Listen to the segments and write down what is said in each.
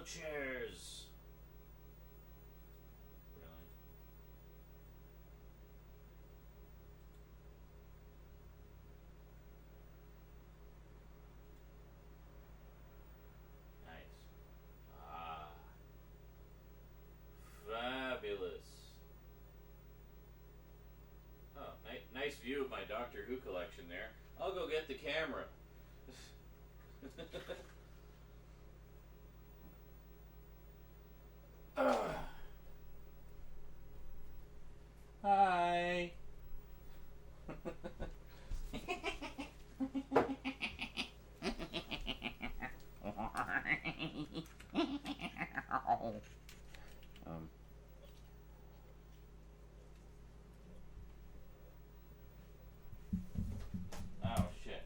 chairs. Fabulous. Oh, nice view of my Doctor Who collection there. I'll go get the camera. Hi. Oh shit.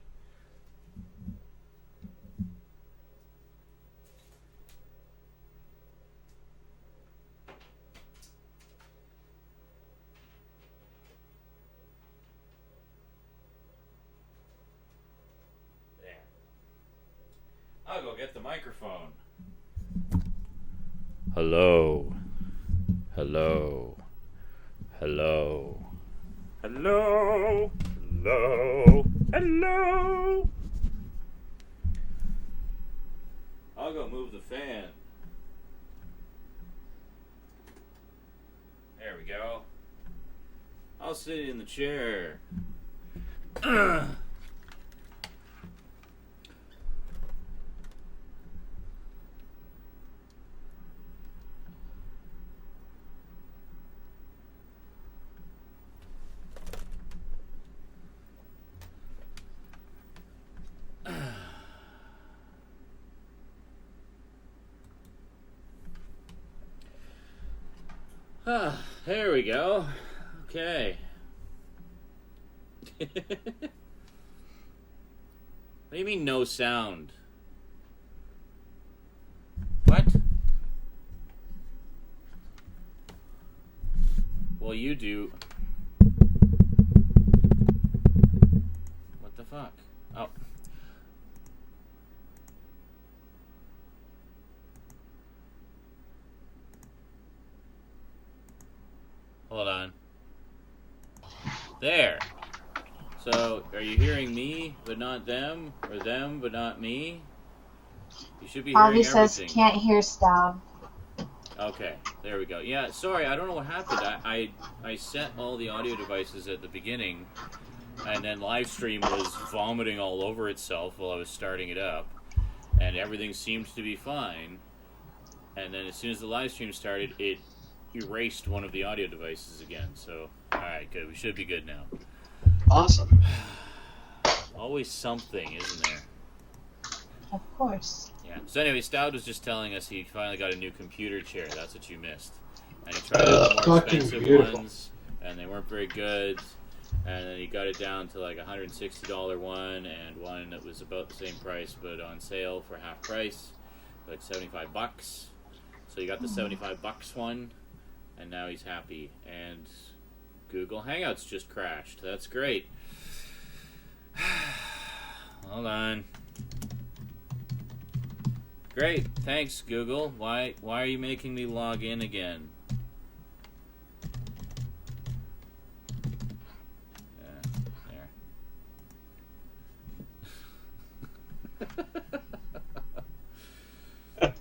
There. I'll go get the microphone. Hello. Hello. Hello. Hello. Hello. Hello. I'll go move the fan. There we go. I'll sit in the chair. There we go. Okay. What do you mean no sound? What? Well, you do. What the fuck? Oh. Hold on. There. So, are you hearing me, but not them? Or them, but not me? You should be hearing Bobby says everything. can't hear sound. Okay, there we go. Yeah, sorry, I don't know what happened. I set all the audio devices at the beginning, and then Livestream was vomiting all over itself while I was starting it up, and everything seemed to be fine. And then as soon as the Livestream started, it erased one of the audio devices again. So, alright, good. We should be good now. Awesome. Always something, isn't there? Of course. Yeah. So anyway, Stout was just telling us he finally got a new computer chair. That's what you missed. And he tried out the more expensive ones, and they weren't very good. And then he got it down to like $160 one, and one that was about the same price, but on sale for half price, like $75. So he got the $75 one, and now he's happy. And Google Hangouts just crashed. That's great. Hold on. Great, thanks Google. Why are you making me log in again? There.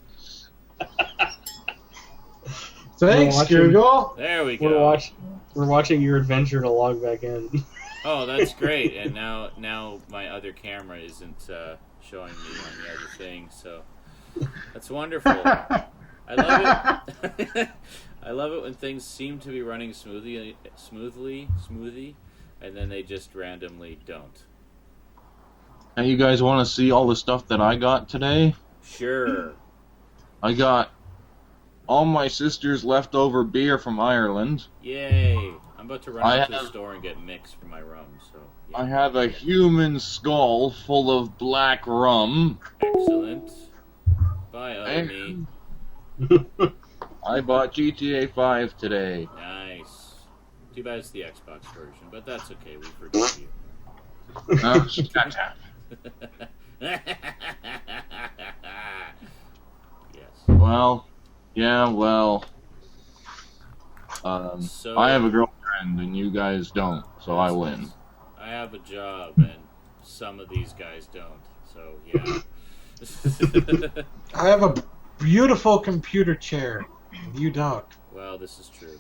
Thanks, Google. There we go. We're watching your adventure to log back in. Oh, that's great. And now my other camera isn't showing me on the other thing, so that's wonderful. I love it. I love it when things seem to be running smoothly, and then they just randomly don't. Now you guys want to see all the stuff that I got today? Sure. I got all my sister's leftover beer from Ireland. Yay. I'm about to run to the store and get mix for my rum, so... Yeah. I have a human skull full of black rum. Excellent. Bye, other me. I bought GTA 5 today. Nice. Too bad it's the Xbox version, but that's okay. We forgive you. Shut up. Yes. Well, yeah, well, So I have a girlfriend and you guys don't, so I win. I have a job and some of these guys don't. So yeah. I have a beautiful computer chair. You don't. Well, this is true.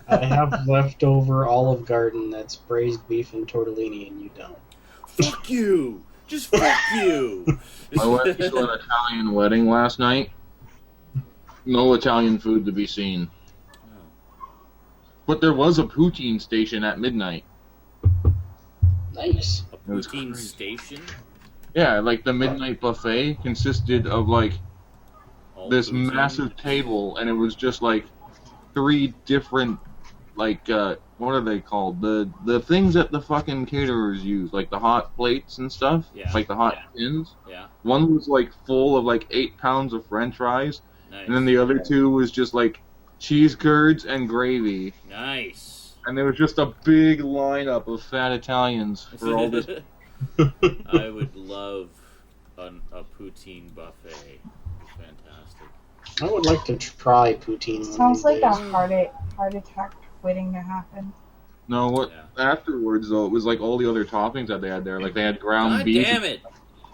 I have leftover Olive Garden that's braised beef and tortellini, and you don't. Fuck you! Just fuck you! I went to an Italian wedding last night. No Italian food to be seen. But there was a poutine station at midnight. Nice. A It was poutine crazy. station? Yeah, like the midnight buffet consisted of like All this poutine? massive table, and it was just like 3 different, like, what are they called? The things that the fucking caterers use, like the hot plates and stuff, Yeah. like the hot tins. Yeah, One was like full of like 8 pounds of French fries, nice. and then the other 2 was just like cheese curds and gravy. Nice. And there was just a big lineup of fat Italians for all this. I would love a poutine buffet. Fantastic. I would like to try poutine. one of Sounds these like a days. heart attack waiting to happen. No, what afterwards though? It was like all the other toppings that they had there. Like they had ground God beef. damn it!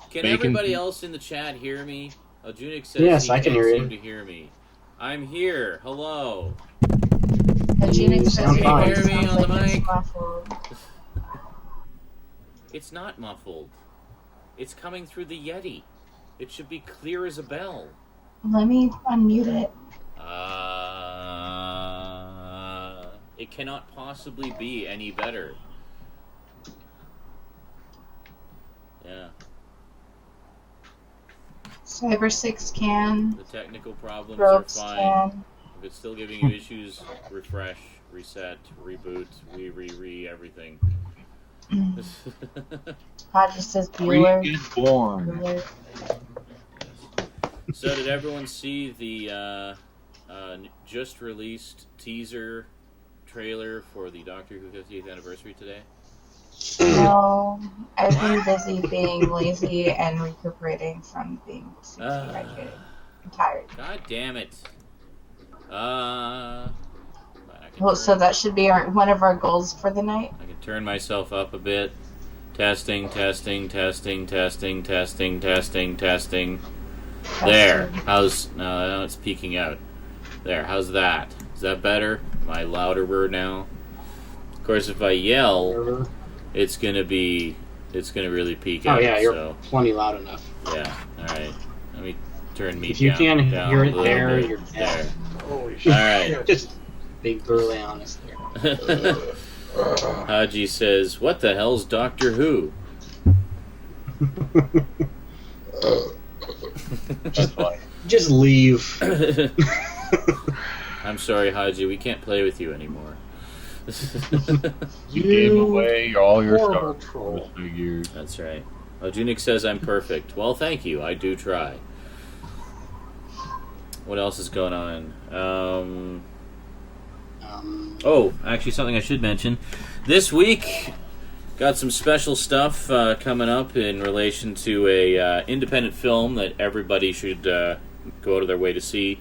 Can bacon. everybody else in the chat hear me? Junix says Yes, he I can can't hear seem you. to hear me. I'm here. Hello. The Genix says sound your fine. voice Hear me sounds on the like it's mic? muffled. It's not muffled. It's coming through the Yeti. It should be clear as a bell. Let me unmute it. It cannot possibly be any better. Yeah. Cyber 6 can. The technical problems Ropes are fine. can. If it's still giving you issues, refresh, reset, reboot, everything. Hodges says Bueller. Reborn. Bueller. So did everyone see the just released teaser trailer for the Doctor Who 50th anniversary today? No, I've been busy being lazy and recuperating from being sick. I'm tired. God damn it. I can Well, so turn- that should be one of our goals for the night. I can turn myself up a bit. Testing. There. How's... No, it's peeking out. There, how's that? Is that better? Am I louder now? Of course, if I yell, it's gonna really peak Oh out. yeah, you're So, plenty loud enough. yeah, alright. Let me turn me If you down, can't down hear a it little there, bit. you're dead. Holy shit. Alright. Just big burly honest there. Haji says, what the hell's Doctor Who? Just leave. I'm sorry, Haji, we can't play with you anymore. You gave away all your horrible Star troll. Wars figures. That's right. Junix says I'm perfect. Well, thank you. I do try. What else is going on? Oh, actually, something I should mention. This week, got some special stuff coming up in relation to a independent film that everybody should go out of their way to see.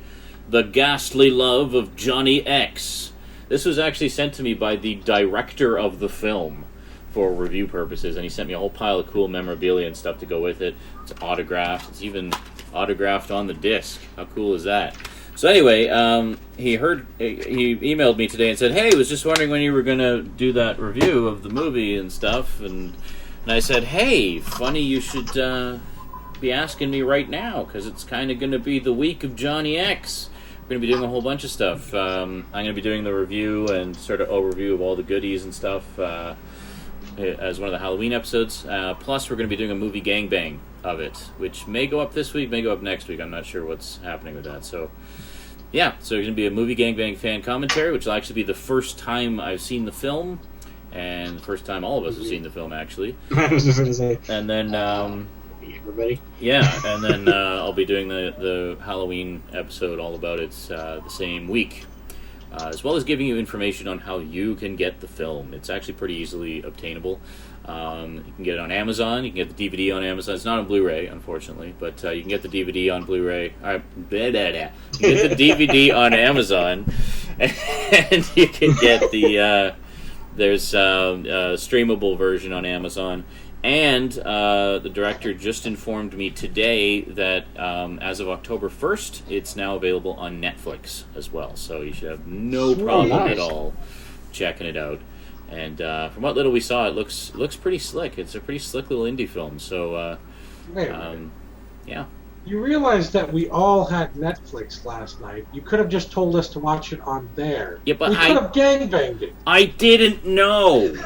The Ghastly Love of Johnny X. This was actually sent to me by the director of the film for review purposes, and he sent me a whole pile of cool memorabilia and stuff to go with it. It's autographed. It's even autographed on the disc. How cool is that? So anyway, he emailed me today and said, "Hey, I was just wondering when you were going to do that review of the movie and stuff." And I said, "Hey, funny you should be asking me right now, because it's kind of going to be the week of Johnny X. We're going to be doing a whole bunch of stuff. I'm going to be doing the review and sort of overview of all the goodies and stuff as one of the Halloween episodes. Plus, we're going to be doing a movie gangbang of it, which may go up this week, may go up next week. I'm not sure what's happening with that. So, yeah, so there's going to be a movie gangbang fan commentary, which will actually be the first time I've seen the film, and the first time all of us have seen the film, actually. I was just gonna say. And then, everybody. yeah, and then I'll be doing the Halloween episode all about it the same week. as well as giving you information on how you can get the film. It's actually pretty easily obtainable. You can get it on Amazon. You can get the DVD on Amazon. It's not on Blu-ray, unfortunately, but you can get the DVD on Blu-ray. You can get the DVD on Amazon, and you can get the there's a streamable version on Amazon. And the director just informed me today that as of October 1st, it's now available on Netflix as well. So you should have no problem at all checking it out. And from what little we saw, it looks pretty slick. It's a pretty slick little indie film. So, yeah. You realize that we all had Netflix last night. You could have just told us to watch it on there. Yeah, but we could have gangbanged it. I didn't know.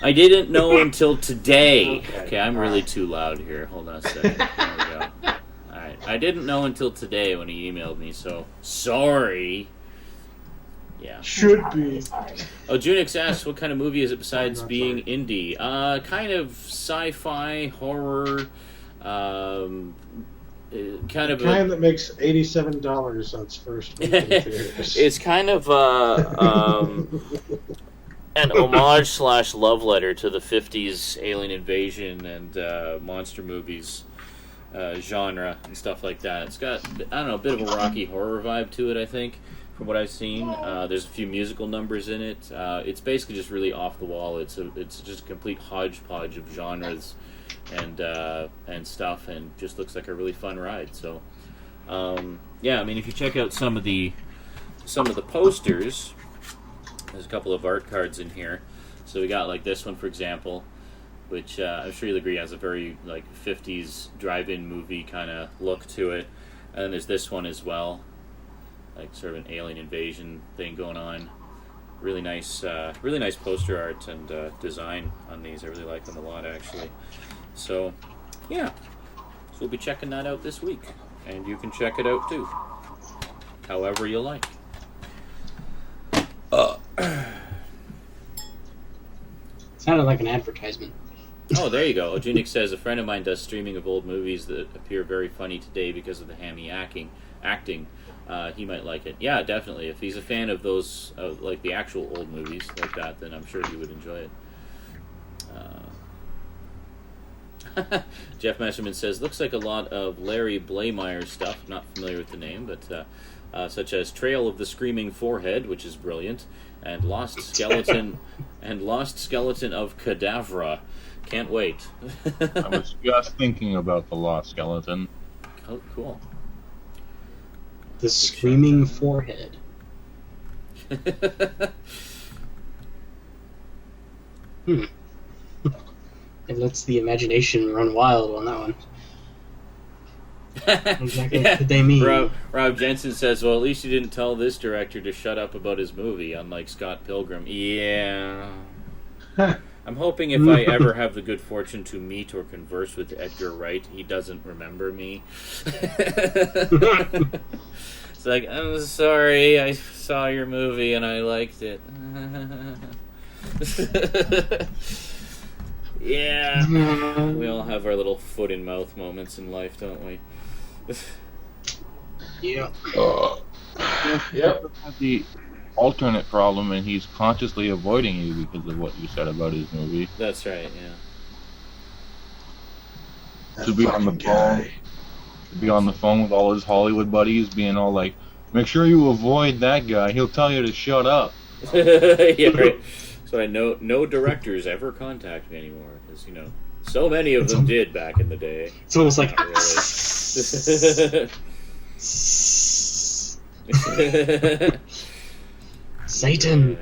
I didn't know until today. Okay, I'm really too loud here. Hold on a second. There we go. All right. I didn't know until today when he emailed me, so sorry. Yeah. Should be. Oh, Junix asks, what kind of movie is it besides being indie? Kind of sci-fi, horror, kind that makes $87 on its first week in theaters. It's kind of an homage / love letter to the 50s alien invasion and monster movies genre and stuff like that. It's got, I don't know, a bit of a Rocky Horror vibe to it, I think. From what I've seen, there's a few musical numbers in it. It's basically just really off the wall. It's just a complete hodgepodge of genres and stuff, and just looks like a really fun ride. So, yeah, I mean, if you check out some of the posters, there's a couple of art cards in here. So we got like this one, for example, which I'm sure you'll agree has a very like 50s drive-in movie kind of look to it. And then there's this one as well. Like sort of an alien invasion thing going on. Really nice poster art and design on these. I really like them a lot, actually. So, yeah. So we'll be checking that out this week, and you can check it out too, however you like. Sounded like an advertisement. Oh, there you go. Ojunic says, a friend of mine does streaming of old movies that appear very funny today because of the hammy acting. He might like it. Yeah, definitely. If he's a fan of those, like the actual old movies like that, then I'm sure he would enjoy it. Jeff Masterman says, looks like a lot of Larry Blaymeyer stuff. Not familiar with the name, but such as Trail of the Screaming Forehead, which is brilliant, and Lost Skeleton of Cadavra. Can't wait. I was just thinking about the Lost Skeleton. Oh, cool. The Screaming Forehead. It lets the imagination run wild on that one. What exactly did they mean? Rob Jensen says, well, at least you didn't tell this director to shut up about his movie, unlike Scott Pilgrim. Yeah. I'm hoping if I ever have the good fortune to meet or converse with Edgar Wright, he doesn't remember me. It's like, I'm sorry, I saw your movie and I liked it. Yeah. We all have our little foot in mouth moments in life, don't we? Yeah. Yep. The alternate problem, and he's consciously avoiding you because of what you said about his movie. That's right, yeah. To be on the phone. To be on the phone with all his Hollywood buddies, being all like, make sure you avoid that guy. He'll tell you to shut up. Yeah, right. So I know no directors ever contact me anymore because so many of them did back in the day. It's almost like Satan.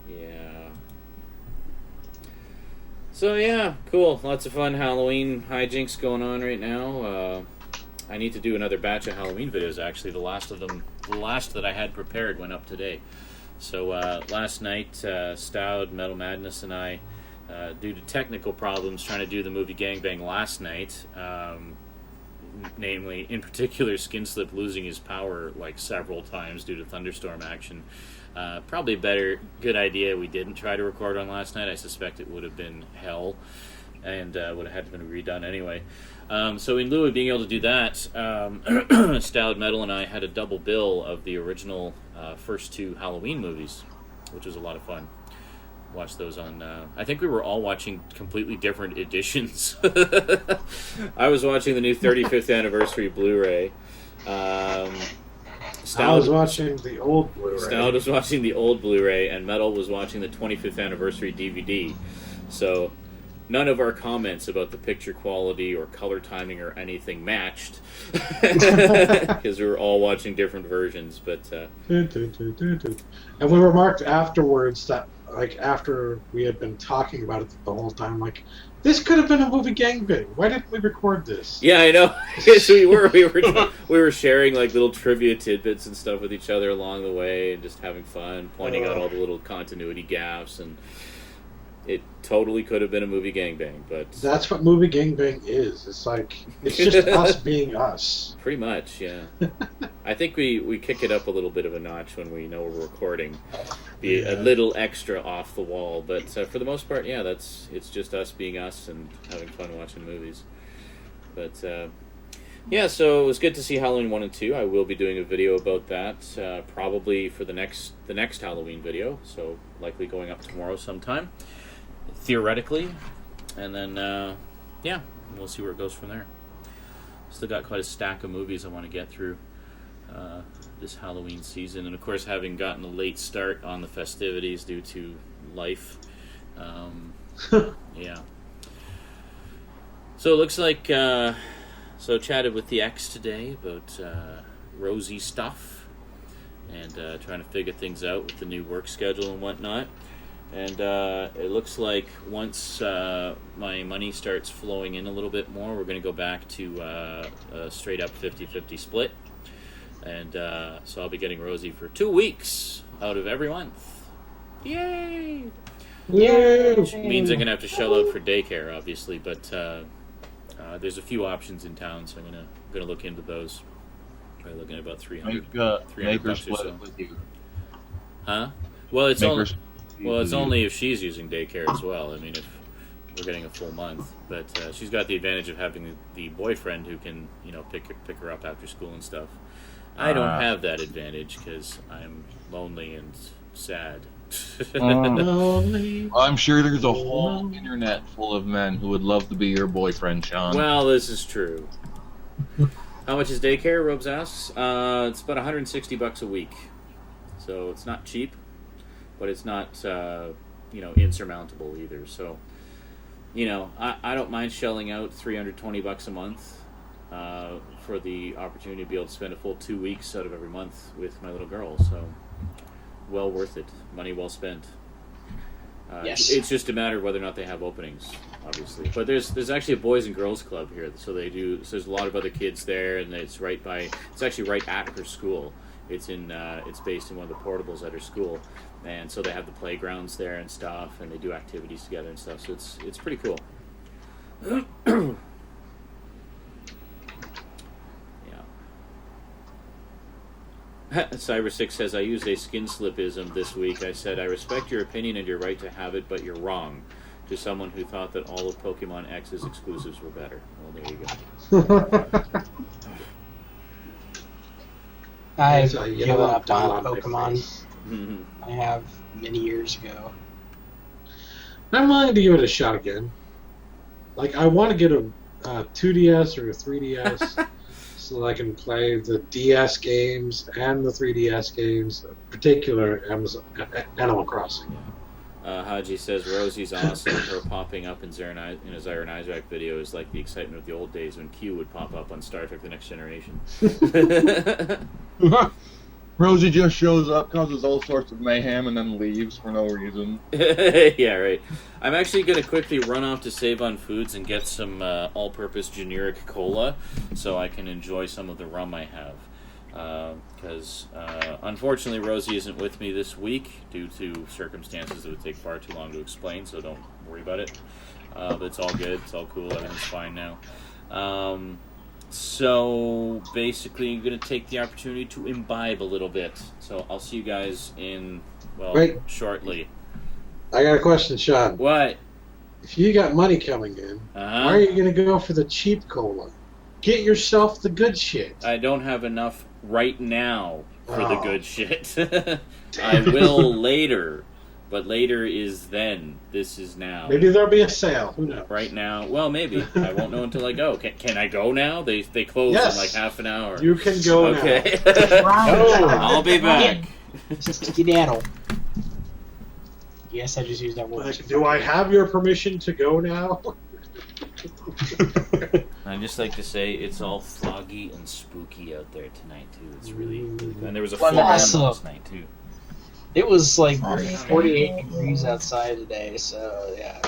Yeah. So yeah, cool. Lots of fun Halloween hijinks going on right now. I need to do another batch of Halloween videos. Actually, the last that I had prepared went up today. So last night, Stout, Metal Madness, and I, due to technical problems trying to do the movie Gangbang last night, namely, in particular, Skinslip losing his power like several times due to thunderstorm action. Probably a good idea we didn't try to record on last night. I suspect it would have been hell and would have had to been redone anyway. So in lieu of being able to do that, Styled Metal and I had a double bill of the original first 2 Halloween movies, which was a lot of fun. Watched those on... I think we were all watching completely different editions. I was watching the new 35th anniversary Blu-ray. I was watching the old Blu-ray. Styled was watching the old Blu-ray, and Metal was watching the 25th anniversary DVD. So none of our comments about the picture quality or color timing or anything matched, because we were all watching different versions. But and we remarked afterwards that, like, after we had been talking about it the whole time, like, this could have been a movie gangbang. Why didn't we record this? yeah, I know. Yes, we were sharing like little trivia tidbits and stuff with each other along the way, and just having fun, pointing out all the little continuity gaps, and it totally could have been a movie gangbang. But that's what movie gangbang is. It's like, it's just us being us. Pretty much, yeah. I think we kick it up a little bit of a notch when we know we're recording. Be a little extra off the wall, but for the most part, yeah, it's just us being us and having fun watching movies. But yeah, so it was good to see Halloween 1 and 2. I will be doing a video about that, probably for the next Halloween video, so likely going up tomorrow sometime, theoretically. And then, yeah, we'll see where it goes from there. Still got quite a stack of movies I want to get through this Halloween season, and of course, having gotten a late start on the festivities due to life, yeah. So it looks like so chatted with the X today about Rosie stuff and trying to figure things out with the new work schedule and whatnot. And it looks like once my money starts flowing in a little bit more, we're going to go back to a straight up 50-50 split. And so I'll be getting Rosie for 2 weeks out of every month. Yay! Yay! Which means I'm going to have to shell out for daycare, obviously, but there's a few options in town, so I'm gonna look into those. Probably looking at about 300 bucks or so. With you. Huh? Well, it's only if she's using daycare as well. I mean, if we're getting a full month, but she's got the advantage of having the boyfriend who can, pick her up after school and stuff. I don't have that advantage because I'm lonely and sad. I'm sure there's a whole internet full of men who would love to be your boyfriend, Sean. Well, this is true. How much is daycare, Robes asks? It's about $160 a week. So it's not cheap, but it's not, insurmountable either. So, I don't mind shelling out $320 a month for the opportunity to be able to spend a full 2 weeks out of every month with my little girl. So, well worth it. Money well spent. Yes. It's just a matter of whether or not they have openings, obviously. But there's actually a boys and girls club here, so there's a lot of other kids there, and it's actually right at her school. It's based in one of the portables at her school, and so they have the playgrounds there and stuff, and they do activities together and stuff. So it's pretty cool. Cyber6 says, I used a skin slipism this week. I said, I respect your opinion and your right to have it, but you're wrong. To someone who thought that all of Pokemon X's exclusives were better. Well, there you go. I've given up on Pokemon. I have many years ago. I'm willing to give it a shot again. Like, I want to get a 2DS or a 3DS so that I can play the DS games and the 3DS games, in particular Animal Crossing. Haji says, Rosie's awesome. Her popping up in a Zyron Isaac video is like the excitement of the old days when Q would pop up on Star Trek The Next Generation. Rosie just shows up, causes all sorts of mayhem, and then leaves for no reason. Yeah, right. I'm actually going to quickly run off to Save on Foods and get some all-purpose generic cola so I can enjoy some of the rum I have. Because unfortunately Rosie isn't with me this week due to circumstances that would take far too long to explain, so don't worry about it. But it's all good, it's all cool, everything's fine now. So basically I'm going to take the opportunity to imbibe a little bit. So I'll see you guys shortly. I got a question, Sean. What? if you got money coming in, why are you going to go for the cheap cola? Get yourself the good shit. I don't have enough right now for the good shit. I will later, but later is then. This is now. Maybe there'll be a sale. Who knows? Right now, well, maybe. I won't know until I go. Can I go now? They close in like half an hour. You can go now. Okay. I'll be back. Skedaddle. Yes, I just used that word. Like, do I have your permission to go now? I just like to say it's all foggy and spooky out there tonight too. It's really good. And there was a full moon last night too. It was like 48 degrees outside today, so yeah.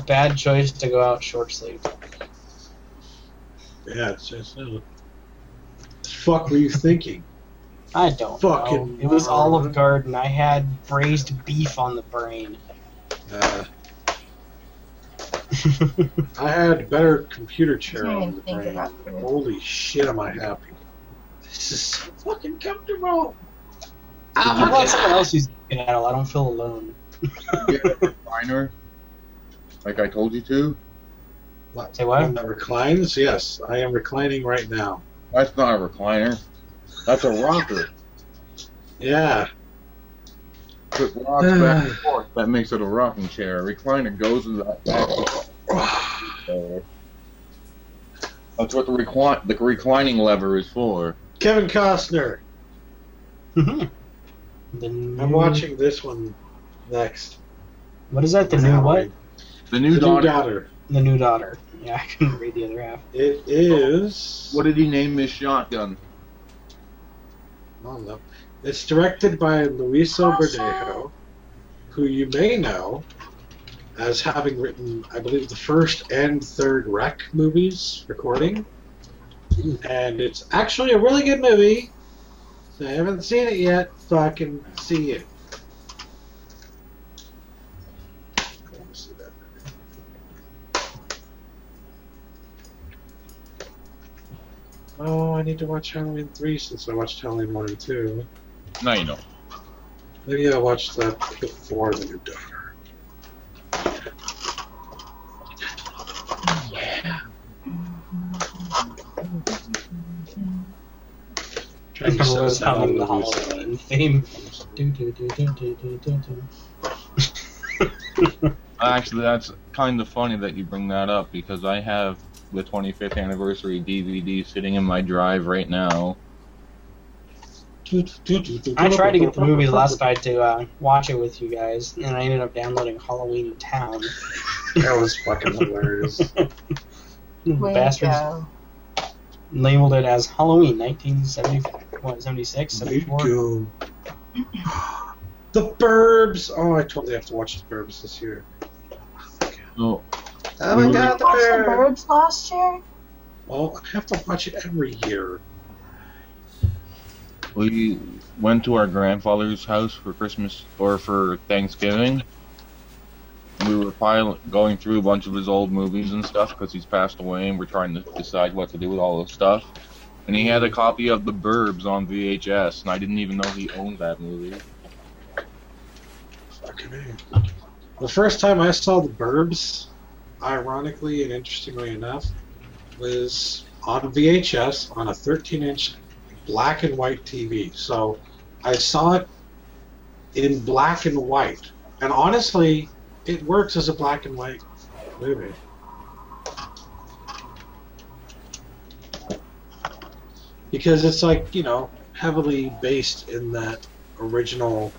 Bad choice to go out short sleeve. Yeah, it's just what the fuck were you thinking? I don't know. It was Olive Garden. I had braised beef on the brain. I had better computer chair on the brain. Holy shit, am I happy. This is so fucking comfortable. I'm glad someone else using it. I don't feel alone. Get a recliner, like I told you to. What? Say what? One that reclines? Yes, I am reclining right now. That's not a recliner. That's a rocker. Yeah. It rocks back and forth. That makes it a rocking chair. A recliner goes in that back. That's what the reclining lever is for. Kevin Costner. I'm watching this one next. What is that? The new what? The new daughter. The new daughter. Yeah, I couldn't read the other half. It is. What did he name his shotgun? I don't know. It's directed by Luiso Verdejo, who you may know as having written, I believe, the first and third Wreck movies recording. And it's actually a really good movie. So I haven't seen it yet, so I can see it. I want to see that movie. Oh, I need to watch Halloween 3 since I watched Halloween 1 and 2. No, you don't. Maybe I'll watch that before the new daughter. Yeah. Trying to was humming the Halloween theme. Actually, that's kind of funny that you bring that up because I have the 25th anniversary DVD sitting in my drive right now. I tried to get the movie last night to watch it with you guys, and I ended up downloading Halloween Town. That was fucking hilarious. Bastards labeled it as Halloween 1976, 74. The Burbs! Oh, I totally have to watch The Burbs this year. Oh my god, The Burbs last year? Well, I have to watch it every year. We went to our grandfather's house for Christmas or for Thanksgiving. We were going through a bunch of his old movies and stuff because he's passed away, and we're trying to decide what to do with all this stuff. And he had a copy of The Burbs on VHS, and I didn't even know he owned that movie. Fucking A. The first time I saw The Burbs, ironically and interestingly enough, was on VHS on a 13-inch black and white TV. So I saw it in black and white. And honestly, it works as a black and white movie. Because it's like, you know, heavily based in that original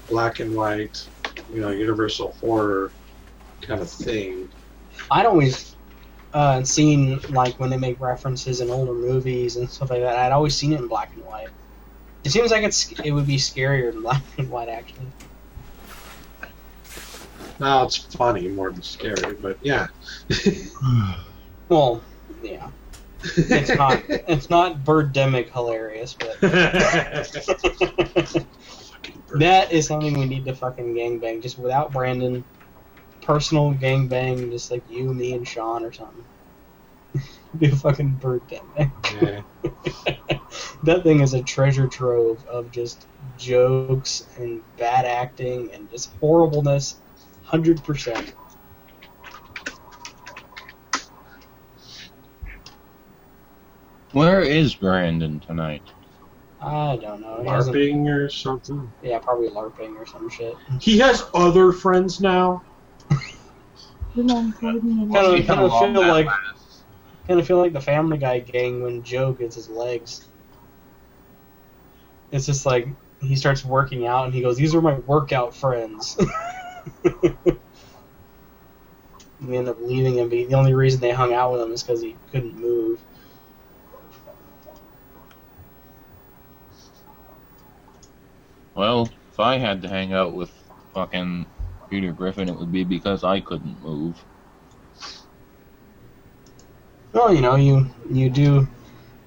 black and white, you know, universal horror kind of thing. I'd always seen, like, when they make references in older movies and stuff like that, I'd always seen it in black and white. It seems like it would be scarier in black and white, actually. Now it's funny more than scary, but yeah. Well, yeah. It's not birdemic hilarious, but that is something we need to fucking gangbang, just without Brandon. Personal gangbang, just like you, me, and Sean or something. Be a fucking birdemic. Yeah. That thing is a treasure trove of just jokes and bad acting and just horribleness 100%. Where is Brandon tonight? I don't know. He hasn't- LARPing or something. Yeah, probably LARPing or some shit. He has other friends now. Kind of feel like the Family Guy gang when Joe gets his legs. It's just like he starts working out and he goes, "These are my workout friends." We end up leaving him. The only reason they hung out with him is because he couldn't move. Well, if I had to hang out with fucking Peter Griffin, it would be because I couldn't move. Well, you do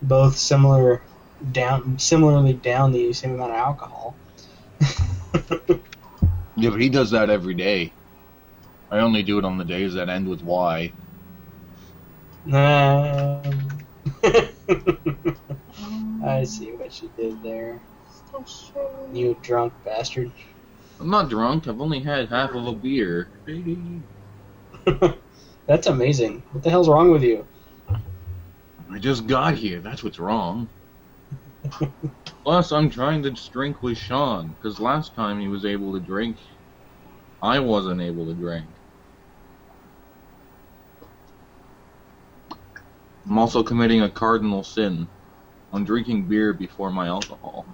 both similarly down the same amount of alcohol. Yeah, but he does that every day. I only do it on the days that end with Y. I see what you did there. You drunk bastard. I'm not drunk. I've only had half of a beer. That's amazing. What the hell's wrong with you? I just got here. That's what's wrong. Plus, I'm trying to drink with Sean, because last time he was able to drink, I wasn't able to drink. I'm also committing a cardinal sin. I'm drinking beer before my alcohol.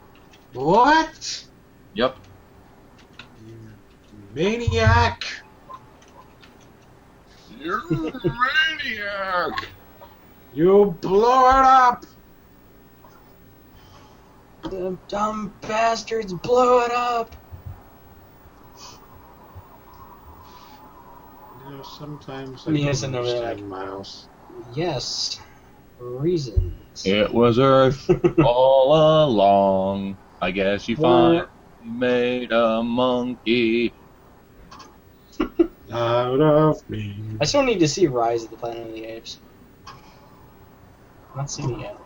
What? Yep. You maniac! You're a maniac! You blow it up! The dumb bastards blow it up! Sometimes I Yes, don't I know that. understand Miles. Yes. Reasons. It was Earth all along. I guess you finally made a monkey. Out of me. I still need to see Rise of the Planet of the Apes. Not seen it yet.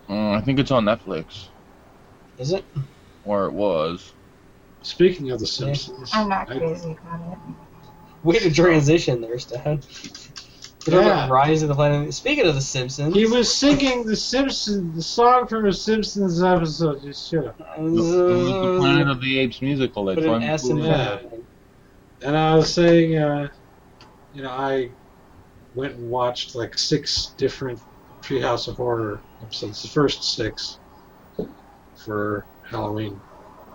I think it's on Netflix. Is it? Or it was. Speaking of The Simpsons, I'm not crazy about it. Way to transition there, Stan. Yeah. Rise of the Planet. Speaking of the Simpsons, he was singing the song from a Simpsons episode. Just shut up. It was the Planet of the Apes musical. That's Put an S in front Yeah. of it. And I was saying, I went and watched like 6 different Treehouse of Horror episodes, the first 6 for Halloween.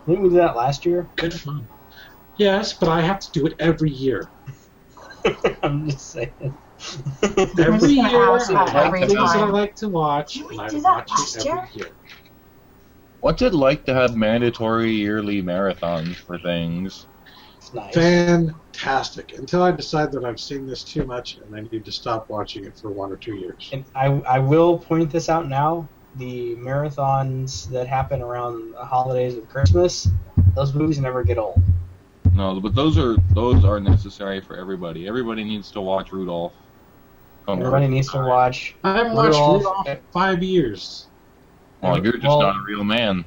Didn't we do that last year? Good fun. Yes, but I have to do it every year. I'm just saying. Every gonna year, ask I that like every things that I time. like to watch, Didn't we and I do that watch last it every year. What's it like to have mandatory yearly marathons for things? It's nice. Fantastic. Until I decide that I've seen this too much and I need to stop watching it for 1 or 2 years. And I will point this out now. The marathons that happen around the holidays and Christmas, those movies never get old. No, but those are necessary for everybody. Everybody needs to watch Rudolph. Everybody needs to watch. I haven't watched Rudolph. Rudolph in 5 years. Well, you're just not a real man.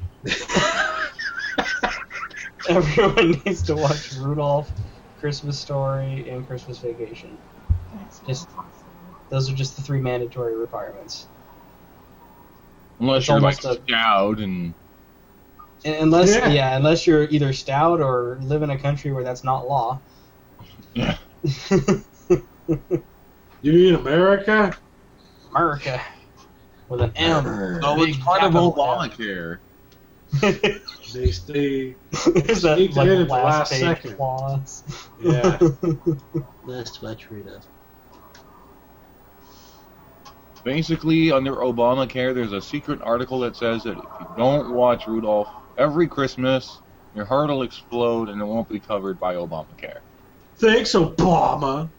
Everyone needs to watch Rudolph, Christmas Story, and Christmas Vacation. Just- Those are just the 3 mandatory requirements. Unless It's you're like almost a- Scout and Unless you're either stout or live in a country where that's not law. yeah. You mean America? America. With an M. Oh, Big it's part of capital Obamacare. They stay. There's that Sneaked it in at the last page second. clause. Yeah. Let's watch Rudolph. Basically, under Obamacare, there's a secret article that says that if you don't watch Rudolph every Christmas, your heart will explode and it won't be covered by Obamacare. Thanks, Obama.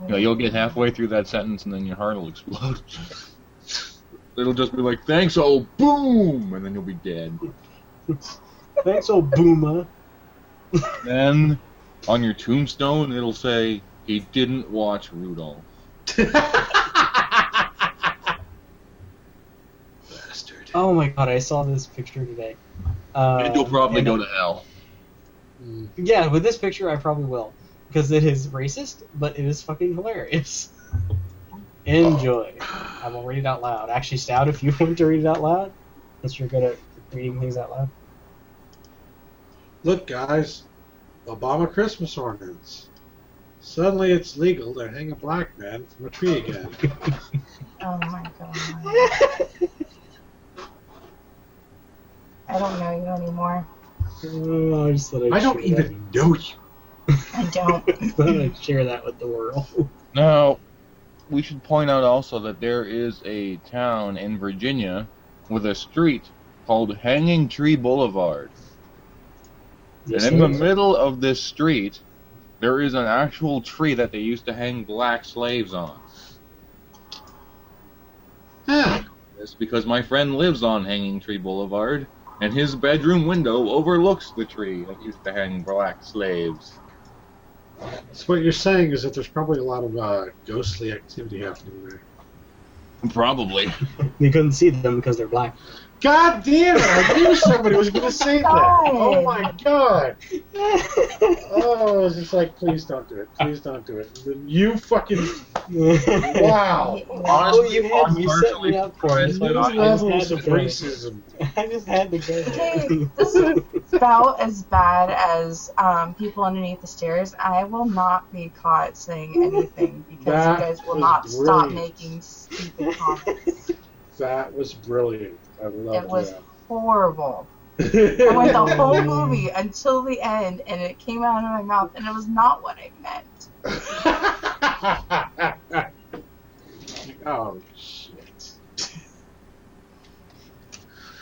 You know, you'll get halfway through that sentence and then your heart will explode. It'll just be like, thanks, oh, boom! And then you'll be dead. Thanks, old boomer. Then, on your tombstone, it'll say, he didn't watch Rudolph. Bastard. Oh my god, I saw this picture today. And you'll probably and go to hell. Yeah, with this picture, I probably will. Because it is racist, but it is fucking hilarious. Enjoy. I will read it out loud. Actually, Stout, if you want to read it out loud, since you're good at reading things out loud. Look, guys. Obama Christmas ordinance. Suddenly it's legal to hang a black man from a tree again. Oh my god. I don't know you anymore. Oh, I just thought I don't even know you. I don't. I thought I'd share that with the world. Now, we should point out also that there is a town in Virginia with a street called Hanging Tree Boulevard. Yes, And in the it is. middle of this street, there is an actual tree that they used to hang black slaves on. Yeah. It's because my friend lives on Hanging Tree Boulevard, and his bedroom window overlooks the tree that used to hang black slaves. So what you're saying is that there's probably a lot of ghostly activity happening there. Probably. You couldn't see them because they're black. God damn it! I knew somebody was going to say that. Oh my god! Oh, it's just like, please don't do it. Please don't do it. And then you fucking wow! Honestly, you set me up for it. New levels of racism. I just had to go. Okay, this is about as bad as People Underneath the Stairs. I will not be caught saying anything because That you guys will was not stop brilliant. making stupid comments. That was brilliant. I loved It was that. horrible. I went the whole movie until the end, and it came out of my mouth, and it was not what I meant. Oh shit!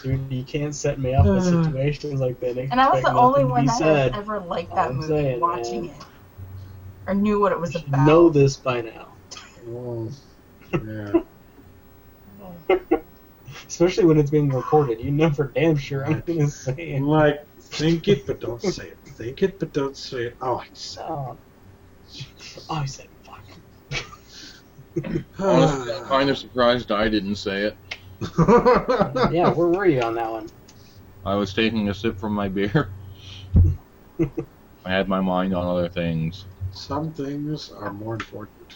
Dude, you can't set me up in situations like that. And I was the only one that said. has ever liked that I'm movie saying, watching man. it. Or knew what it was You should about. know this by now. Oh, yeah. Especially when it's being recorded. You know for damn sure I'm going to say it. Like, think it, but don't say it. Think it, but don't say it. Oh, I said Oh, I said fuck. Honestly, I'm kind of surprised I didn't say it. Yeah, where were you on that one? I was taking a sip from my beer. I had my mind on other things. Some things are more important.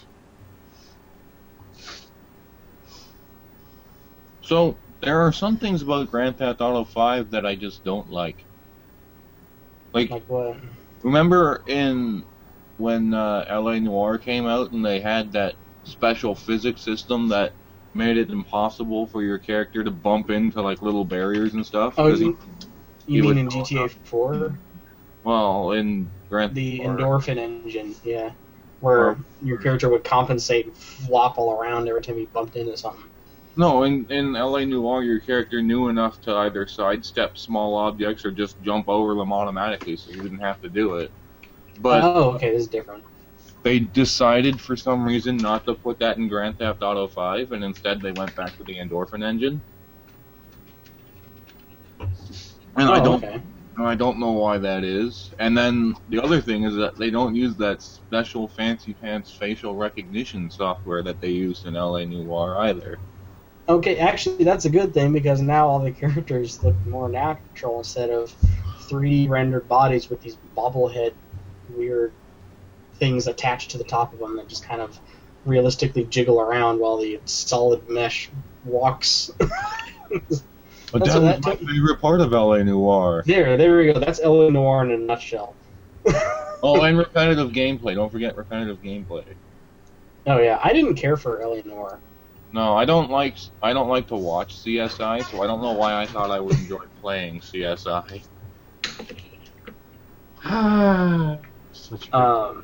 So, there are some things about Grand Theft Auto 5 that I just don't like. Like, Like what? remember when LA Noire came out and they had that special physics system that made it impossible for your character to bump into like little barriers and stuff? Oh, 'Cause you he mean would in go GTA 4? well, in Grand The Theft Auto. endorphin engine, yeah. Where your character would compensate and flop all around every time he bumped into something. No, in LA Noire, your character knew enough to either sidestep small objects or just jump over them automatically, so you didn't have to do it. But Oh, okay, this is different. they decided for some reason not to put that in Grand Theft Auto 5, and instead they went back to the endorphin engine. And Okay. I don't know why that is. And then the other thing is that they don't use that special fancy pants facial recognition software that they used in LA Noire either. Okay, actually, that's a good thing because now all the characters look more natural instead of 3D rendered bodies with these bobblehead weird things attached to the top of them that just kind of realistically jiggle around while the solid mesh walks. But That's that what was that my took- favorite part of LA Noire. There we go. That's Eleanor in a nutshell. Oh, and repetitive gameplay. Don't forget repetitive gameplay. Oh yeah, I didn't care for Eleanor. No, I don't like to watch CSI, so I don't know why I thought I would enjoy playing CSI. Such a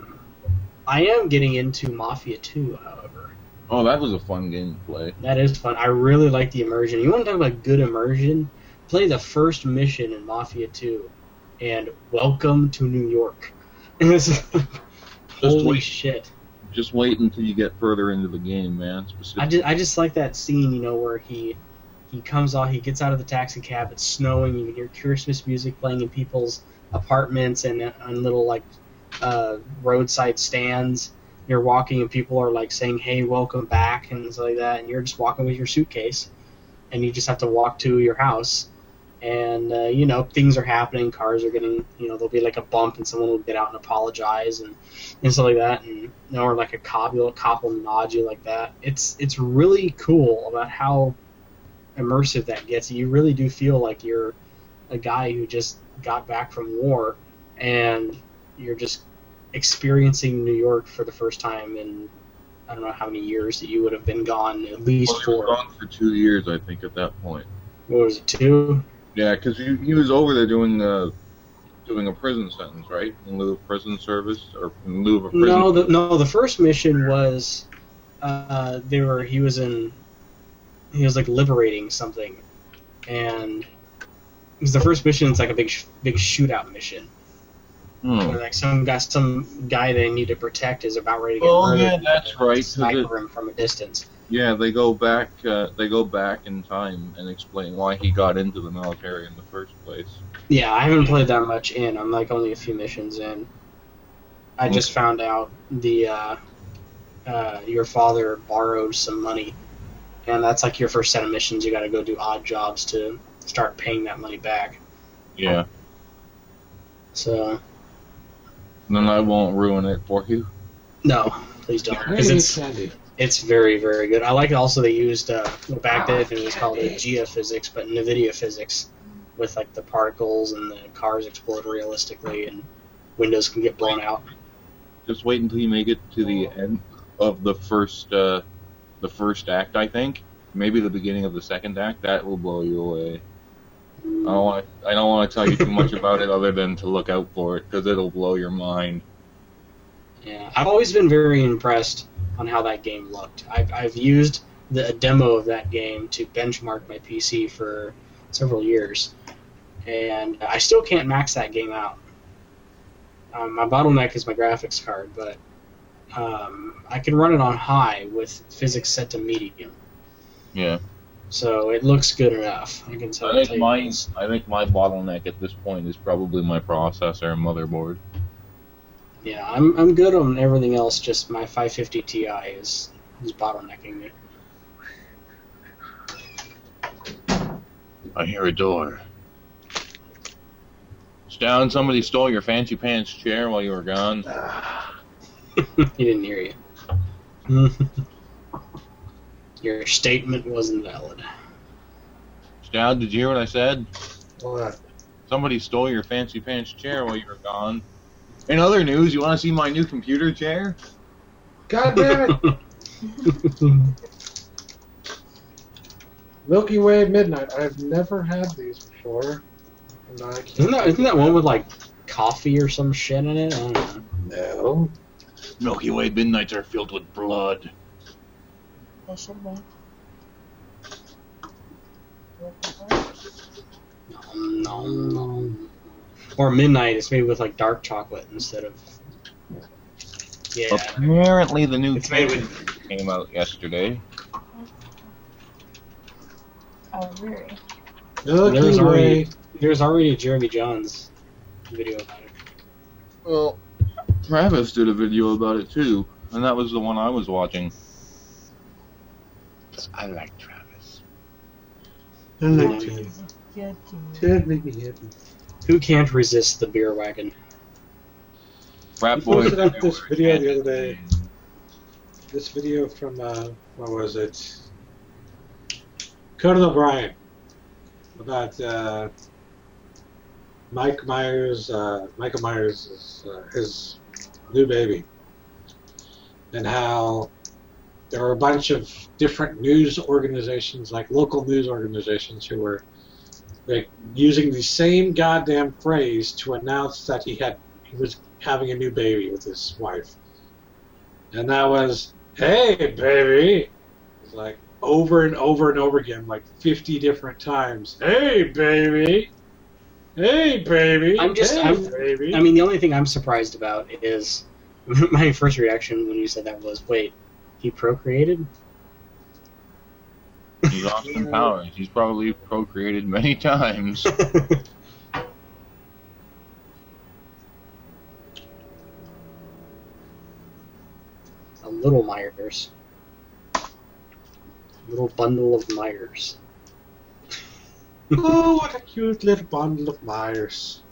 I am getting into Mafia 2, however. Oh, that was a fun game to play. That is fun. I really like the immersion. You want to talk about good immersion? Play the first mission in Mafia 2, and welcome to New York. Holy wait. shit! Just wait until you get further into the game, man. I just like that scene, you know, where he comes off, he gets out of the taxi cab. It's snowing. You can hear Christmas music playing in people's apartments and on little like roadside stands. You're walking and people are like saying, "Hey, welcome back," and stuff like that. And you're just walking with your suitcase, and you just have to walk to your house. And things are happening. Cars are getting, there'll be like a bump, and someone will get out and apologize and stuff like that, and or like a cop will nod you like that. It's really cool about how immersive that gets. You really do feel like you're a guy who just got back from war, and you're just experiencing New York for the first time in I don't know how many years that you would have been gone, at least He was gone for 2 years, I think, at that point. What was it, 2? Yeah, because he was over there doing a prison sentence, right? In lieu of prison service, or in lieu of a prison. No, the first mission was he was like liberating something, and because the first mission is like a big shootout mission. Where like some guy they need to protect is about ready to get murdered. Yeah, that's right. Sniper him from a distance. Yeah, they go back in time and explain why he got into the military in the first place. Yeah, I haven't played that much in. I'm like only a few missions in. I just found out your father borrowed some money, and that's like your first set of missions. You got to go do odd jobs to start paying that money back. Yeah. So. Then I won't ruin it for you. No, please don't. Because it's very, very good. I like also they used back then it was called geophysics, but NVIDIA physics, with like the particles and the cars explode realistically and windows can get blown out. Just wait until you make it to the end of the first act, I think. Maybe the beginning of the second act. That will blow you away. I don't want to tell you too much about it other than to look out for it, because it'll blow your mind. Yeah, I've always been very impressed on how that game looked. I've used a demo of that game to benchmark my PC for several years, and I still can't max that game out. My bottleneck is my graphics card, but I can run it on high with physics set to medium. Yeah. So it looks good enough. I can tell. I think my bottleneck at this point is probably my processor and motherboard. Yeah, I'm good on everything else. Just my 550 Ti is bottlenecking me. I hear a door. Down. Somebody stole your fancy pants chair while you were gone. He didn't hear you. Your statement wasn't valid. Dad, did you hear what I said? What? Somebody stole your fancy pants chair while you were gone. In other news, you want to see my new computer chair? God damn it! Milky Way Midnight. I've never had these before. And I can't Isn't that one with like coffee or some shit in it? I don't know. No. Milky Way Midnights are filled with blood. They should be. No. Or midnight is made with like dark chocolate instead of. Yeah. Apparently, the new It's made cake came out yesterday. Oh, really? There's already a Jeremy Johns video about it. Well, Travis did a video about it too, and that was the one I was watching. I like Travis. I like Travis. Ted make me happy. Who can't resist the beer wagon? Frat You boy. posted up this video the other day. This video from what was it? Conan O'Brien about Michael Myers' his new baby, and how there were a bunch of different news organizations, like local news organizations, who were like using the same goddamn phrase to announce that he was having a new baby with his wife, and that was, "Hey, baby," it's like over and over and over again, like 50 different times. "Hey, baby. Hey, baby. Baby." I mean, the only thing I'm surprised about is my first reaction when you said that was, "Wait, he procreated?" He's Austin Powers. He's probably procreated many times. A little Myers. A little bundle of Myers. Oh, what a cute little bundle of Myers.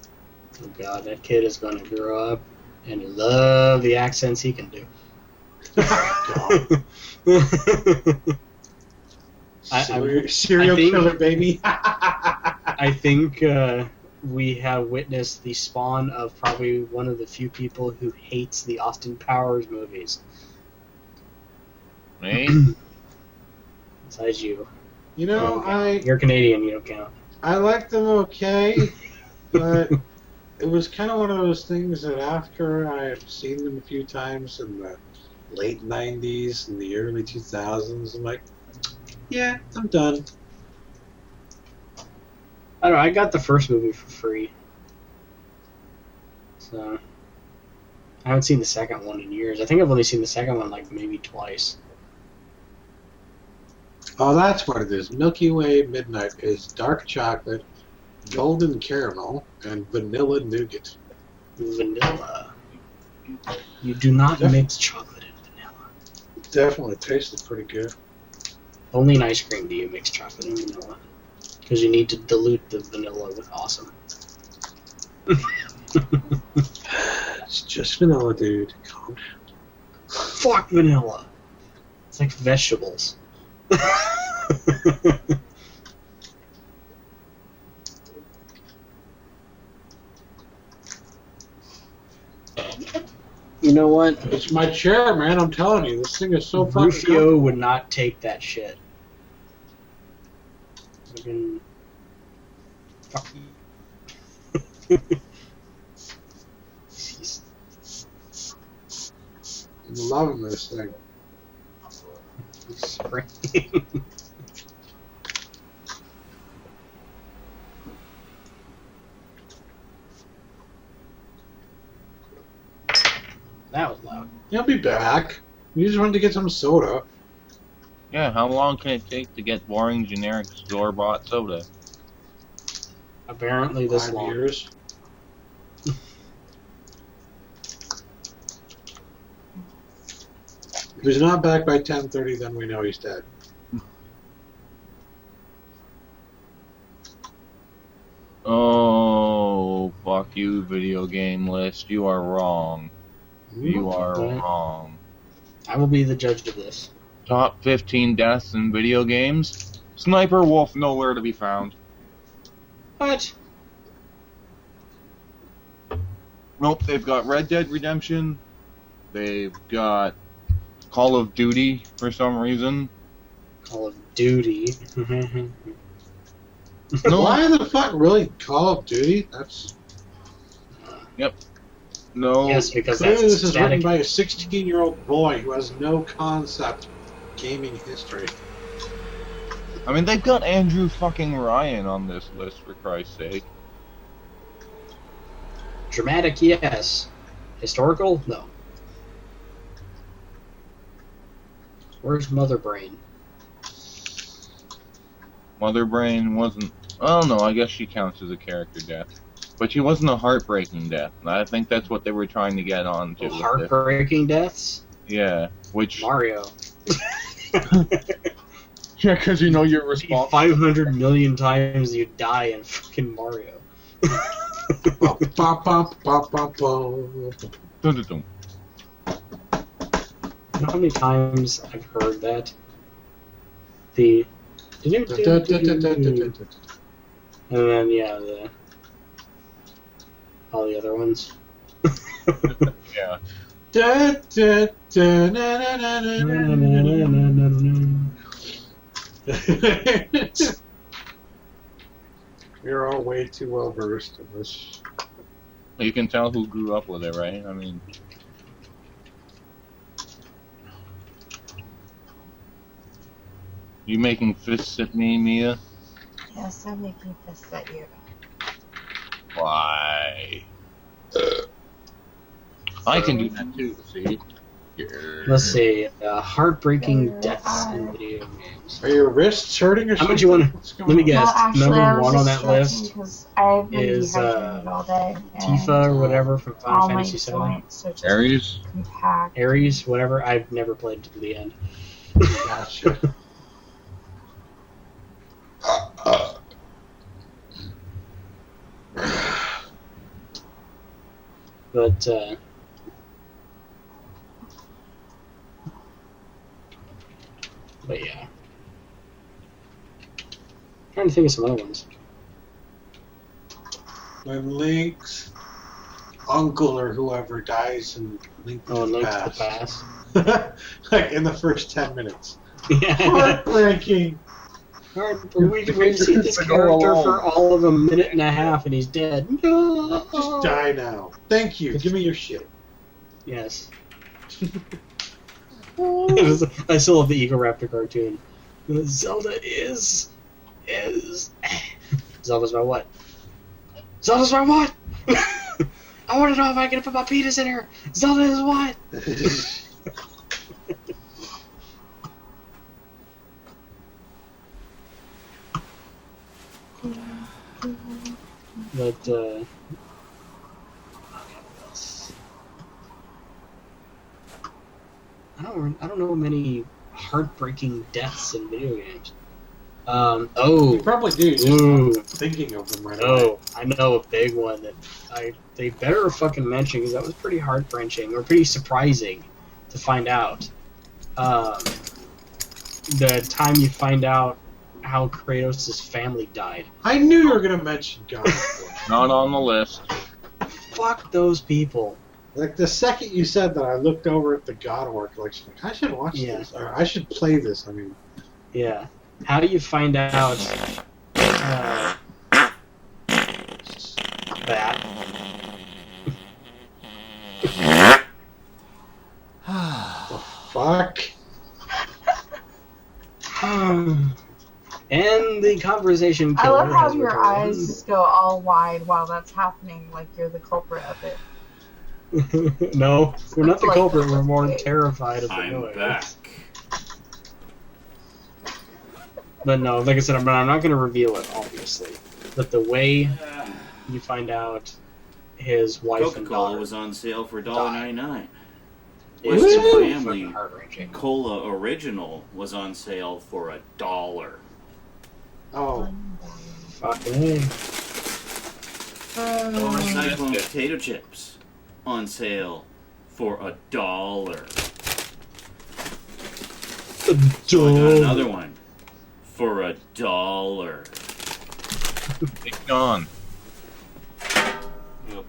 Oh god, that kid is going to grow up and love the accents he can do. God. Serial think- killer, baby. I think we have witnessed the spawn of probably one of the few people who hates the Austin Powers movies. Me? Besides you. You know, You're Canadian, you don't count. I liked them okay, but it was kind of one of those things that after I had seen them a few times in the late 90s and the early 2000s, I'm like, yeah, I'm done. I don't know, I got the first movie for free. So, I haven't seen the second one in years. I think I've only seen the second one like maybe twice. Oh, that's what it is. Milky Way Midnight is dark chocolate, golden caramel, and vanilla nougat. Vanilla. You do not mix chocolate and vanilla. Definitely tasted pretty good. Only in ice cream do you mix chocolate and vanilla. Because you need to dilute the vanilla with awesome. It's just vanilla, dude. Calm down. Fuck vanilla. It's like vegetables. You know what? It's my chair, man. I'm telling you, this thing is so fucking Rufio would not take that shit. Fucking... Fuck you. I'm loving this thing. Spring. That was loud. He'll be back. You just wanted to get some soda. Yeah, how long can it take to get boring generic store-bought soda? Apparently this 5 long. years. If he's not back by 10:30, then we know he's dead. Oh, fuck you, video game list. You are wrong. You are wrong. I will be the judge of this. Top 15 deaths in video games? Sniper Wolf nowhere to be found. What? Nope, they've got Red Dead Redemption. They've got Call of Duty for some reason. Call of Duty. No. Why the fuck really Call of Duty? That's No. Yes, because clearly that's this is written static. by a 16-year-old boy who has no concept of gaming history. I mean, they've got Andrew fucking Ryan on this list, for Christ's sake. Dramatic, yes. Historical, no. Where's Mother Brain? Mother Brain wasn't... Oh, no, I guess she counts as a character death. But she wasn't a heartbreaking death. And I think that's what they were trying to get on to. Heartbreaking deaths? Yeah, which... Mario. Yeah, because you know you're responsible. 500 million times you die in fucking Mario. Bum, bum, bum, bum, bum, bum. Dun-dun-dun. You know how many times I've heard that? The... And then, yeah, all the other ones. Yeah. Da, da, da, na, na, na, na, na, na, na. We're all way too well versed in this. You can tell who grew up with it, right? I mean... You making fists at me, Mia? Yes, I'm making fists at you. Why? I can do that too, see? Let's see. Heartbreaking deaths in video games. Are your wrists hurting or How something? much you want to... What's going Let me on? guess. Well, actually, I Number was one on just that list stretching 'cause I've been is dehydrated all day. And, Tifa or whatever from Final all my Fantasy VII. joints are just Aries? compact. Ares, whatever. I've never played to the end. Gotcha. But yeah. I'm trying to think of some other ones. When Link's uncle or whoever dies in Link to the Past. Like in the first 10 minutes. Yeah. Heartbreaking. We see this character for all of a minute and a half and he's dead. No. Just die now. Thank you. Give me your shit. Yes. I still love the Eagle Raptor cartoon. Zelda is... Zelda's my what? Zelda's my what? I want to know if I can put my penis in her. Zelda is what? But I don't know many heartbreaking deaths in video games. You probably do. Just thinking of them right away. I know a big one that they better fucking mention because that was pretty heart-wrenching or pretty surprising to find out. The time you find out how Kratos' family died. I knew you were gonna mention God. Not on the list. Fuck those people. Like the second you said that, I looked over at the God of War collection. Like, I should watch this, or I should play this. I mean, yeah. How do you find out that? The fuck? And the conversation I killer love how has your returned. eyes just go all wide while that's happening, like you're the culprit of it. No, we're not the Like, culprit. We're more wait. terrified of the I'm noise. back. But no, like I said, I'm not going to reveal it, obviously. But the way you find out his wife and Coca-Cola daughter was on sale for $1.99. is Western pretty Family fucking heart-wrenching. Cola Original was on sale for $1. Oh, Fucking Cyclone potato chips on sale for $1. So I got another one for $1. Hey, John.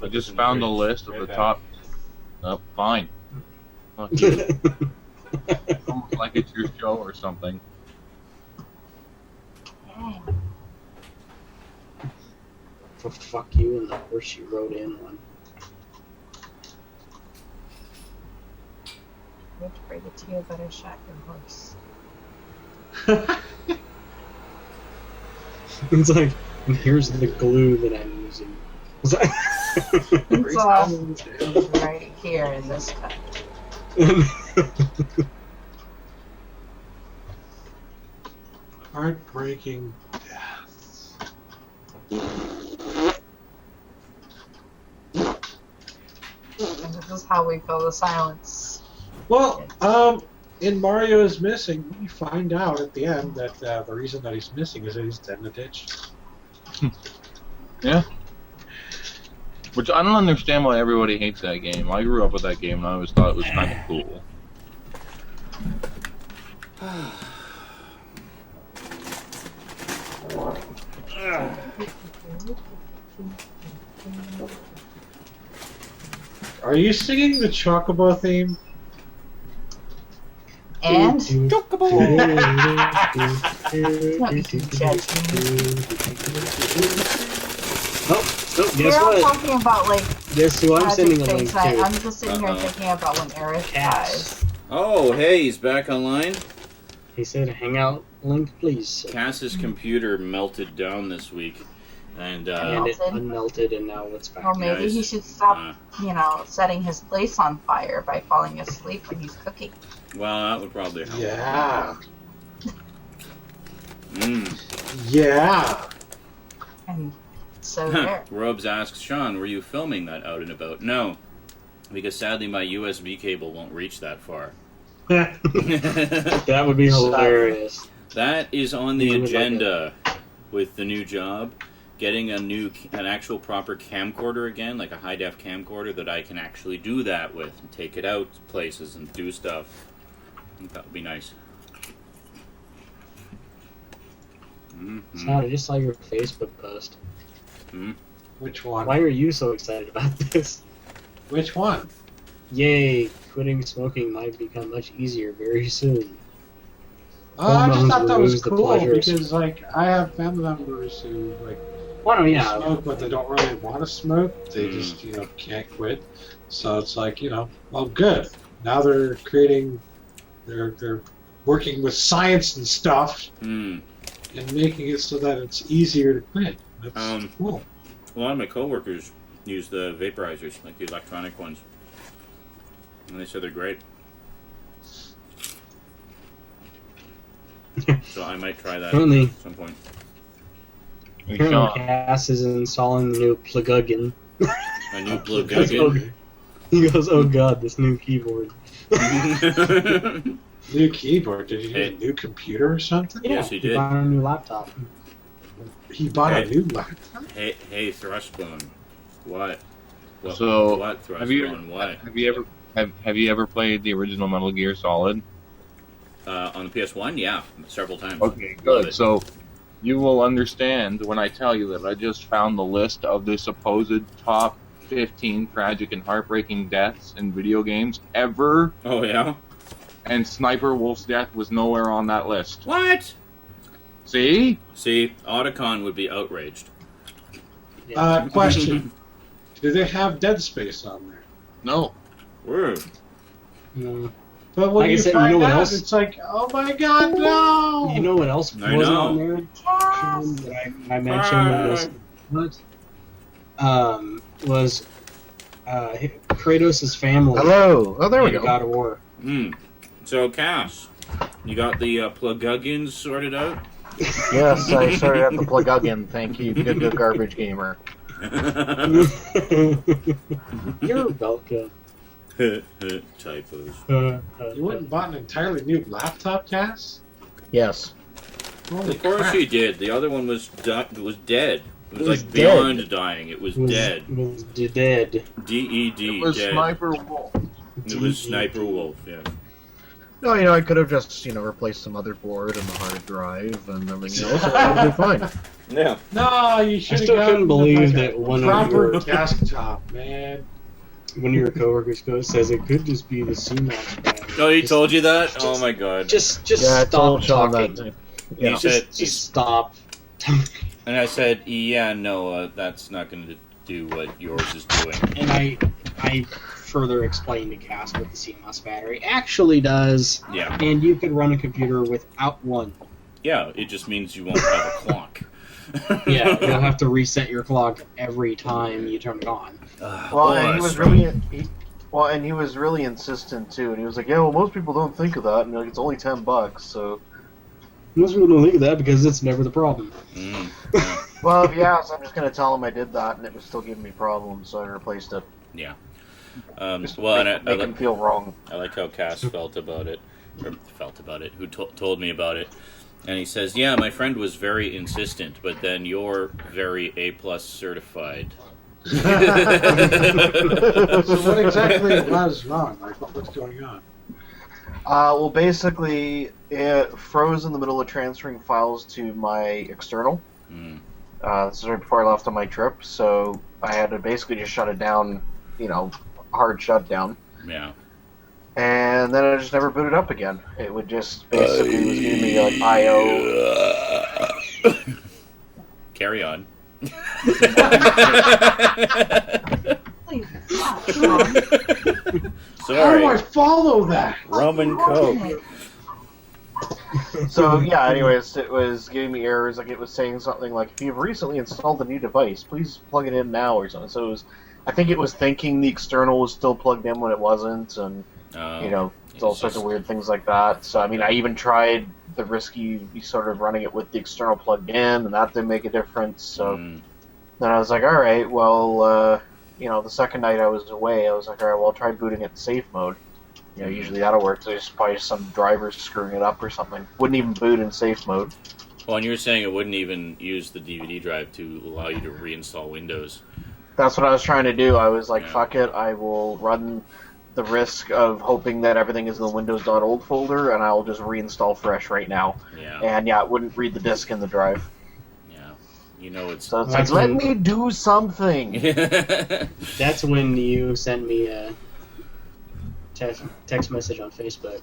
I just found a list of the top. Oh, fine. Fuck you. Almost like it's your show or something. For fuck you and the horse you rode in one. I have to break it to you, but I shot your horse. It's like, and here's the glue that I'm using. It's like- It's right here in this cup. heartbreaking deaths. And this is how we fill the silence. Well, in Mario is Missing, we find out at the end that the reason that he's missing is that he's dead in a ditch. Yeah. Which I don't understand why everybody hates that game. I grew up with that game and I always thought it was kind of cool. Are you singing the Chocobo theme? And Nope, don't you judge me. guess We're all what? talking about like Guess who I'm tragic sending a link things. I'm to? just sitting here thinking about when Eric Cass. dies. Oh, hey, he's back online. He said, hangout link, please. Cass's computer melted down this week, and And it Melted? unmelted, and now it's back. Or maybe Guys, he should stop, setting his place on fire by falling asleep when he's cooking. well, that would probably help. Yeah. Mm. Yeah. And so there. Robes asks, Sean, were you filming that out and about? No, because sadly my USB cable won't reach that far. That would be hilarious. That is on the You would like agenda with the new job, getting an actual proper camcorder again, like a high-def camcorder that I can actually do that with and take it out places and do stuff. I think that would be nice. I just saw your Facebook post. Which one? Why are you so excited about this? Which one? Yay, quitting smoking might become much easier very soon. I just thought that was Removes the cool pleasures. because, like, I have family members who, like, Well, yeah. smoke, but they don't really want to smoke. They just, you know, can't quit. So it's like, you know, well, good. Now they're creating, they're working with science and stuff and making it so that it's easier to quit. That's cool. A lot of my coworkers use the vaporizers, like the electronic ones, and they said they're great. So I might try that at some point. Apparently Cass is installing the new plugin. A new plugin? He goes, oh god, this new keyboard. New keyboard? Did you get a new computer or something? Yeah, Yes, he did. He bought a new laptop. He bought a new laptop? Hey, Thrustbone. What? So, what, Thrustbone? What? Have you ever played the original Metal Gear Solid? On the PS1? Yeah, several times. Okay, good. So, you will understand when I tell you that I just found the list of the supposed top 15 tragic and heartbreaking deaths in video games ever. Oh, yeah? And Sniper Wolf's death was nowhere on that list. What? See? See, Otacon would be outraged. Question. Do they have Dead Space on there? No. Word. No. But when Like I you said, find you know what out, else? it's like, oh my god, no! You know what else I wasn't know. on there? That I mentioned was Kratos' family. Hello. Oh, there we in go. God of War. So, Cass, you got the plugins sorted out? Yes, I sorted out the plug-in. Thank you, good garbage gamer. You're welcome. Typos. You went and bought an entirely new laptop, Cass? Yes. Holy Of course crap. you did. The other one was dead. It was was like dead. beyond dying. It was dead. Was dead. D-E-D, It was dead. Sniper Wolf. It was Sniper Wolf, yeah. No, I could have just, replaced the motherboard and the hard drive and everything else. It would have been fine. Yeah. No, you I should have still gotten couldn't believe like that a one of proper your desktop, man. one of your coworkers says it could just be the CMOS battery. Oh, he told you that? Oh my god. Just Yeah, I stop told Sean talking. that too. He Yeah. said, Just stop. and I said, yeah, no, that's not going to do what yours is doing. And I further explained to Cass what the CMOS battery actually does. Yeah. And you could run a computer without one. Yeah, it just means you won't have a clock. Yeah, you'll have to reset your clock every time you turn it on. Well, and he was really insistent too, and he was like, "Yeah, well, most people don't think of that, and it's only $10, so." Most people don't think of that because it's never the problem. Yeah. Well, if you ask, I'm just gonna tell him I did that, and it was still giving me problems, so I replaced it. Yeah. Just Well, make and him feel wrong. I like how Cass felt about it, who told me about it. And he says, yeah, my friend was very insistent, but then you're very A+ certified. So what exactly was wrong? Like, what's going on? Well, basically, it froze in the middle of transferring files to my external. This is right before I left on my trip, so I had to basically just shut it down, hard shutdown. Yeah. And then I just never booted up again. It would just basically was giving me like I/O. Carry on. Please stop, Sean. How do Sorry. I follow that? Rum and Coke. So yeah, anyways, it was giving me errors. Like it was saying something like, "If you've recently installed a new device, please plug it in now" or something. So I think it was thinking the external was still plugged in when it wasn't, and all sorts of weird things like that. So I mean, I even tried the risky sort of running it with the external plugged in, and that didn't make a difference. So then I was like, all right, well, the second night I was away, I was like, all right, well, I'll try booting it in safe mode. Usually that'll work. There's probably some drivers screwing it up or something. Wouldn't even boot in safe mode. Well, and you were saying it wouldn't even use the DVD drive to allow you to reinstall Windows. That's what I was trying to do. I was like, Yeah. fuck it, I will run the risk of hoping that everything is in the Windows.old folder, and I'll just reinstall fresh right now. Yeah. And yeah, it wouldn't read the disk in the drive. Yeah. You know it's... So it's like, let me do something! That's when you sent me a text message on Facebook.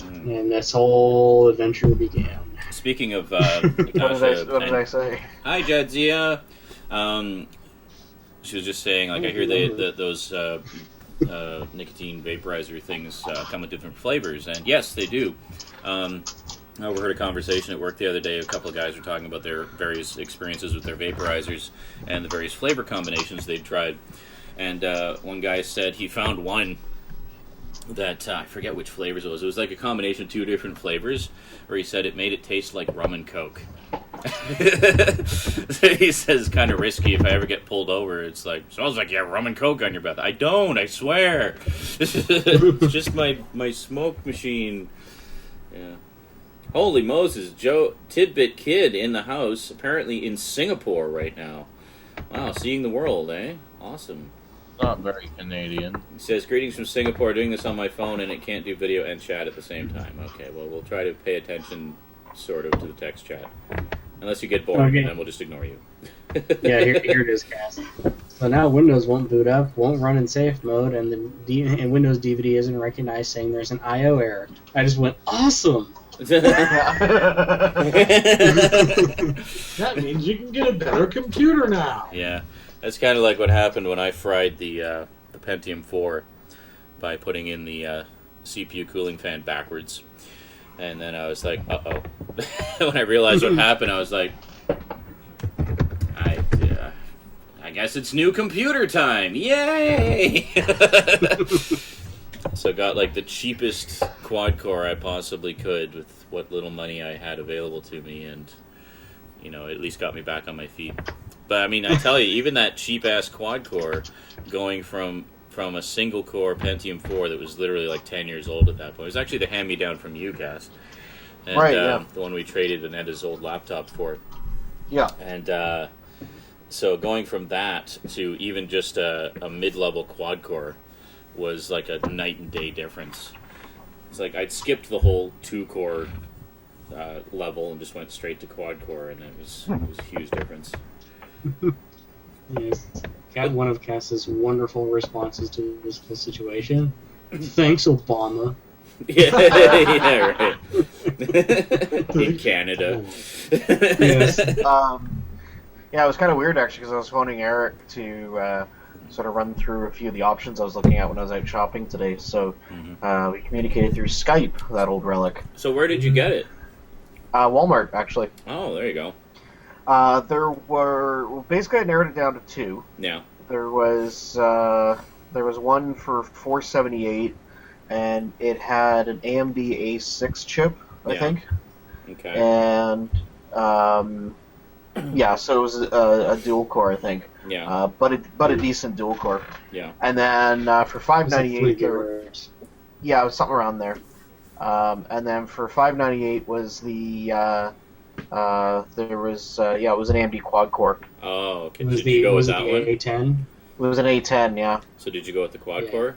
And this whole adventure began. Speaking of What did I say? Hi, Jadzia. She was just saying, like, I hear those nicotine vaporizer things come with different flavors, and yes, they do. I overheard a conversation at work the other day. A couple of guys were talking about their various experiences with their vaporizers and the various flavor combinations they'd tried. And one guy said he found one that, I forget which flavors it was. It was like a combination of 2 different flavors, where he said it made it taste like rum and Coke. He says it's kind of risky if I ever get pulled over. It's like, smells like you have rum and Coke on your breath. I don't, I swear. It's just my smoke machine. Yeah. Holy Moses, Joe Tidbit Kid in the house, apparently in Singapore right now. Wow, seeing the world, eh? Awesome. Not very Canadian. He says, greetings from Singapore, doing this on my phone and it can't do video and chat at the same time. Okay, well, we'll try to pay attention, sort of, to the text chat. Unless you get bored, Okay. and then we'll just ignore you. Yeah, here it is, Cass. So now Windows won't boot up, won't run in safe mode, and and Windows DVD isn't recognized, saying there's an I/O error. I just went, awesome! That means you can get a better computer now. Yeah, that's kind of like what happened when I fried the Pentium 4 by putting in the CPU cooling fan backwards. And then I was like, uh-oh. When I realized what happened, I was like, I guess it's new computer time. Yay! So I got like the cheapest quad core I possibly could with what little money I had available to me, and at least got me back on my feet. But I mean, I tell you, even that cheap ass quad core, going from a single core Pentium 4 that was literally like 10 years old at that point. It was actually the hand me down from you, Cass. And, right, yeah. The one we traded Aneta's old laptop for. Yeah. And so going from that to even just a mid-level quad core was like a night and day difference. It's like I'd skipped the whole 2-core level and just went straight to quad core, and it was a huge difference. Yes. Got one of Cass's wonderful responses to this whole situation. Thanks, Obama. Yeah, right. In Canada. Yes. Yeah, it was kind of weird actually because I was phoning Eric to sort of run through a few of the options I was looking at when I was out shopping today. So we communicated through Skype, that old relic. So where did you get it? Walmart, actually. Oh, there you go. Basically I narrowed it down to 2. Yeah. There was one for $478, and it had an AMD A6 chip, I think. Okay. And so it was a dual core, I think. Yeah. But a decent dual core. Yeah. And then for $598, yeah, it was something around there. And then for $598 was the it was an AMD quad core. Oh, okay. Did you go with that one? A10? It was an A10, yeah. So did you go with the quad core?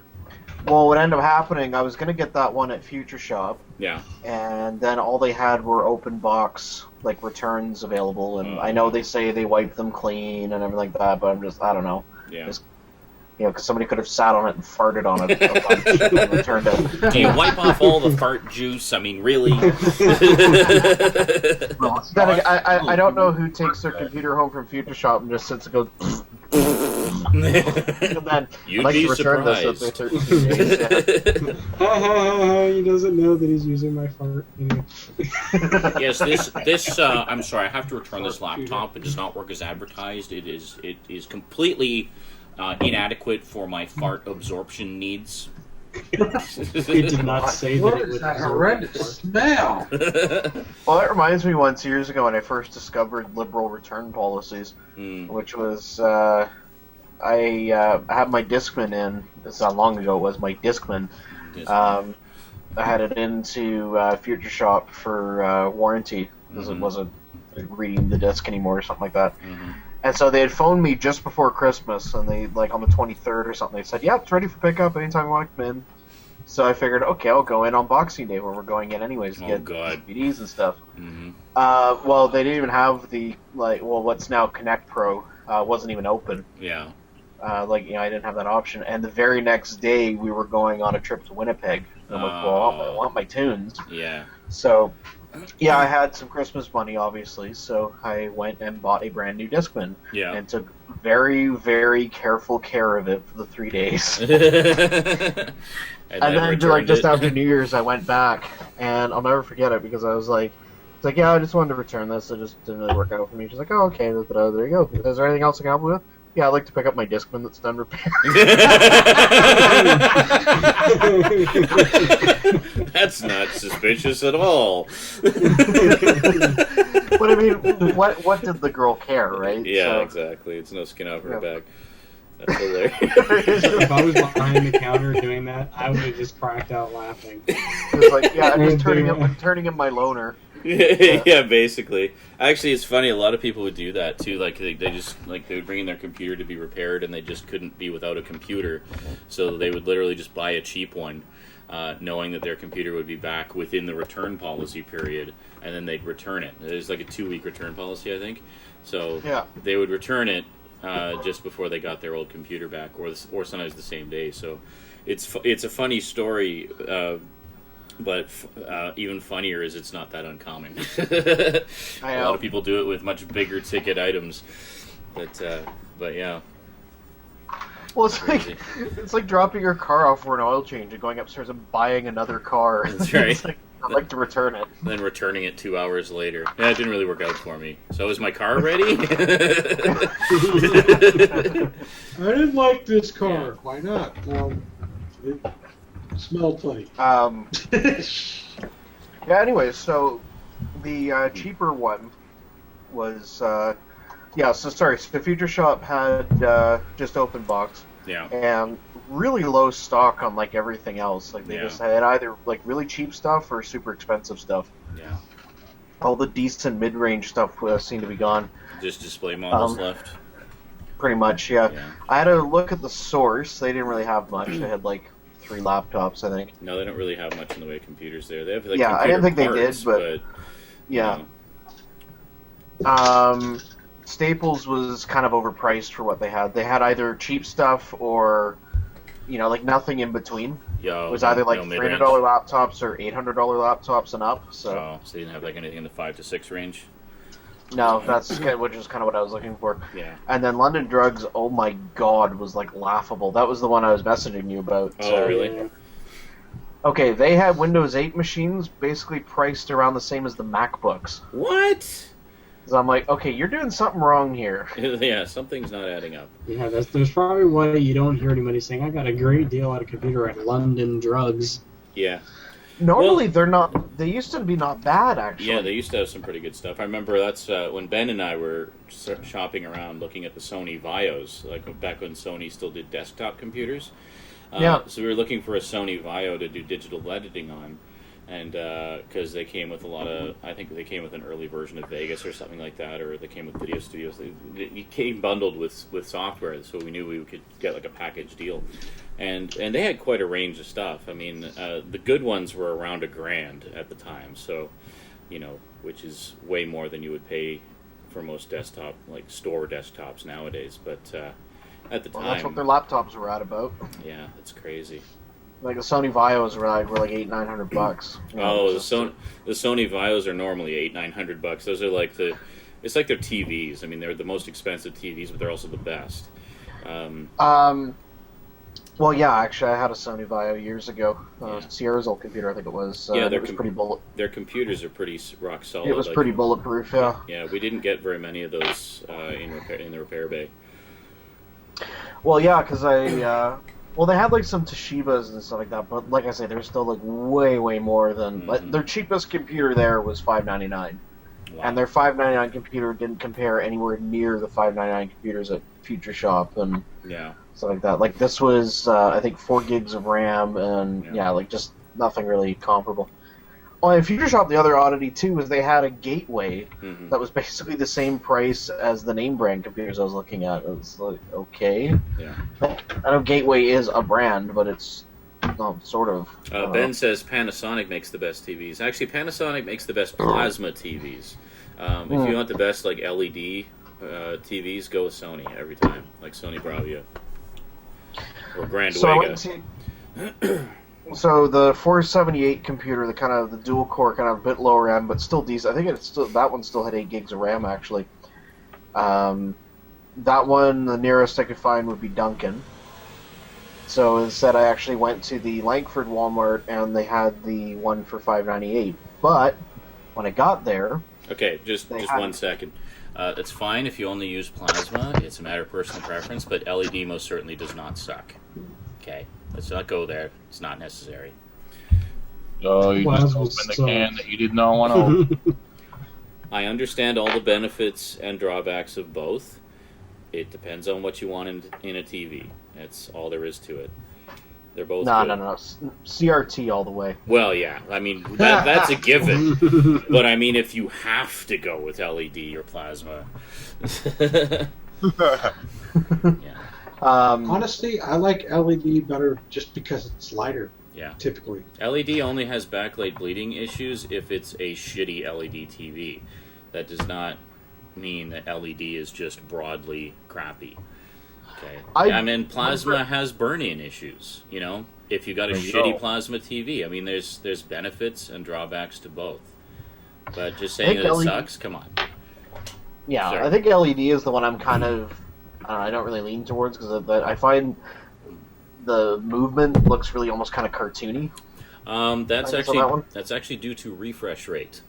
Well, what ended up happening, I was going to get that one at Future Shop. Yeah. And then all they had were open box, like, returns available. And I know they say they wipe them clean and everything like that, but I don't know. Yeah. Because somebody could have sat on it and farted on it a bunch and returned it. Do you wipe off all the fart juice? I mean, really? I don't know who takes their computer home from Future Shop and just sits and goes... and then, You'd be surprised. He doesn't know that he's using my fart. Yes, this I'm sorry, I have to return this laptop. It does not work as advertised. It is completely inadequate for my fart absorption needs. It did not say that it was that horrendous smell? Well, that reminds me once years ago when I first discovered liberal return policies, which was I had my Discman in. This is how long ago it was. My Discman. I had it into Future Shop for warranty because it wasn't reading the disc anymore or something like that. And so they had phoned me just before Christmas, and they, like, on the 23rd or something, they said, "Yeah, it's ready for pickup anytime you want to come in." So I figured, okay, I'll go in on Boxing Day, where we're going in anyways to get DVDs and stuff. Well, they didn't even have the, like, what's now Connect Pro wasn't even open. Yeah. I didn't have that option. And the very next day, we were going on a trip to Winnipeg. And I'm like, well, I want my tunes. Yeah. So, yeah, I had some Christmas money, obviously, so I went and bought a brand new Discman. Yeah. And took very, very careful care of it for the 3 days. and then just after New Year's, I went back, and I'll never forget it, because I was like, yeah, I just wanted to return this. It just didn't really work out for me. She's like, oh, okay, there you go. Is there anything else I can help you with? Yeah, I'd like to pick up my Discman that's done repair. That's not suspicious at all. But I mean, what did the girl care, right? Yeah, exactly. It's no skin off her back. That's hilarious. If I was behind the counter doing that, I would have just cracked out laughing. It's like, yeah, I'm just turning in my loaner. Yeah, basically. Actually, it's funny. A lot of people would do that too. Like they would bring in their computer to be repaired, and they just couldn't be without a computer, so they would literally just buy a cheap one, knowing that their computer would be back within the return policy period, and then they'd return it. There's like a 2-week return policy, I think. So they would return it just before they got their old computer back, or sometimes the same day. So it's a funny story. But even funnier is it's not that uncommon. A lot of people do it with much bigger ticket items, but yeah. Well, it's like dropping your car off for an oil change and going upstairs and buying another car. That's right. I'd like to return it. Then returning it 2 hours later. Yeah, it didn't really work out for me. So is my car ready? I didn't like this car. Yeah. Why not? It smelled funny. Yeah, anyway, so the cheaper one was, so Future Shop had just open box. Yeah. And really low stock on, like, everything else. Like, they just had either, like, really cheap stuff or super expensive stuff. Yeah. All the decent mid-range stuff seemed to be gone. Just display models left? Pretty much, yeah. I had to look at the source. They didn't really have much. They had, like, 3 laptops, I think. No, they don't really have much in the way of computers there. They have, like, I didn't think parts, they did, but yeah. Staples was kind of overpriced for what they had. They had either cheap stuff or, like, nothing in between. It was either like $300 laptops or $800 laptops and up. So they didn't have like anything in the 5 to 6 range. No, which is kind of what I was looking for. Yeah. And then London Drugs, oh my God, was like laughable. That was the one I was messaging you about. Oh, really? Okay, they had Windows 8 machines basically priced around the same as the MacBooks. What? So I'm like, okay, you're doing something wrong here. Yeah, something's not adding up. Yeah, there's probably why you don't hear anybody saying, I got a great deal at a computer at London Drugs. Yeah. Normally, they're not. They used to be not bad, actually. Yeah, they used to have some pretty good stuff. I remember that's when Ben and I were shopping around looking at the Sony Vios, like back when Sony still did desktop computers. So we were looking for a Sony Vio to do digital editing on. And because they came with a lot of, I think they came with an early version of Vegas or something like that, or they came with Video Studios. They came bundled with software, so we knew we could get like a package deal. And they had quite a range of stuff. I mean, the good ones were around $1,000 at the time, so which is way more than you would pay for most desktop, like store desktops nowadays. But at the time, that's what their laptops were at about. Yeah, it's crazy. Like the Sony Vios were like $800-900. Oh, the Sony Vios are normally $800-900. Those are like it's like their TVs. I mean, they're the most expensive TVs, but they're also the best. Well, yeah, actually, I had a Sony Vio years ago. Sierra's old computer, I think it was. Yeah, it was pretty their computers are pretty rock solid. It was pretty bulletproof, yeah. Yeah, we didn't get very many of those in the repair bay. Well, yeah, because well, they had like some Toshibas and stuff like that, but like I say, they're still like way more than like, their cheapest computer there was $599, wow. And their $599 computer didn't compare anywhere near the $599 computers at Future Shop and stuff like that. Like this was I think 4 gigs of RAM and like just nothing really comparable. Well, in Future Shop, the other oddity too was they had a gateway that was basically the same price as the name brand computers I was looking at. It was like, okay, Yeah. I know Gateway is a brand, but it's sort of. Ben says Panasonic makes the best TVs. Actually, Panasonic makes the best plasma TVs. If you want the best like LED TVs, go with Sony every time, like Sony Bravia or Grand Wega. So the 478 computer, the dual core, kind of a bit lower end, but still decent. I think that one still had 8 gigs of RAM actually. That one, the nearest I could find would be Duncan. So instead, I actually went to the Langford Walmart, and they had the one for $598. But when I got there, okay, just 1 second. It's fine if you only use plasma. It's a matter of personal preference, but LED most certainly does not suck. Okay, let's not go there. It's not necessary. So you just opened the can that you did not want to open. I understand all the benefits and drawbacks of both. It depends on what you want in a TV. That's all there is to it. They're both good. No. CRT all the way. Well, yeah. I mean, that's a given. But I mean, if you have to go with LED or plasma. Yeah. Honestly, I like LED better just because it's lighter. Yeah. Typically. LED only has backlight bleeding issues if it's a shitty LED TV. That does not mean that LED is just broadly crappy. Okay. I mean, plasma has burn-in issues, you know? If you got a shitty plasma TV, I mean, there's benefits and drawbacks to both. But just saying that it sucks, come on. Yeah, sure. I think LED is the one I'm kind of, I don't really lean towards, because I find the movement looks really almost kind of cartoony. That's actually due to refresh rate.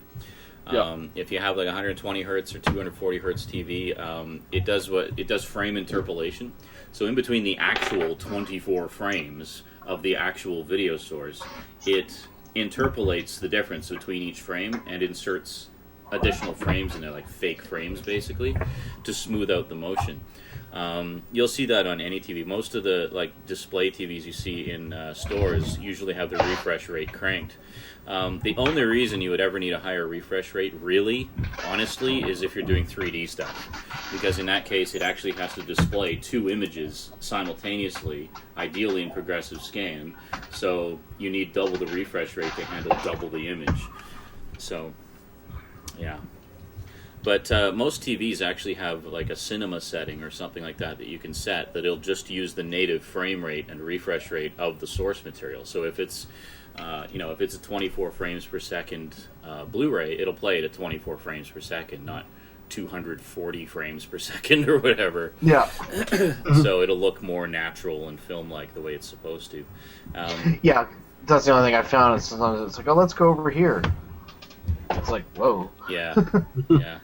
If you have like 120 hertz or 240 hertz TV, it does frame interpolation. So in between the actual 24 frames of the actual video source, it interpolates the difference between each frame and inserts additional frames in there, like fake frames basically, to smooth out the motion. You'll see that on any TV. Most of the display TVs you see in stores usually have the refresh rate cranked. The only reason you would ever need a higher refresh rate, really, honestly, is if you're doing 3D stuff. Because in that case, it actually has to display 2 images simultaneously, ideally in progressive scan. So you need double the refresh rate to handle double the image. So, yeah. But most TVs actually have like a cinema setting or something like that you can set that it'll just use the native frame rate and refresh rate of the source material. So if it's if it's a 24 frames per second Blu-ray, it'll play it at 24 frames per second, not 240 frames per second or whatever. Yeah. So it'll look more natural and film-like the way it's supposed to. Yeah, that's the only thing I found. Sometimes it's like, oh, let's go over here. It's like, whoa. Yeah, yeah.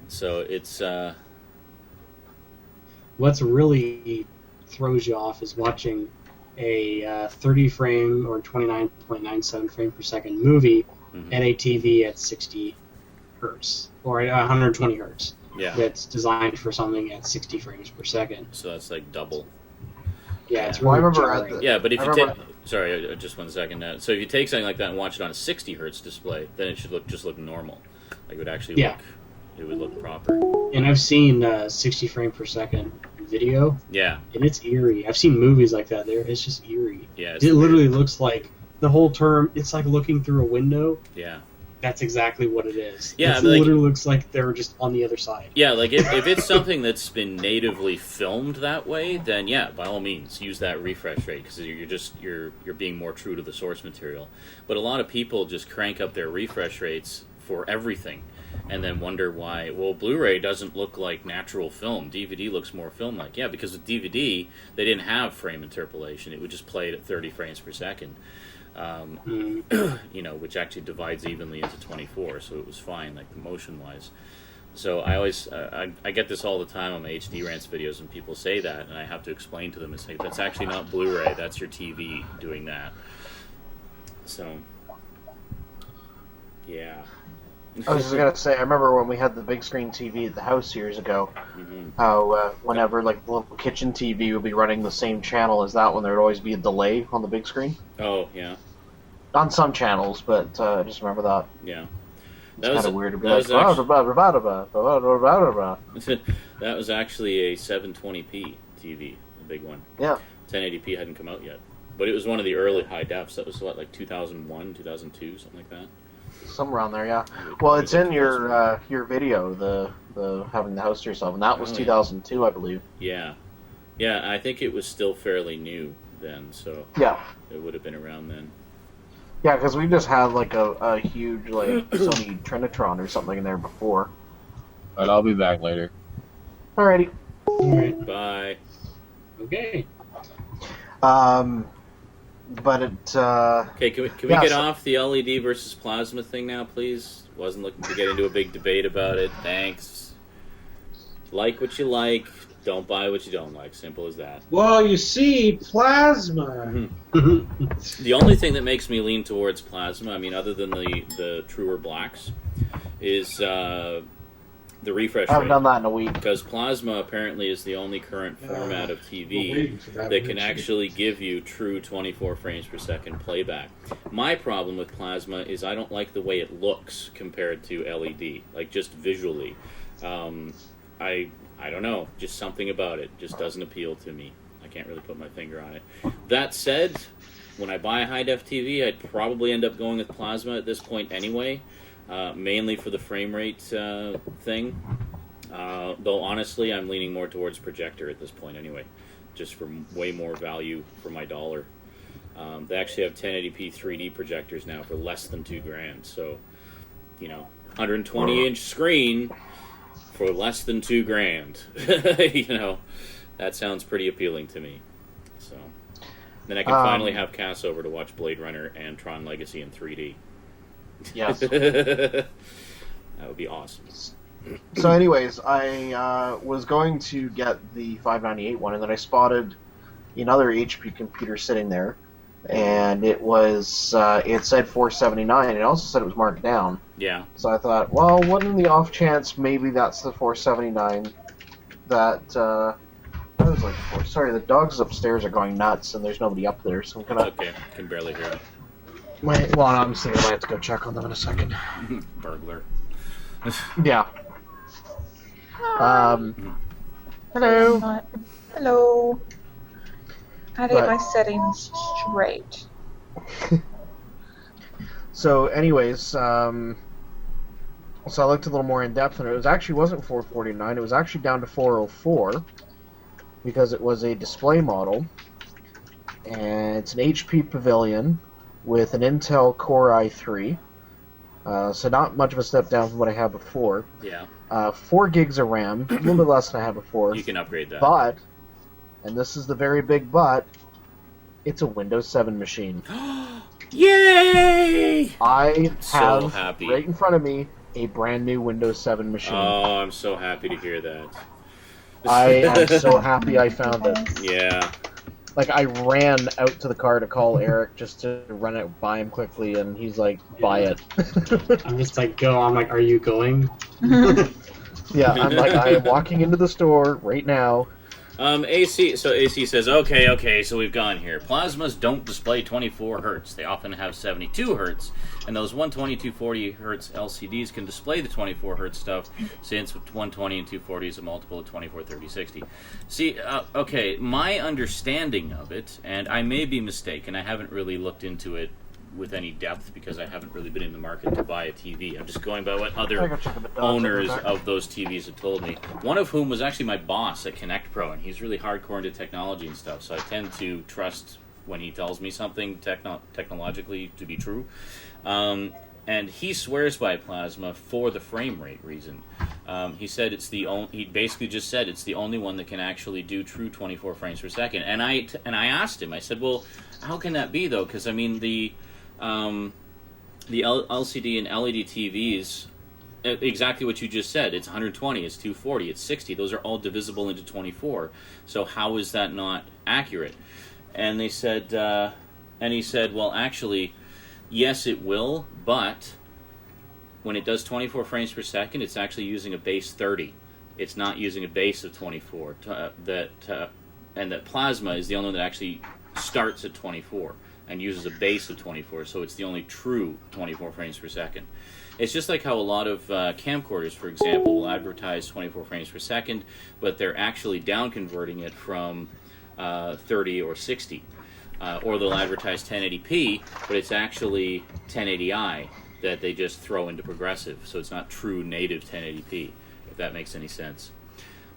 So it's... What's really throws you off is watching a 30 frame or 29.97 frame per second movie and a TV at 60 hertz or 120 hertz. Yeah. That's designed for something at 60 frames per second. So that's like double. Yeah, it's really jarring. Yeah, but if you take... Sorry, just 1 second. So if you take something like that and watch it on a 60 hertz display, then it should look normal. Like it would actually look proper. And I've seen 60 frame per second video. Yeah. And it's eerie. I've seen movies like that. It's just eerie. Yeah. It literally looks like the whole term. It's like looking through a window. Yeah. That's exactly what it is. Yeah, it literally looks like they're just on the other side. Yeah, like if it's something that's been natively filmed that way, then yeah, by all means, use that refresh rate because you're being more true to the source material. But a lot of people just crank up their refresh rates for everything, and then wonder why. Well, Blu-ray doesn't look like natural film. DVD looks more film-like. Yeah, because with DVD they didn't have frame interpolation; it would just play it at 30 frames per second. Which actually divides evenly into 24, so it was fine, like motion-wise. So I always, I get this all the time on my HD Rants videos, and people say that, and I have to explain to them, it's like, that's actually not Blu-ray, that's your TV doing that. So, yeah. I was just going to say, I remember when we had the big screen TV at the house years ago, how whenever like the little kitchen TV would be running the same channel as that one, there would always be a delay on the big screen. Oh, yeah. on some channels, but I just remember that. Yeah. It's kind of weird to be that like, that was actually a 720p TV, a big one. Yeah. 1080p hadn't come out yet. But it was one of the early high defs. That was, what, like 2001, 2002, something like that? Somewhere around there, yeah. Well, it's in your video, the having the house to yourself, and that was 2002, I believe. Yeah. Yeah, I think it was still fairly new then, so yeah, it would have been around then. Yeah, because we just had like a huge like Sony Trinitron or something in there before. But I'll be back later. Alrighty. Alright. Bye. Okay. But it. Okay, can we get off the LED versus plasma thing now, please? Wasn't looking to get into a big debate about it. Thanks. Like what you like. Don't buy what you don't like. Simple as that. Well, you see, plasma. The only thing that makes me lean towards plasma, I mean, other than the truer blacks, is the refresh rate. I haven't done that in a week. Because plasma apparently is the only current format of TV that can actually give you true 24 frames per second playback. My problem with plasma is I don't like the way it looks compared to LED, like just visually. I don't know, just something about it just doesn't appeal to me. I can't really put my finger on it. That said, when I buy a high-def TV, I'd probably end up going with plasma at this point anyway, mainly for the frame rate thing. Though honestly, I'm leaning more towards projector at this point anyway, just for way more value for my dollar. They actually have 1080p 3D projectors now for less than $2,000, so, 120-inch screen for less than $2,000. That sounds pretty appealing to me. So then I can finally have Cass over to watch Blade Runner and Tron Legacy in 3D. Yes. That would be awesome. So anyways, I was going to get the 598 one, and then I spotted another HP computer sitting there, and it was it said 479, and it also said it was marked down. Yeah. So I thought, well, what in the off chance maybe that's the 479 that I was like, sorry, the dogs upstairs are going nuts, and there's nobody up there, so I'm gonna. Okay, can barely hear it. Well, I'm thinking I might have to go check on them in a second. Burglar. Yeah. Hello. Hello. How to get my settings straight. So, anyways, so I looked a little more in depth, and it wasn't 449. It was actually down to 404 because it was a display model, and it's an HP Pavilion with an Intel Core i3. So not much of a step down from what I had before. Yeah. 4 gigs of RAM, a little bit less than I had before. You can upgrade that. But, and this is the very big but, it's a Windows 7 machine. Yay! I have, so happy. right in front of me, a brand new Windows 7 machine. Oh, I'm so happy to hear that. I am so happy I found it. Yeah. Like, I ran out to the car to call Eric just to run it by him quickly, and he's like, buy it. I'm just like, go. I'm like, are you going? Yeah, I'm like, I am walking into the store right now. AC says, okay, so we've gone here. Plasmas don't display 24 hertz. They often have 72 hertz, and those 120, 240 hertz LCDs can display the 24 hertz stuff, since 120 and 240 is a multiple of 24, 30, 60. See, okay, my understanding of it, and I may be mistaken, I haven't really looked into it with any depth because I haven't really been in the market to buy a TV. I'm just going by what other owners of those TVs have told me. One of whom was actually my boss at Connect Pro, and he's really hardcore into technology and stuff, so I tend to trust when he tells me something technologically to be true. And he swears by plasma for the frame rate reason. He said he basically just said it's the only one that can actually do true 24 frames per second. And I asked him, I said, well, how can that be though? Because I mean the LCD and LED TVs, exactly what you just said. It's 120, it's 240, it's 60. Those are all divisible into 24. So how is that not accurate? And they said, and he said, well, actually, yes, it will, but when it does 24 frames per second, it's actually using a base 30. It's not using a base of 24. And that plasma is the only one that actually starts at 24. and uses a base of 24, so it's the only true 24 frames per second. It's just like how a lot of camcorders, for example, will advertise 24 frames per second, but they're actually down converting it from 30 or 60. Or they'll advertise 1080p, but it's actually 1080i that they just throw into progressive, so it's not true native 1080p, if that makes any sense.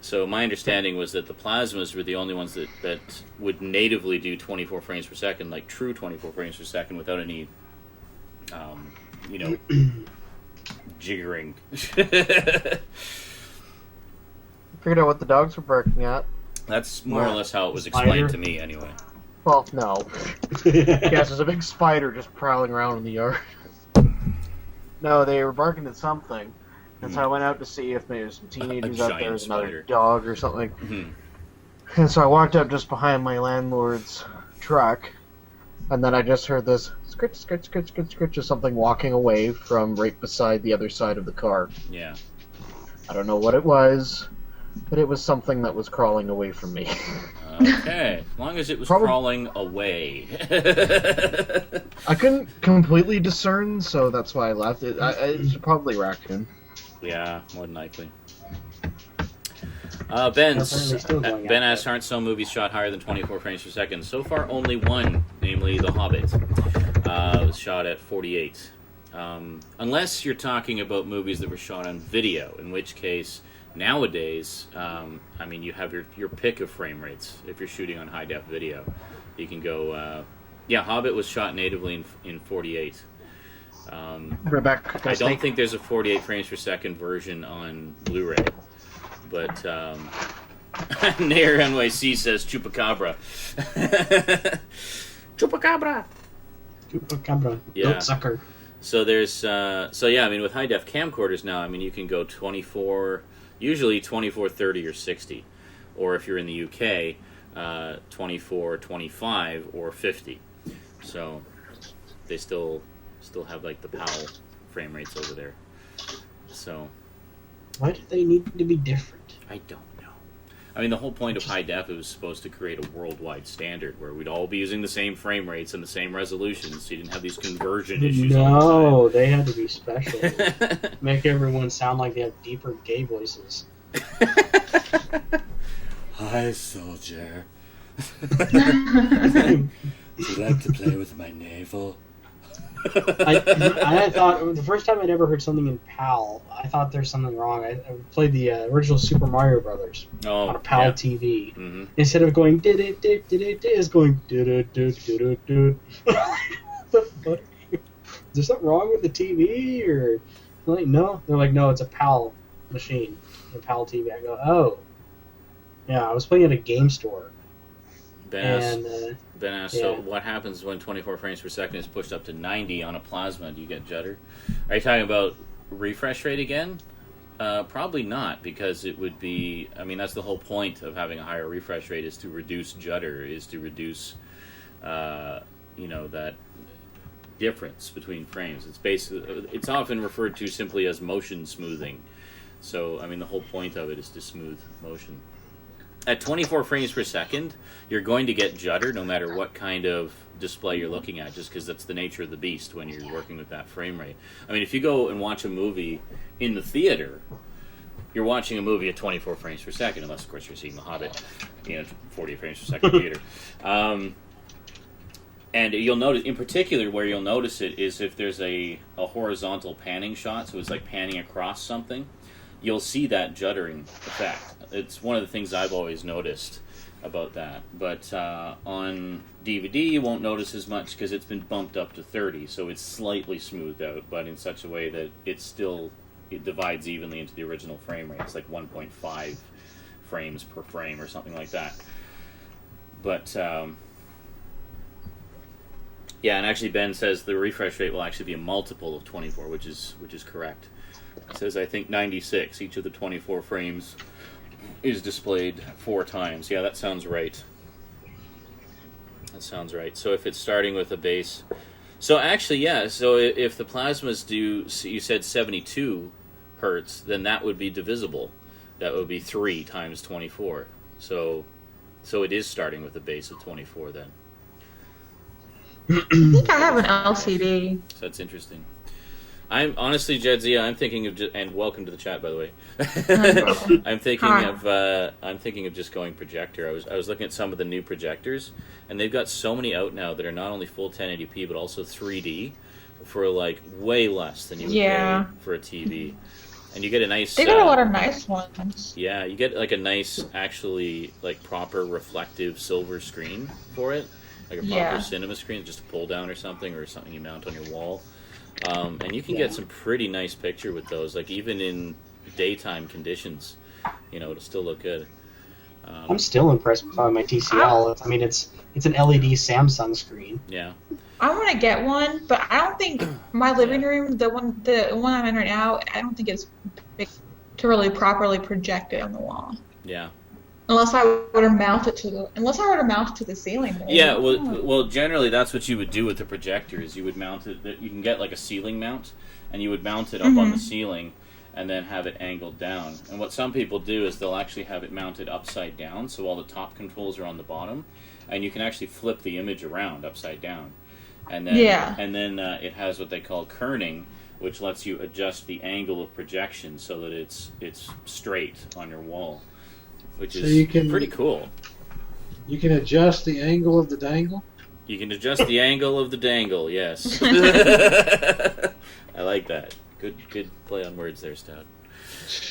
So my understanding was that the plasmas were the only ones that would natively do 24 frames per second, like true 24 frames per second, without any, jiggering. Figured out what the dogs were barking at. That's more or less how it was explained to me, anyway. Well, no. Yes, there's a big spider just prowling around in the yard. No, they were barking at something. And so I went out to see if maybe some teenagers out there, was another dog or something. Mm-hmm. And so I walked up just behind my landlord's truck, and then I just heard this scritch, scritch, scritch, scritch, scritch of something walking away from right beside the other side of the car. Yeah. I don't know what it was, but it was something that was crawling away from me. Okay, as long as it was crawling away. I couldn't completely discern, so that's why I left it. It's probably raccoon. Yeah, more than likely. Ben asks, aren't some movies shot higher than 24 frames per second? So far, only one, namely The Hobbit, was shot at 48. Unless you're talking about movies that were shot on video, in which case, nowadays, you have your pick of frame rates. If you're shooting on high-def video, you can go... Hobbit was shot natively in 48. Rebecca, I don't think there's a 48 frames per second version on Blu-ray, but Nair NYC says Chupacabra. Chupacabra. Chupacabra. Yeah. Sucker. So there's with high def camcorders now, you can go 24, usually 24, 30, or 60, or if you're in the UK, 24, 25, or 50. So they still have like the PAL frame rates over there. So why do they need to be different? I don't know. The whole point of high def was supposed to create a worldwide standard where we'd all be using the same frame rates and the same resolutions, so you didn't have these conversion issues. No, they had to be special. Make everyone sound like they have deeper gay voices. Hi, soldier. Would you like to play with my navel? I thought the first time I'd ever heard something in PAL, I thought there's something wrong. I played the original Super Mario Brothers on a PAL TV. Mm-hmm. Instead of going did it, it's going did it. The fuck? Is there something wrong with the TV? Or like no? They're like no, it's a PAL machine, a PAL TV. I go oh, yeah. I was playing at a game store. Ben asked, so what happens when 24 frames per second is pushed up to 90 on a plasma? Do you get judder? Are you talking about refresh rate again? Probably not, because it would be... that's the whole point of having a higher refresh rate, is to reduce judder, is to reduce, that difference between frames. It's often referred to simply as motion smoothing. So, the whole point of it is to smooth motion. At 24 frames per second, you're going to get judder no matter what kind of display you're looking at, just because that's the nature of the beast when you're working with that frame rate. If you go and watch a movie in the theater, you're watching a movie at 24 frames per second, unless, of course, you're seeing The Hobbit, 40 frames per second theater. And you'll notice, in particular, where you'll notice it is if there's a horizontal panning shot, so it's like panning across something, you'll see that juddering effect. It's one of the things I've always noticed about that. But on DVD, you won't notice as much because it's been bumped up to 30, so it's slightly smoothed out, but in such a way that it divides evenly into the original frame rate. It's like 1.5 frames per frame or something like that. But, and actually Ben says the refresh rate will actually be a multiple of 24, which is correct. It says, I think 96, each of the 24 frames is displayed 4 times. Yeah, that sounds right. So if it's starting with a base... So actually, yeah, so if the plasmas do, you said 72 hertz, then that would be divisible. That would be 3 times 24. So it is starting with a base of 24 then. I think I have an LCD. So that's interesting. I'm honestly, Jedzia, I'm thinking of and welcome to the chat, by the way. I'm thinking of just going projector. I was looking at some of the new projectors, and they've got so many out now that are not only full 1080p but also 3D for like way less than you would pay for a TV. And you get a nice. They got a lot of nice ones. Yeah, you get like a nice, actually like proper reflective silver screen for it, like a proper cinema screen, just a pull down or something you mount on your wall. And you can get some pretty nice picture with those, like even in daytime conditions, it'll still look good. I'm still impressed with my TCL. I mean, it's an LED Samsung screen. Yeah. I want to get one, but I don't think my living room, the one I'm in right now, I don't think it's big to really properly project it on the wall. Yeah. Unless I were to mount it to the ceiling. Maybe. Yeah, well, generally that's what you would do with the projector. Is you would mount it. You can get like a ceiling mount, and you would mount it up on the ceiling, and then have it angled down. And what some people do is they'll actually have it mounted upside down, so all the top controls are on the bottom, and you can actually flip the image around upside down, and then it has what they call kerning, which lets you adjust the angle of projection so that it's straight on your wall. Which is pretty cool. You can adjust the angle of the dangle? You can adjust the angle of the dangle, yes. I like that. Good play on words there, Stout.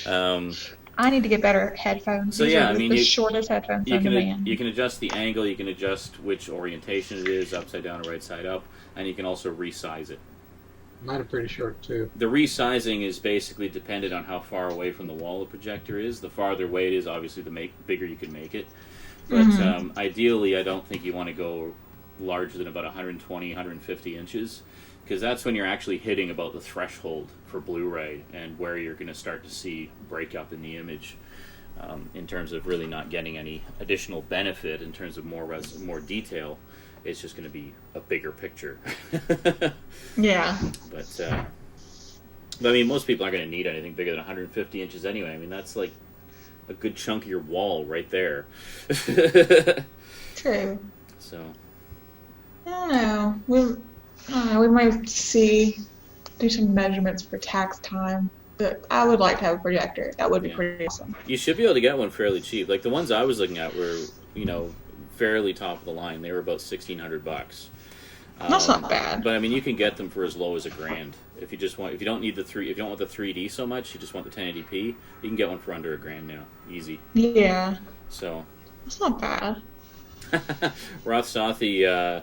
I need to get better headphones. So These yeah, are the shortest headphones on demand. You can adjust the angle, you can adjust which orientation it is, upside down or right side up, and you can also resize it. Mine are pretty short, too. The resizing is basically dependent on how far away from the wall the projector is. The farther away it is, obviously, the bigger you can make it. But ideally, I don't think you want to go larger than about 120, 150 inches, because that's when you're actually hitting about the threshold for Blu-ray and where you're going to start to see breakup in the image in terms of really not getting any additional benefit in terms of more detail. It's just going to be a bigger picture. Yeah. But I mean, most people aren't going to need anything bigger than 150 inches anyway. I mean, that's like a good chunk of your wall right there. True. So. I don't know. We might do some measurements for tax time. But I would like to have a projector. That would be pretty awesome. You should be able to get one fairly cheap. Like the ones I was looking at were, fairly top of the line. They were about $1,600. That's not bad. But I mean, you can get them for as low as $1,000. If you don't want the 3D so much, you just want the 1080p, you can get one for under $1,000 now, easy. Yeah. So. That's not bad. Roth Sathi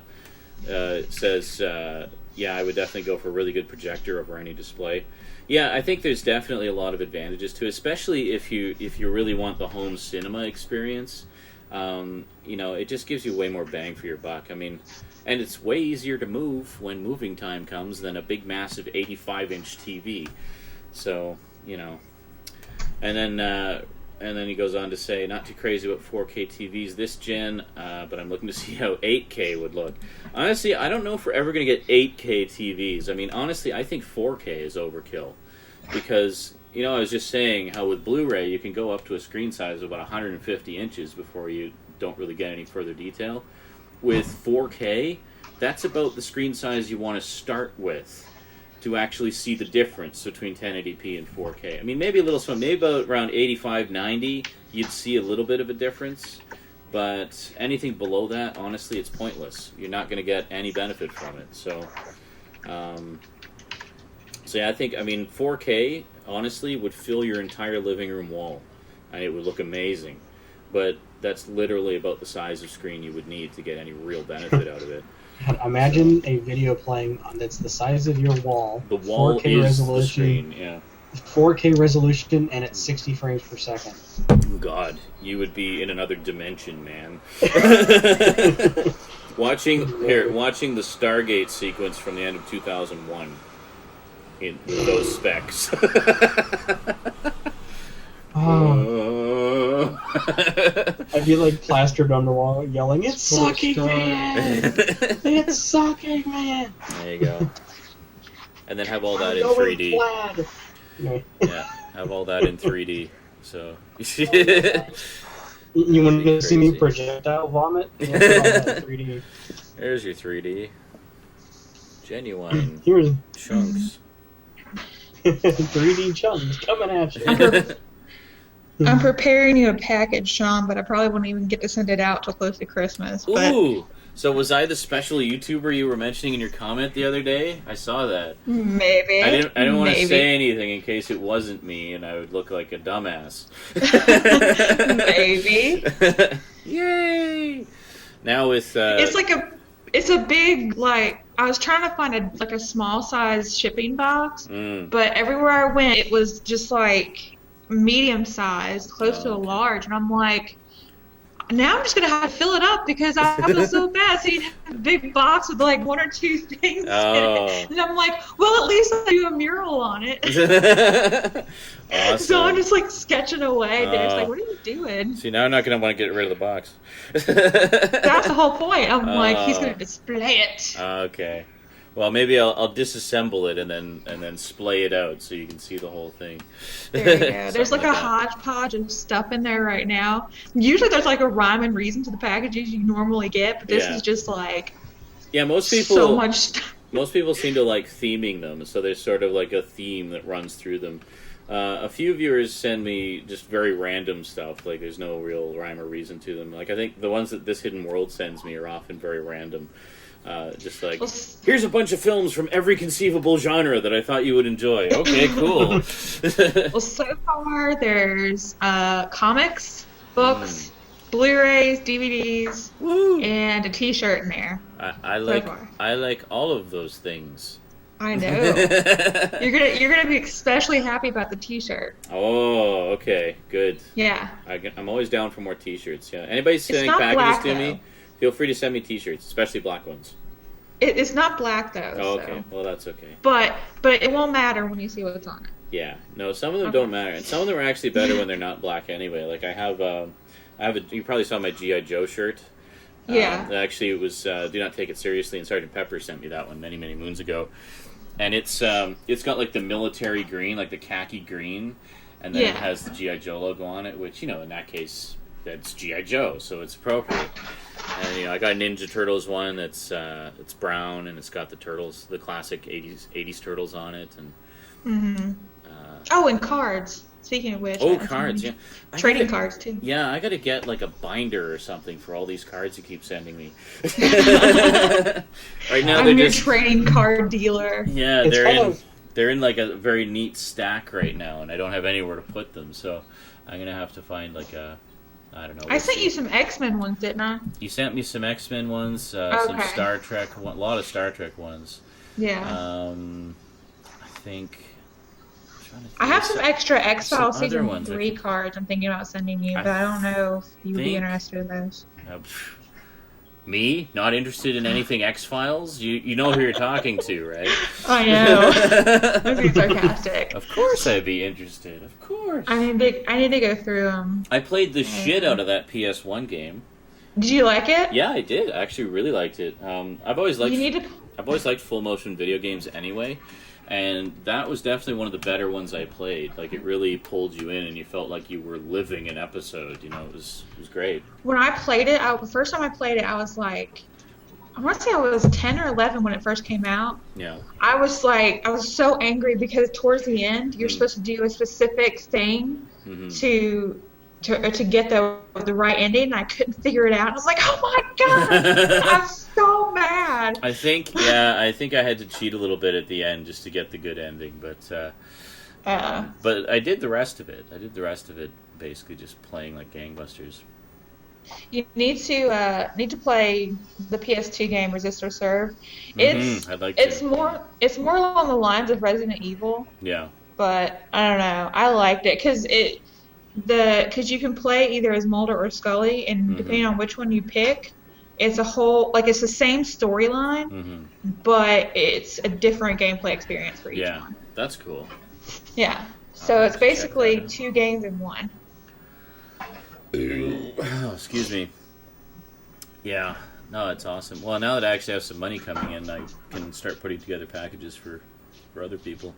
says, I would definitely go for a really good projector over any display. Yeah, I think there's definitely a lot of advantages to it, especially if you really want the home cinema experience. It just gives you way more bang for your buck. I mean, and it's way easier to move when moving time comes than a big, massive 85-inch TV. So, and then he goes on to say, not too crazy about 4K TVs this gen, but I'm looking to see how 8K would look. Honestly, I don't know if we're ever going to get 8K TVs. I mean, honestly, I think 4K is overkill because. I was just saying how with Blu-ray you can go up to a screen size of about 150 inches before you don't really get any further detail. With 4K, that's about the screen size you want to start with to actually see the difference between 1080p and 4K. I mean, maybe a little small, maybe about around 85, 90, you'd see a little bit of a difference. But anything below that, honestly, it's pointless. You're not going to get any benefit from it. So yeah, I think, 4K, honestly, would fill your entire living room wall, and it would look amazing. But that's literally about the size of screen you would need to get any real benefit out of it. Imagine a video playing that's the size of your wall. The wall 4K is resolution, the screen, yeah. 4K resolution, and it's 60 frames per second. God, you would be in another dimension, man. Watching the Stargate sequence from the end of 2001. In those specs. I'd be like plastered on the wall yelling, "It's sucking, man! It's sucking, man!" There you go. And then have all that in 3D. Yeah, have all that in 3D. So. You want to see me projectile vomit? Yeah, 3D. There's your 3D. Genuine Here's chunks. 3D chunks coming at you. I'm preparing you a package, Sean, but I probably won't even get to send it out till close to Christmas. But Ooh! So was I the special YouTuber you were mentioning in your comment the other day? I saw that. maybe. I didn't want to Maybe. say anything in case it wasn't me and I would look like a dumbass. Maybe. Yay! Now with It's a big, like, I was trying to find a small size shipping box, but everywhere I went it was just like medium size, close to a large, and I'm like, now I'm just gonna have to fill it up because I feel so bad. So you have a big box with like 1 or 2 things in it, and I'm like, well, at least I do a mural on it. Awesome. So I'm just like sketching away. Dave's like, what are you doing? See, now I'm not gonna want to get rid of the box. That's the whole point. I'm like, he's gonna display it. Okay. Well, maybe I'll disassemble it and then splay it out so you can see the whole thing. There you go. There's like a hodgepodge of stuff in there right now. Usually there's like a rhyme and reason to the packages you normally get, but this is just like most people so much stuff. Most people seem to like theming them, so there's sort of like a theme that runs through them. A few viewers send me just very random stuff, like there's no real rhyme or reason to them. Like I think the ones that This Hidden World sends me are often very random. Just like, here's a bunch of films from every conceivable genre that I thought you would enjoy. Okay, cool. Well, so far there's comics, books, Blu-rays, DVDs, and a T-shirt in there. I like all of those things. I know. You're gonna be especially happy about the T-shirt. Oh, okay, good. Yeah. I'm always down for more T-shirts. Yeah. Anybody sending packages to me? Feel free to send me T-shirts, especially black ones. It's not black though. Oh, okay. So. Well, that's okay. But it won't matter when you see what's on it. Yeah. No, some of them don't matter, and some of them are actually better when they're not black anyway. Like I have you probably saw my G.I. Joe shirt. Yeah. Actually, it was Do Not Take It Seriously, and Sergeant Pepper sent me that one many moons ago, and it's got like the military green, like the khaki green, and then it has the G.I. Joe logo on it, which in that case that's G.I. Joe, so it's appropriate. And I got a Ninja Turtles one that's it's brown and it's got the turtles, the classic 80s turtles on it, and and cards. Speaking of which, cards, yeah, trading cards too. Yeah, I got to get like a binder or something for all these cards you keep sending me. Right now, I'm your trading card dealer. Yeah, they're in like a very neat stack right now, and I don't have anywhere to put them, so I'm gonna have to find like a. I don't know. I sent you some X-Men ones, didn't I? You sent me some X-Men ones, some Star Trek, a lot of Star Trek ones. Yeah. I think. I have some extra X-Files Season 3 cards I'm thinking about sending you, but I don't know if you would be interested in those. Me? Not interested in anything X-Files? You know who you're talking to, right? I know. I'm being sarcastic. Of course I'd be interested. Of course. I need to go through them. I played the shit out of that PS1 game. Did you like it? Yeah, I did. I actually really liked it. I've always liked full motion video games anyway. And that was definitely one of the better ones I played. Like, it really pulled you in, and you felt like you were living an episode. It was great. When I played it, the first time I played it, I was like, I want to say I was 10 or 11 when it first came out. Yeah. I was so angry because towards the end, you're supposed to do a specific thing to get the right ending, and I couldn't figure it out. And I was like, oh my god, I'm so mad. I think I had to cheat a little bit at the end just to get the good ending, but I did the rest of it. Basically just playing like gangbusters. You need to play the PS2 game Resist or Serve. I'd like to. It's more along the lines of Resident Evil. Yeah. But I don't know. I liked it because you can play either as Mulder or Scully, and depending on which one you pick, it's it's the same storyline, but it's a different gameplay experience for each one. Yeah, that's cool. Yeah. So it's basically 2 games in one. Oh, excuse me. Yeah. No, it's awesome. Well, now that I actually have some money coming in, I can start putting together packages for other people.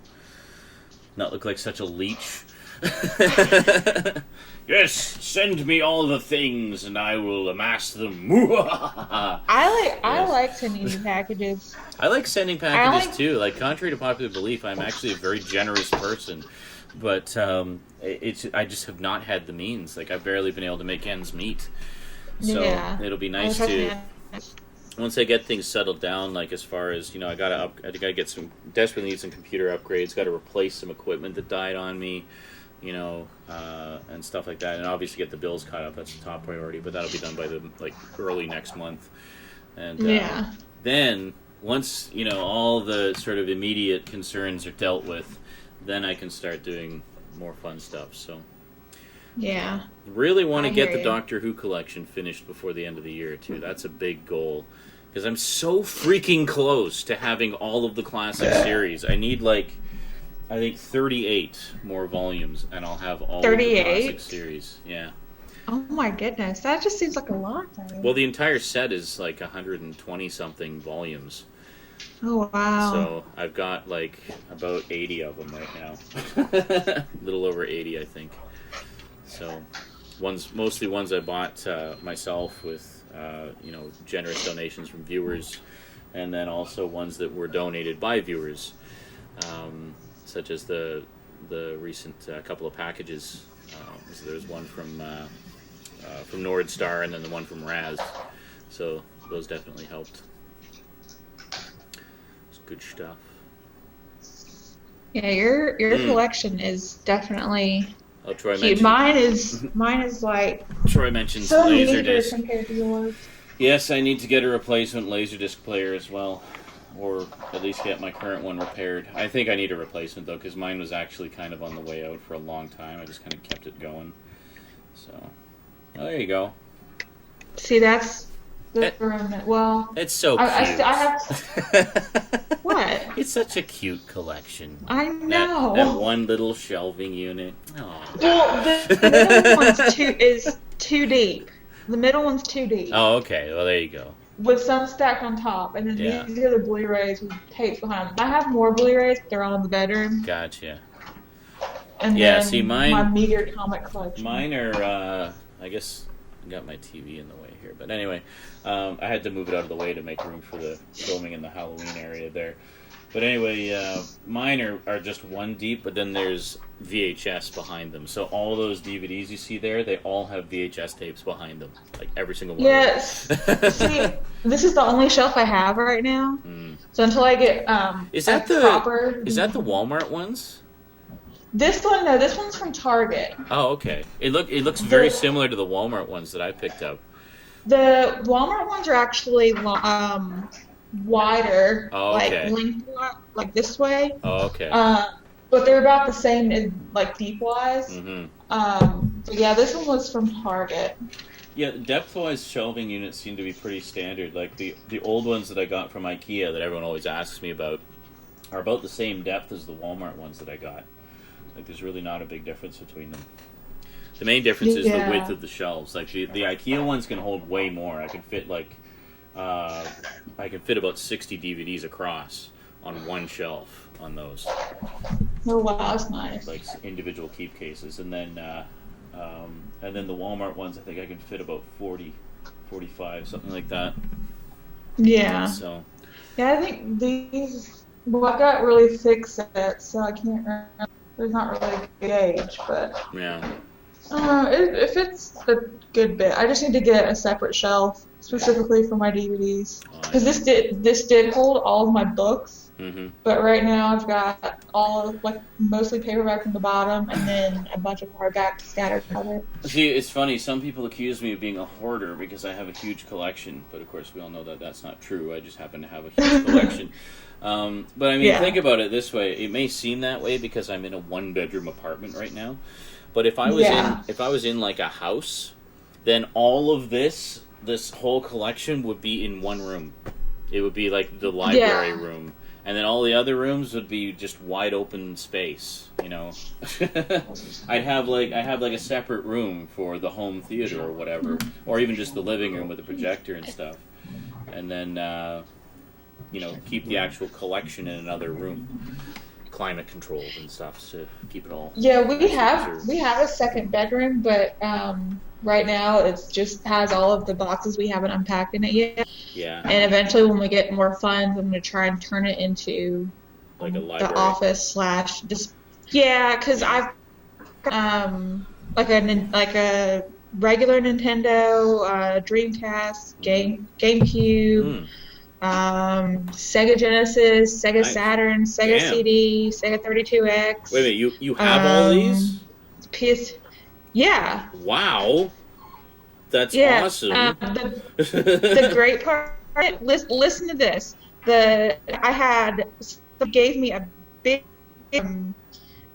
Not look like such a leech. Yes, send me all the things, and I will amass them. I like sending you packages. I like sending packages too. Like, contrary to popular belief, I'm actually a very generous person, but I just have not had the means. Like, I've barely been able to make ends meet. So it'll be nice to, once I get things settled down, like as far as, I gotta get desperately need some computer upgrades, gotta replace some equipment that died on me, and stuff like that, and obviously get the bills caught up. That's the top priority, but that'll be done by early next month. And then once all the sort of immediate concerns are dealt with, then I can start doing more fun stuff. So really want to get the Doctor Who collection finished before the end of the year too. That's a big goal, because I'm so freaking close to having all of the classic series. I need I think 38 more volumes, and I'll have all 38? Of the classic series. Yeah. Oh my goodness, that just seems like a lot. Well, the entire set is 120-something volumes. Oh, wow. So I've got about 80 of them right now. A little over 80, I think. So mostly ones I bought myself with generous donations from viewers, and then also ones that were donated by viewers. Such as the recent couple of packages. So there's one from Nordstar, and then the one from Raz. So those definitely helped. It's good stuff. Yeah, your collection is definitely Troy cute. Mine is Troy mentioned so Laserdisc. compared to yours. Yes, I need to get a replacement Laserdisc player as well. Or at least get my current one repaired. I think I need a replacement, though, because mine was actually kind of on the way out for a long time. I just kind of kept it going. So, there you go. See, that's the remnant. Well, it's so cute. I have what? It's such a cute collection. I know. That one little shelving unit. Aww. Well, the middle one's is too deep. The middle one's too deep. Oh, okay. Well, there you go. With some stacked on top, and then these are the Blu-rays with tapes behind them. I have more Blu-rays, but they're all in the bedroom. Gotcha. And then see, my meager comic collection. Mine are, I guess, I got my TV in the way here, but anyway, I had to move it out of the way to make room for the filming in the Halloween area there. But anyway, mine are just one deep, but then there's VHS behind them. So all those DVDs you see there, they all have VHS tapes behind them. Every single one. Yes. See, this is the only shelf I have right now. So until I get is that the Walmart ones? This one, no, this one's from Target. Oh, okay. It looks very similar to the Walmart ones that I picked up. The Walmart ones are actually wider, lengthwise, this way. Oh, okay. But they're about the same in deep-wise. Mm-hmm. But yeah, this one was from Target. Yeah, depth-wise shelving units seem to be pretty standard. The old ones that I got from IKEA that everyone always asks me about are about the same depth as the Walmart ones that I got. There's really not a big difference between them. The main difference is the width of the shelves. The IKEA ones can hold way more. I can fit about 60 DVDs across on one shelf on those. Oh wow, that's nice. Individual keep cases, and then the Walmart ones, I think I can fit about 40, 45, something like that. Yeah. So. Yeah, I think these. Well, I've got really thick sets, so I can't remember. There's not really a gauge, but. Yeah. It fits a good bit. I just need to get a separate shelf specifically for my DVDs, because this did hold all of my books, but right now I've got all mostly paperback from the bottom, and then a bunch of hardback scattered on it. See, it's funny. Some people accuse me of being a hoarder because I have a huge collection, but of course we all know that that's not true. I just happen to have a huge collection. But I mean, think about it this way. It may seem that way because I'm in a one-bedroom apartment right now. But if I was in a house, then all of this whole collection would be in one room. It would be the library room, and then all the other rooms would be just wide open space. I'd have a separate room for the home theater or whatever, or even just the living room with a projector and stuff, and then keep the actual collection in another room. climate controls and stuff to keep it all. Yeah, we have a second bedroom, but right now it just has all of the boxes we haven't unpacked in it yet. Yeah. And eventually, when we get more funds, I'm going to try and turn it into like a library. The office / just because I've like a regular Nintendo, Dreamcast, GameCube, Sega Genesis, Sega Saturn, Sega CD, Sega 32X. Wait a minute, you have all these? Yeah. Wow. That's awesome. The great part, listen to this. Someone gave me a big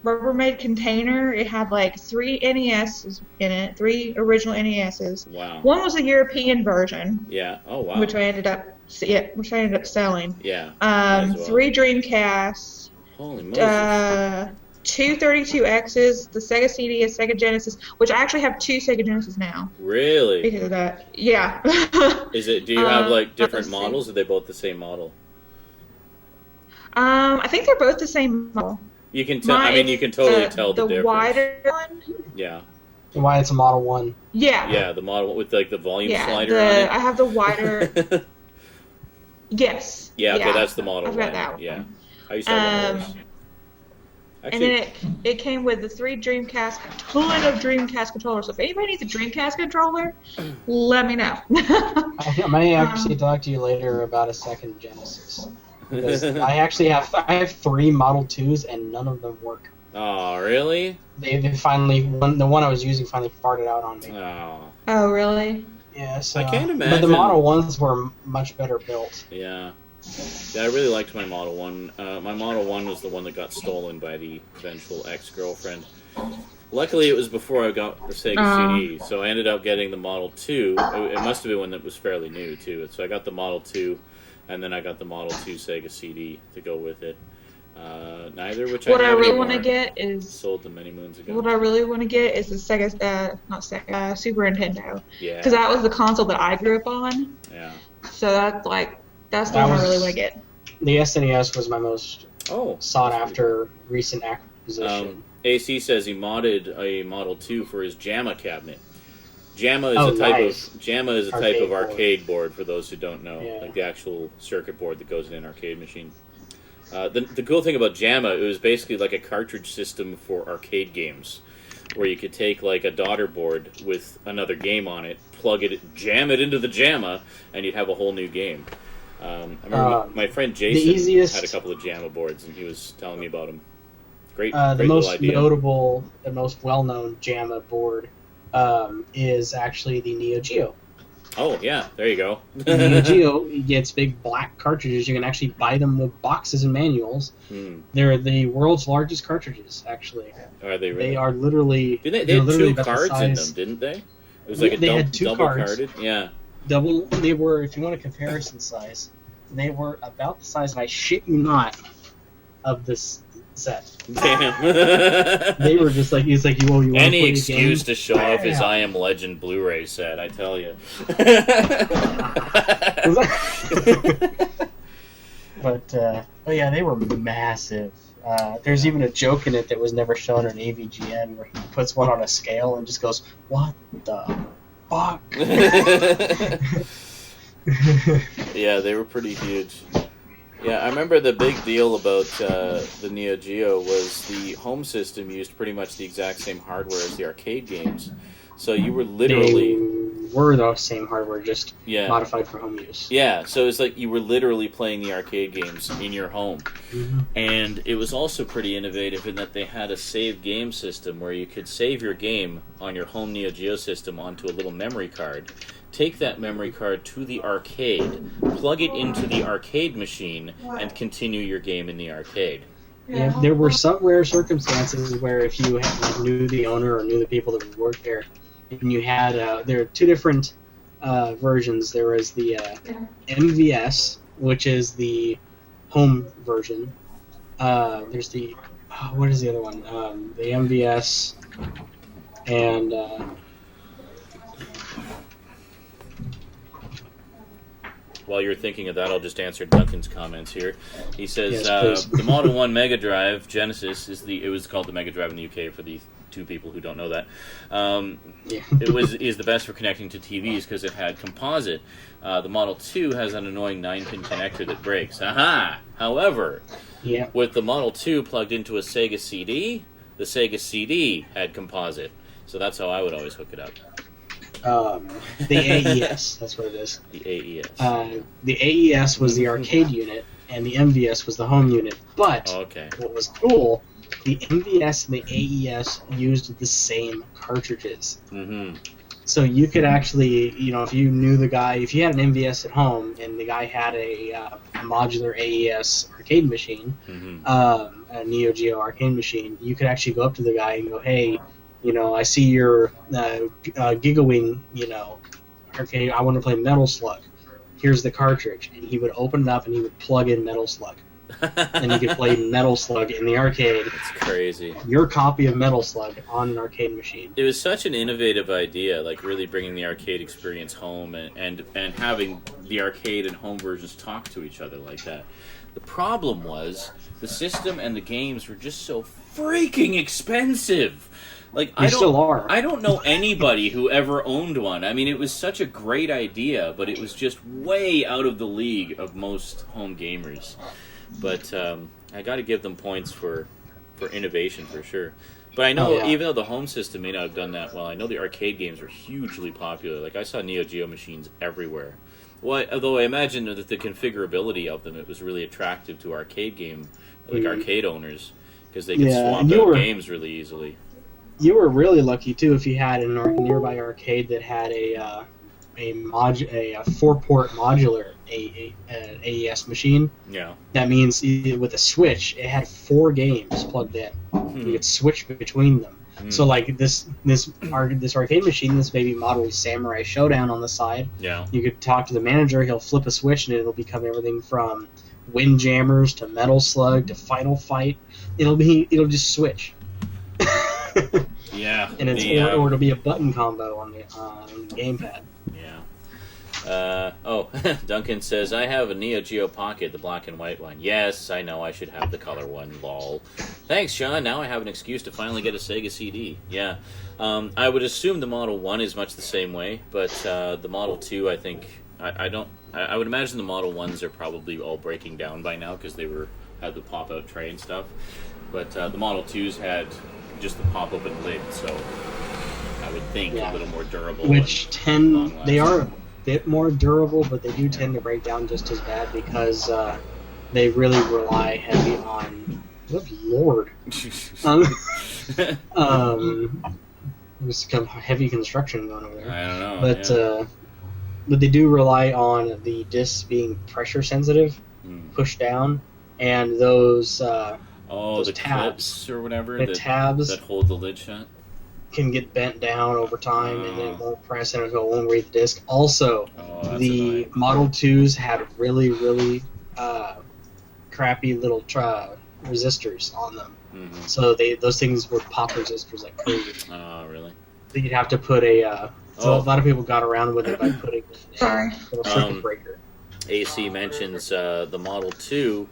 Rubbermaid container. It had like 3 NESs in it, 3 original NESs. Wow. One was a European version. Yeah. Oh wow. Which I ended up selling. Yeah. 3 Dreamcasts. Holy Moses. 2 32Xs, the Sega CD, a Sega Genesis, which I actually have 2 Sega Genesis now. Really? Because of that. Yeah. Do you have like different models, or are they both the same model? I think they're both the same model. You can tell. You can totally tell the difference. The wider one. Yeah. Why it's a Model 1. Yeah. Yeah, the model with like the volume slider on it. I have the wider. Yes. Yeah. Okay, that's the Model 1. I've got that one. Yeah. I used to have one of those. Actually, and then it came with the 3 Dreamcast, a ton of Dreamcast controllers. So if anybody needs a Dreamcast controller, let me know. I may actually talk to you later about a second Genesis. Because I have 3 Model 2s and none of them work. Oh, really? They finally, the one I was using finally farted out on me. Oh, really? Yeah, so, I can't imagine. But the Model 1s were much better built. Yeah. Yeah, I really liked my Model 1. My Model 1 was the one that got stolen by the eventual ex-girlfriend. Luckily, it was before I got the Sega CD, so I ended up getting the Model 2. It must have been one that was fairly new, too. So I got the Model 2, and then I got the Model 2 Sega CD to go with it. Neither, which what I really want to get is sold them many moons ago. What I really want to get is the Sega, not Sega, Super Nintendo. Yeah. Because that was the console that I grew up on. Yeah. So that's the one I really want to get. The SNES was my most sought after recent acquisition. AC says he modded a Model 2 for his JAMA cabinet. JAMA is a type of arcade board for those who don't know, like the actual circuit board that goes in an arcade machine. The cool thing about JAMA, it was basically like a cartridge system for arcade games, where you could take like a daughter board with another game on it, jam it into the JAMA, and you'd have a whole new game. I remember my friend Jason had a couple of JAMA boards, and he was telling me about them. Great the most idea. Notable, the most well-known JAMA board is actually the Neo Geo. Oh, yeah, there you go. The Neo Geo gets big black cartridges. You can actually buy them with boxes and manuals. They're the world's largest cartridges, actually. Are they really? They are literally... They had 2 cards in them, didn't they? It was like they had 2 double cards. Carded? Yeah. They were, if you want a comparison size, they were about the size, and I shit you not, of this set. Damn. They were just like, he's like, you want any to play excuse a game? to show off his I Am Legend Blu-ray set, I tell you. But yeah, they were massive. There's even a joke in it that was never shown on AVGN where he puts one on a scale and just goes, "What the fuck?" Yeah, they were pretty huge. Yeah, I remember the big deal about the Neo Geo was the home system used pretty much the exact same hardware as the arcade games. So you were literally... They were the same hardware, just modified for home use. Yeah, so it's like you were literally playing the arcade games in your home. Mm-hmm. And it was also pretty innovative in that they had a save game system where you could save your game on your home Neo Geo system onto a little memory card, take that memory card to the arcade, plug it into the arcade machine, and continue your game in the arcade. Yeah, there were some rare circumstances where if you knew the owner or knew the people that would work there, and you had there are 2 different versions. There was the MVS, which is the home version. There's the what is the other one? The MVS and while you're thinking of that, I'll just answer Duncan's comments here. He says Yes, the Model 1 Mega Drive Genesis it was called the Mega Drive in the UK for the two people who don't know that. Is the best for connecting to TVs because it had composite. The Model 2 has an annoying 9-pin connector that breaks. Aha! However, with the Model 2 plugged into a Sega CD, the Sega CD had composite. So that's how I would always hook it up. The AES, that's what it is. The AES. The AES was the arcade unit, and the MVS was the home unit. But what was cool, the MVS and the AES used the same cartridges. Mm-hmm. So you could actually, if you knew the guy, if you had an MVS at home and the guy had a modular AES arcade machine, a Neo Geo arcade machine, you could actually go up to the guy and go, hey, I see your Gigawing, arcade, I want to play Metal Slug. Here's the cartridge. And he would open it up and he would plug in Metal Slug. And you could play Metal Slug in the arcade. That's crazy. Your copy of Metal Slug on an arcade machine. It was such an innovative idea, like really bringing the arcade experience home and having the arcade and home versions talk to each other like that. The problem was the system and the games were just so freaking expensive. Like I don't know anybody who ever owned one. I mean, it was such a great idea, but it was just way out of the league of most home gamers. But I got to give them points for innovation for sure. But I know even though the home system may not have done that well, I know the arcade games were hugely popular. Like I saw Neo Geo machines everywhere. Well, although I imagine that the configurability of them, it was really attractive to arcade arcade owners because they could swap out games really easily. You were really lucky too if you had a nearby arcade that had a 4-port modular AES machine. Yeah. That means with a switch, it had 4 games plugged in. You could switch between them. So like this arcade machine, this maybe model Samurai Showdown on the side. Yeah. You could talk to the manager. He'll flip a switch and it'll become everything from Windjammers to Metal Slug to Final Fight. It'll just switch. Yeah. And or it'll be a button combo on the gamepad. Yeah. Duncan says, I have a Neo Geo Pocket, the black and white one. Yes, I know I should have the color one, lol. Thanks, Sean. Now I have an excuse to finally get a Sega CD. Yeah. I would assume the Model 1 is much the same way, but the Model 2, I think, I would imagine the Model 1s are probably all breaking down by now because they had the pop-out tray and stuff. But the Model 2s had just the pop-open lid, so I would think a little more durable. They are a bit more durable, but they do tend to break down just as bad because they really rely heavy on. Good lord! There's some heavy construction going over there. I don't know. But they do rely on the discs being pressure sensitive, pushed down, and those. Those the tabs clips or whatever. The tabs that hold the lid shut can get bent down over time, and it won't press and it won't read the disc. Also, the annoying. Model 2s had really, really crappy little resistors on them. Mm-hmm. So those things were pop resistors like crazy. Oh, really? So you'd have to put a lot of people got around with it by putting a little circuit breaker. AC mentions the Model 2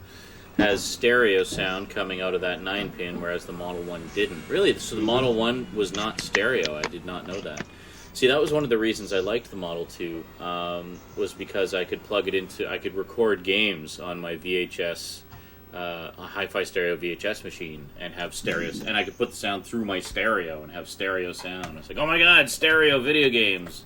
has stereo sound coming out of that 9-pin, whereas the Model 1 didn't. Really? So the Model 1 was not stereo. I did not know that. See, that was one of the reasons I liked the Model 2, was because I could plug it into... I could record games on my VHS, a hi-fi stereo VHS machine, and have stereo... And I could put the sound through my stereo and have stereo sound. I was like, oh my god, stereo video games!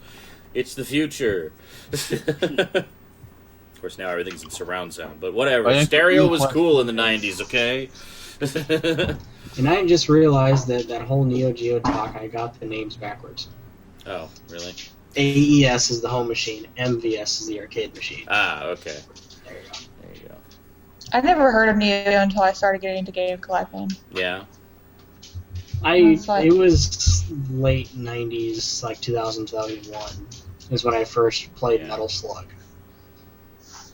It's the future! Of course, now everything's in surround sound, but whatever. Stereo was cool in the 90s, okay? And I just realized that whole Neo Geo talk, I got the names backwards. Oh, really? AES is the home machine, MVS is the arcade machine. Ah, okay. There you go. I never heard of Neo until I started getting into game collecting. Yeah. It was late 90s, like 2000, 2001, is when I first played Metal Slug.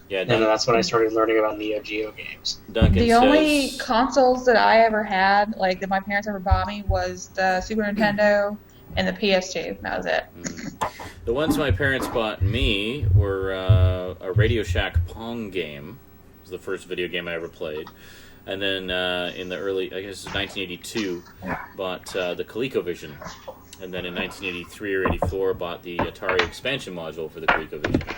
Yeah, and that's when I started learning about Neo Geo games. The only consoles that I ever had, like that my parents ever bought me, was the Super Nintendo and the PS2. That was it. The ones my parents bought me were a Radio Shack Pong game. It was the first video game I ever played. And then in the early, I guess it was 1982, bought the ColecoVision. And then in 1983 or 84, bought the Atari expansion module for the ColecoVision.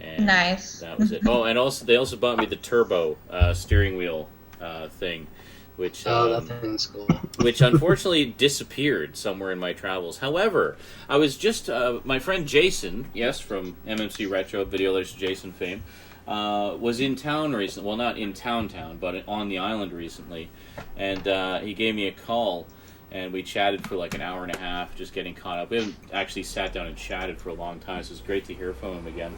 And nice. That was it. Oh, and they also bought me the turbo steering wheel thing, which that thing's cool. which unfortunately disappeared somewhere in my travels. However, I was just my friend Jason, yes, from MMC Retro, Video Letters Jason fame, was in town recently. Well, not in town, but on the island recently, and he gave me a call. And we chatted for like an hour and a half, just getting caught up. We haven't actually sat down and chatted for a long time, so it's great to hear from him again.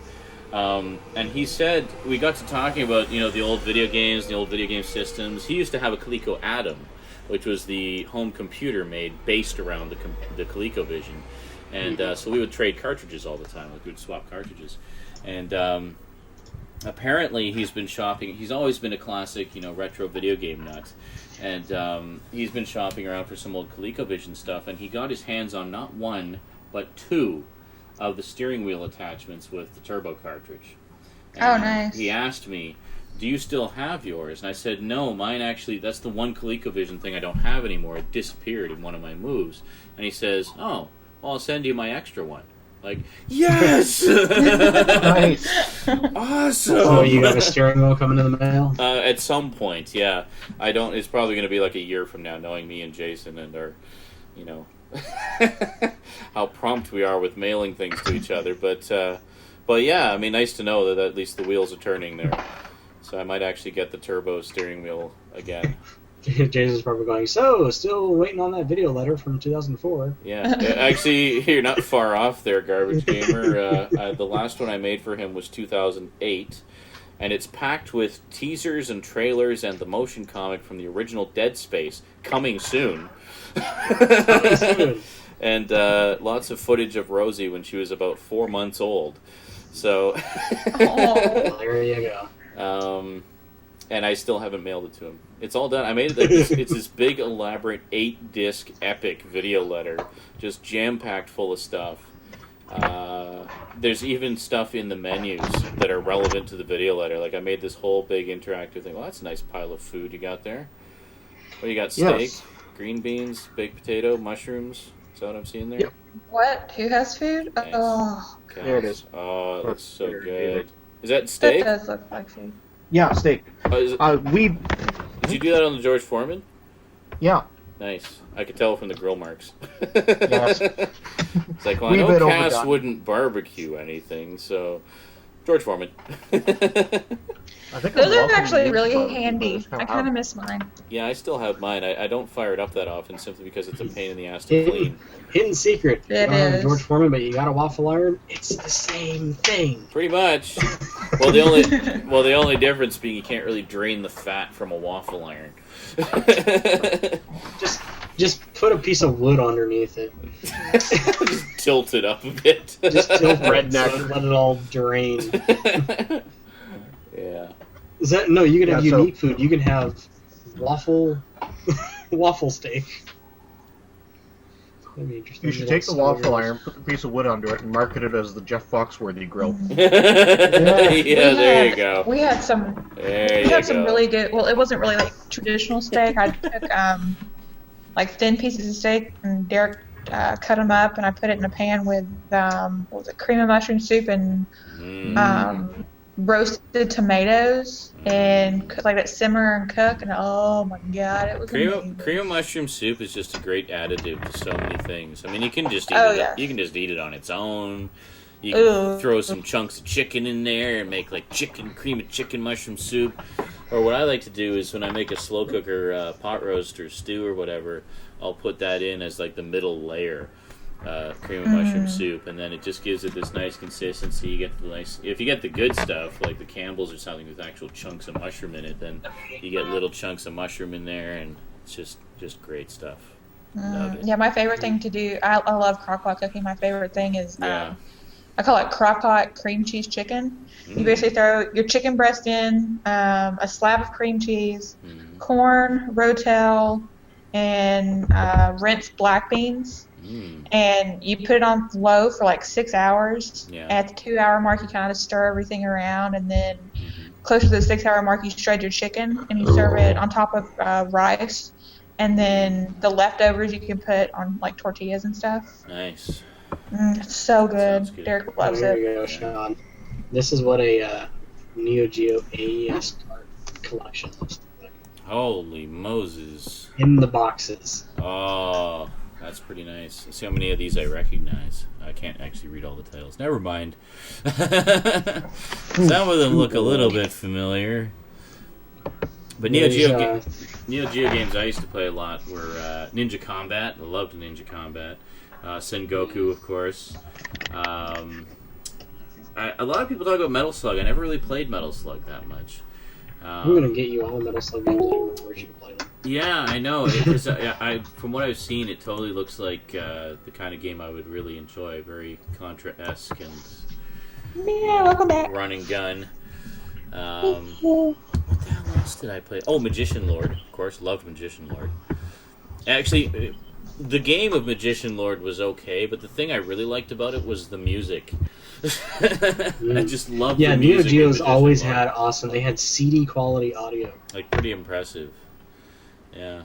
And he said, we got to talking about, the old video games, the old video game systems. He used to have a Coleco Adam, which was the home computer made based around the ColecoVision. And so we would trade cartridges all the time. Like we would swap cartridges. And apparently he's been shopping. He's always been a classic, retro video game nut. And he's been shopping around for some old ColecoVision stuff. And he got his hands on not one, but two of the steering wheel attachments with the turbo cartridge. And nice. He asked me, do you still have yours? And I said, no, mine actually, that's the one ColecoVision thing I don't have anymore. It disappeared in one of my moves. And he says, oh, well, I'll send you my extra one. Like, yes! Nice. Awesome! So you got a steering wheel coming in the mail? At some point, yeah. It's probably going to be like a year from now, knowing me and Jason and our, how prompt we are with mailing things to each other. But yeah, I mean, nice to know that at least the wheels are turning there. So I might actually get the turbo steering wheel again. Jason's probably going, so, still waiting on that video letter from 2004. Yeah, actually, you're not far off there, Garbage Gamer. The last one I made for him was 2008, and it's packed with teasers and trailers and the motion comic from the original Dead Space, coming soon. And lots of footage of Rosie when she was about 4 months old. So, there you go. And I still haven't mailed it to him. It's all done. I made it. It's this big, elaborate 8-disc epic video letter, just jam-packed full of stuff. There's even stuff in the menus that are relevant to the video letter. Like I made this whole big interactive thing. Well, that's a nice pile of food you got there. What you got? Steak, yes. Green beans, baked potato, mushrooms. Is that what I'm seeing there? Yep. What? Who has food? Nice. Oh, There it is. Oh, it looks so Very good. good. Is that steak? that does look like food. Yeah, steak. Did you do that on the George Foreman? Yeah. Nice. I could tell from the grill marks. Yes. It's like, well, I We've know been Cass overdone. wouldn't barbecue anything, so George Foreman. I think Those I'm are welcome actually to use really barbecue, but handy. it's I kind of miss mine. Yeah, I still have mine. I don't fire it up that often simply because it's a pain in the ass to clean. Hidden secret. It You don't have is. George Foreman, but you got a waffle iron. It's the same thing. Pretty much. Well, the only difference being you can't really drain the fat from a waffle iron. Just put a piece of wood underneath it. Just tilt it up a bit. Just tilt Redneck. it, let it all drain. Yeah. Is that no? You can have Yeah, so- unique food. You can have waffle steak. That'd be interesting. You should take the waffle iron, put a piece of wood under it, and market it as the Jeff Foxworthy grill. Yeah, there you go. We had some. There We you had some go. really good. Well, it wasn't really like traditional steak. I took like thin pieces of steak, and Derek cut them up, and I put it in a pan with what was it, cream of mushroom soup and roasted tomatoes, and let it simmer and cook. And oh my god, it was amazing. Cream of mushroom soup is just a great additive to so many things. I mean, you can just eat Oh, it. yeah. You can just eat it on its own. You can Ooh. throw some chunks of chicken in there and make like cream of chicken mushroom soup. Or what I like to do is when I make a slow cooker pot roast or stew or whatever, I'll put that in as like the middle layer. Cream of mushroom soup, and then it just gives it this nice consistency. You get the nice, if you get the good stuff like the Campbell's or something with actual chunks of mushroom in it, then you get little chunks of mushroom in there, and it's just great stuff. Love it. Yeah, my favorite thing to do. I love Crock-Pot cooking. My favorite thing is Yeah. I call it Crock-Pot cream cheese chicken. You basically throw your chicken breast in, a slab of cream cheese, corn, rotel, and rinsed black beans. and you put it on low for like 6 hours. Yeah. At the 2 hour mark, you kind of stir everything around, and then closer to the 6 hour mark, you shred your chicken and you serve it on top of rice, and then the leftovers you can put on like tortillas and stuff. Nice. It's so good. Good. Derek loves There it. you go, Sean. This is what a Neo Geo Aes Card Collection looks like. Holy Moses. In the boxes. Oh, that's pretty nice. See how many of these I recognize. I can't actually read all the titles. Never mind. Some of them look a little bit familiar. But Neo Geo games I used to play a lot were Ninja Combat. I loved Ninja Combat. Sengoku, of course. A lot of people talk about Metal Slug. I never really played Metal Slug that much. I'm going to get you all the Metal Slug games I remember you to play them. Yeah, I know. From what I've seen, it totally looks like the kind of game I would really enjoy. Very Contra-esque and Welcome back. run and gun. What the hell else did I play? Oh, Magician Lord, of course. Loved Magician Lord. Actually, the game of Magician Lord was okay, but the thing I really liked about it was the music. I just loved the music. Neo Geo's always Lord. had awesome. They had CD quality audio. Like, pretty impressive. Yeah.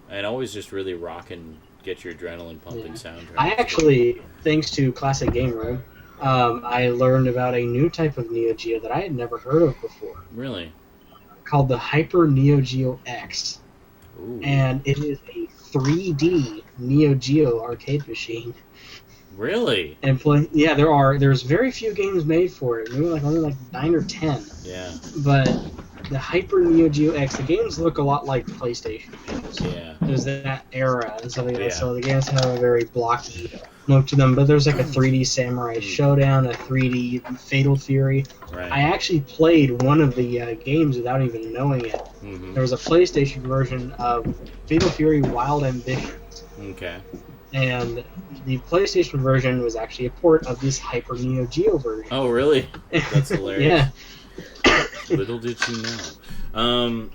And always just really rockin', get your adrenaline pumping soundtrack. I actually, thanks to Classic Game Room, I learned about a new type of Neo Geo that I had never heard of before. Really? Called the Hyper Neogeo X. Ooh. And it is a 3D Neo Geo arcade machine. Really? And there's very few games made for it. Maybe only 9 or 10. Yeah. But the Hyper Neogeo X, the games look a lot like PlayStation games. Yeah. There's that era and stuff like that. Yeah. So the games have a very blocky look to them. But there's like a 3D Samurai Showdown, a 3D Fatal Fury. Right. I actually played one of the games without even knowing it. Mm-hmm. There was a PlayStation version of Fatal Fury Wild Ambitions. Okay. And the PlayStation version was actually a port of this Hyper Neo Geo version. Oh, really? That's hilarious. Yeah. Little did you know. I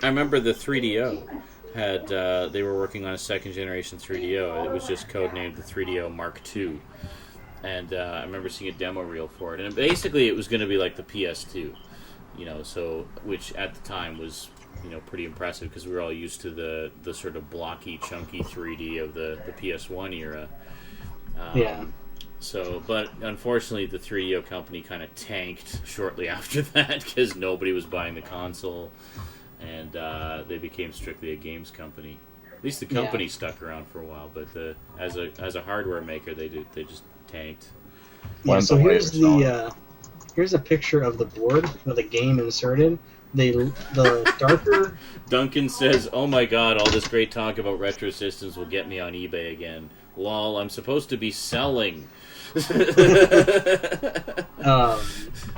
remember the 3DO had, they were working on a second generation 3DO. It was just codenamed the 3DO Mark II. And I remember seeing a demo reel for it. And basically it was going to be like the PS2, which at the time was, pretty impressive because we were all used to the sort of blocky, chunky 3D of the PS1 era. Yeah. So, but unfortunately, the 3DO company kind of tanked shortly after that because nobody was buying the console, and they became strictly a games company. At least the company stuck around for a while, but as a hardware maker, they just tanked. Yeah. So here's a picture of the board with a game inserted. The darker. Duncan says, "Oh my God! All this great talk about retro systems will get me on eBay again. Lol, I'm supposed to be selling."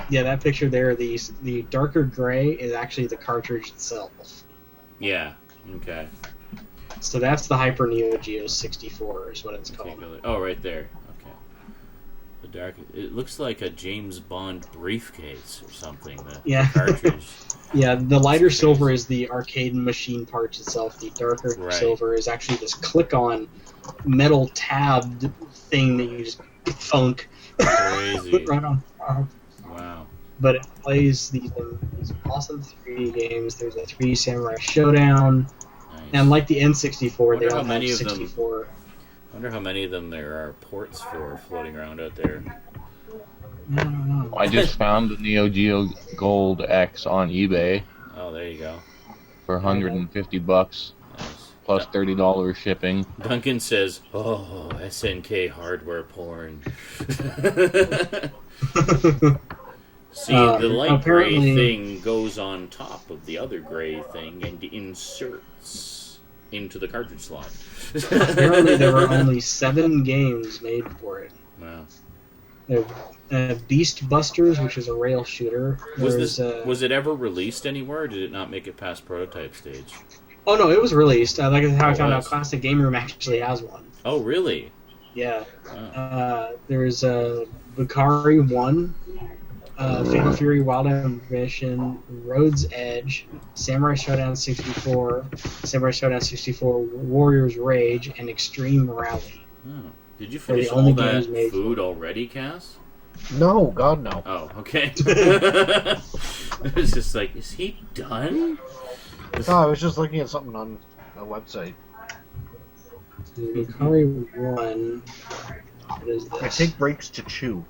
That picture there, the darker gray is actually the cartridge itself. Yeah. Okay. So that's the Hyper Neo Geo 64 is what it's called. Oh, right there. Okay. The dark. It looks like a James Bond briefcase or something. The cartridge. Yeah, the lighter silver is the arcade machine parts itself. The darker silver is actually this click-on metal tabbed thing that you just thunk. Crazy. Right on. Wow. But it plays these awesome 3D games. There's a 3D Samurai Showdown. Nice. And like the N64, they all have many of 64. I wonder how many of them there are ports for floating around out there. I don't know. I just found the Neo Geo Gold X on eBay Oh, there you go. for $150 Nice. plus $30 shipping. Duncan says, "Oh, SNK hardware porn." See, the light gray thing goes on top of the other gray thing and inserts into the cartridge slot. Apparently there were only 7 games made for it. Wow. Beast Busters, which is a rail shooter. Was it ever released anywhere, or did it not make it past prototype stage? Oh no, it was released. Like how I found out, Classic Game Room actually has one. Oh, really? Yeah. Wow. There's Vicari 1, Fatal Fury Wild Ambition, Road's Edge, Samurai Showdown 64, Samurai Showdown 64, Warrior's Rage, and Extreme Rally. Oh. Did you They're the finish only all that games made food already, Cass? No, God, no. Oh, okay. It's just like, is he done? No, I was just looking at something on a website. Curry 1. What is I this? take breaks to chew.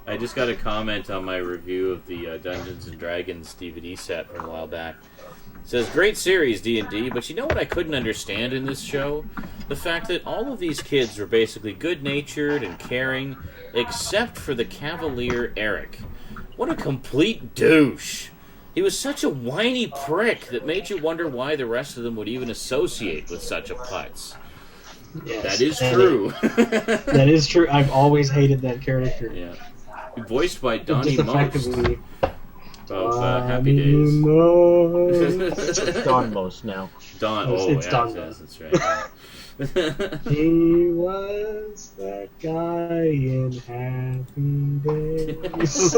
I just got a comment on my review of the Dungeons and Dragons DVD set from a while back. It says, great series, D&D, but you know what I couldn't understand in this show? The fact that all of these kids were basically good-natured and caring, except for the Cavalier Eric. What a complete douche! He was such a whiny prick that made you wonder why the rest of them would even associate with such a putz. Yes, That is true. That is true. I've always hated that character. Yeah. Voiced by Donnie Just Most effectively. of Happy Days. It's Don Most now. Don, It's Don yes, Most. that's right. He was that guy in Happy Days.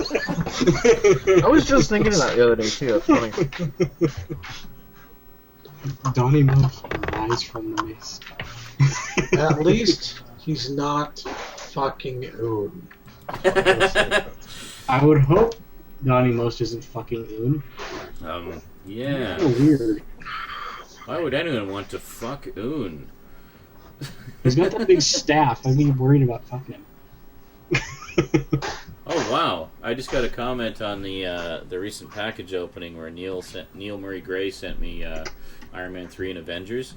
I was just thinking of that the other day, too. That's funny. Donnie Most rise from the mist. At least he's not fucking Oon. I would hope Donnie Most isn't fucking Oon. Yeah. So weird. Why would anyone want to fuck Oon? He's got that big staff. I'd be worried about fucking him. Oh wow! I just got a comment on the recent package opening where Neil Murray Gray sent me Iron Man 3 and Avengers,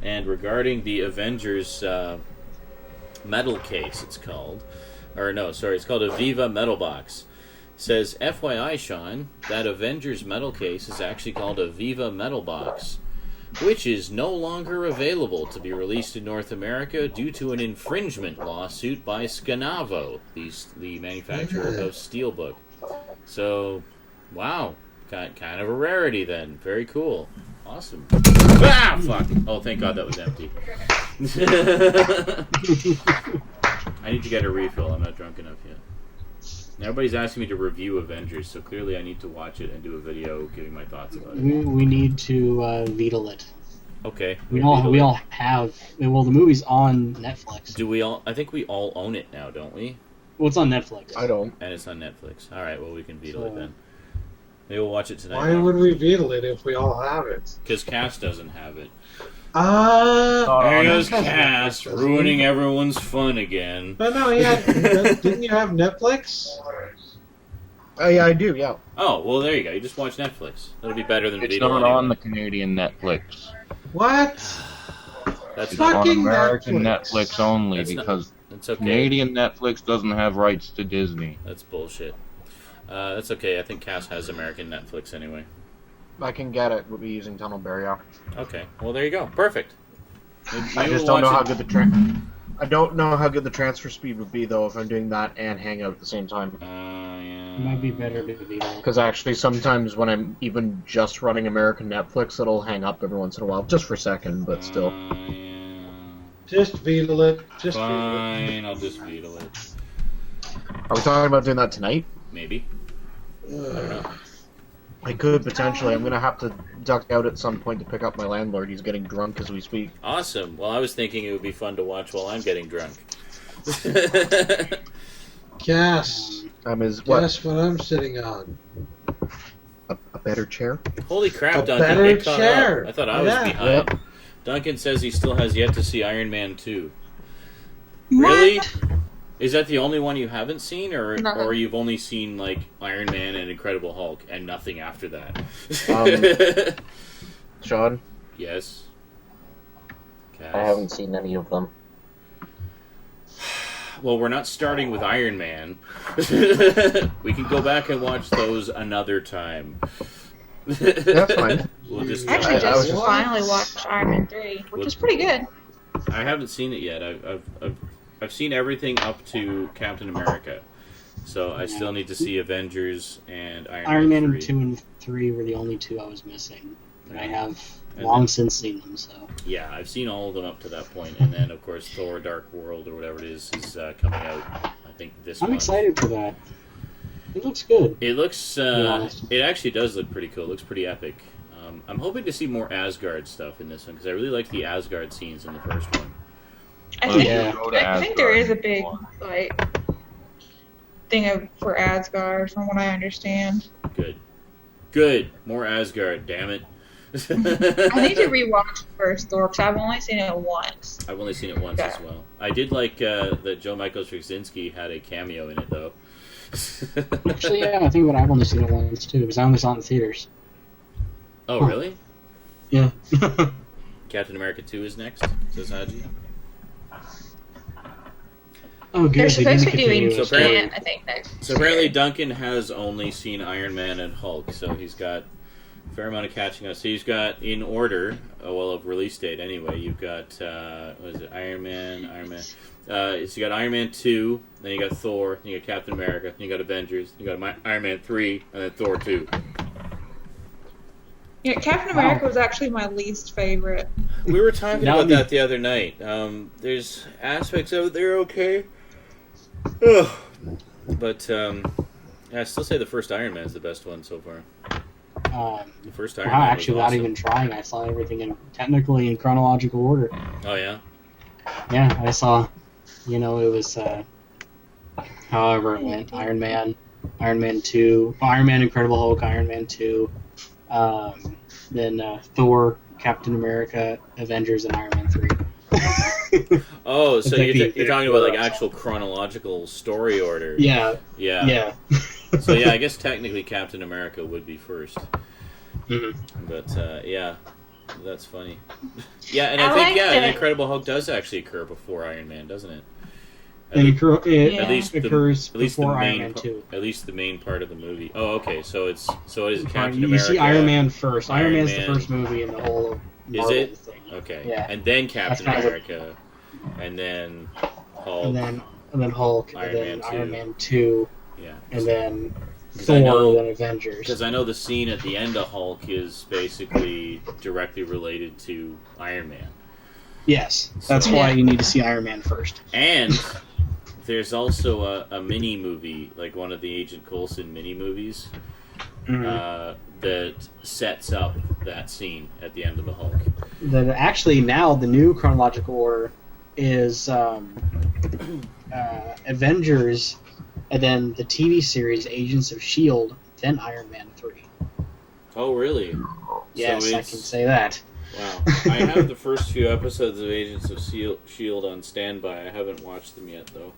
and regarding the Avengers metal case, it's called, it's called a Viva Metal Box. It says, FYI, Sean, that Avengers metal case is actually called a Viva Metal Box, which is no longer available to be released in North America due to an infringement lawsuit by Scanavo, the manufacturer of Steelbook. So, wow, kind of a rarity then. Very cool. Awesome. Ah, fuck! Oh, thank God that was empty. I need to get a refill. I'm not drunk enough yet. Everybody's asking me to review Avengers, so clearly I need to watch it and do a video giving my thoughts about it. We need to Beatle it. Okay. We all have. Well, the movie's on Netflix. Do we all? I think we all own it now, don't we? Well, it's on Netflix. I don't. And it's on Netflix. All right. Well, we can Beatle it then. Maybe we'll watch it tonight. Why would we Beatle it if we all have it? Because Cass doesn't have it. There There's Cass ruining everyone's fun again. But no, didn't you have Netflix? Oh, yeah, I do, yeah. Oh, well, there you go. You just watch Netflix. That'll be better than It's Beatle not anyway. on the Canadian Netflix. What? That's It's not, on Fucking American Netflix. Netflix only That's not- because it's okay. Canadian Netflix doesn't have rights to Disney. That's bullshit. That's okay. I think Cass has American Netflix anyway. I can get it. We'll be using Tunnel Barrier. Okay. Well, there you go. Perfect. I just don't know how good I don't know how good the transfer speed would be though if I'm doing that and Hangout at the same time. Yeah. It might be better to Beatle it. Because actually, sometimes when I'm even just running American Netflix, it'll hang up every once in a while, just for a second, but still. Yeah. Just Beatle it. Just Beatle Fine. I'll just Beatle it. Are we talking about doing that tonight? Maybe. I don't know. I could potentially. I'm gonna have to duck out at some point to pick up my landlord. He's getting drunk as we speak. Awesome. Well, I was thinking it would be fun to watch while I'm getting drunk. Cass. Guess what I'm sitting on? A better chair? Holy crap, A Duncan. better get caught chair. up. I thought I was Yeah. behind. Yep. Duncan says he still has yet to see Iron Man 2. Really? Is that the only one you haven't seen, or you've only seen like Iron Man and Incredible Hulk and nothing after that? Sean? Yes. Cass? I haven't seen any of them. Well, we're not starting with Iron Man. We can go back and watch those another time. That's fine. We'll just I actually I was just just- finally watched Iron Man 3, which is pretty good. I haven't seen it yet. I've seen everything up to Captain America, so I still need to see Avengers and Iron Man 3. 2 and 3 were the only two I was missing. But I have And long then- since seen them, so. Yeah, I've seen all of them up to that point, and then of course Thor: Dark World or whatever it is coming out. I think this I'm month. excited for that. It looks good. It looks. be honest. It actually does look pretty cool. It looks pretty epic. I'm hoping to see more Asgard stuff in this one because I really liked the Asgard scenes in the first one. I think there is a big thing for Asgard, from what I understand. Good. More Asgard. Damn it. I need to rewatch first Thor because I've only seen it once. I've only seen it once as well. I did like that Joe Michael Straczynski had a cameo in it, though. Actually, yeah, I think I've only seen it once, too, because I only saw it in the theaters. Oh, really? Yeah. Captain America 2 is next, says Haji. Oh, good. They're supposed to be doing Ant, I think, next. So apparently Duncan has only seen Iron Man and Hulk, so he's got a fair amount of catching up. So he's got, in order, of release date anyway, you've got, what is it, Iron Man. So you got Iron Man 2, then you got Thor, then you got Captain America, then you got Avengers, then you got Iron Man 3, and then Thor 2. Yeah, Captain America was actually my least favorite. We were talking about that the other night. There's aspects of it that are okay. But I still say the first Iron Man is the best one so far. The first Iron Man actually, was without awesome. even trying, I saw everything technically in chronological order. Oh, yeah? Yeah, I saw, it was, however it went, Iron Man 2, Iron Man Incredible Hulk, Iron Man 2, then Thor, Captain America, Avengers, and Iron Man 3. Oh, so you're talking about like actual chronological story order. Yeah. So yeah, I guess technically Captain America would be first. Mm-hmm. But yeah, that's funny. Yeah, and I think an Incredible Hulk does actually occur before Iron Man, doesn't it? At least occurs the before Iron main Man 2. At least the main part of the movie. Oh, okay. So it is Captain You America. see Iron Man first. Iron Man's the first movie in the whole Marvel is it? thing. Okay. Yeah. And then Captain America, and then Hulk. And then Hulk, and then Iron Man 2. Yeah. And then Thor, then Avengers. Because I know the scene at the end of Hulk is basically directly related to Iron Man. Yes. That's why you need to see Iron Man first. And there's also a mini movie, like one of the Agent Coulson mini movies, that sets up that scene at the end of the Hulk. Actually, now the new chronological order is Avengers, and then the TV series Agents of S.H.I.E.L.D., then Iron Man 3. Oh, really? Yes, I can say that. Wow. I have the first few episodes of Agents of S.H.I.E.L.D. on standby. I haven't watched them yet, though.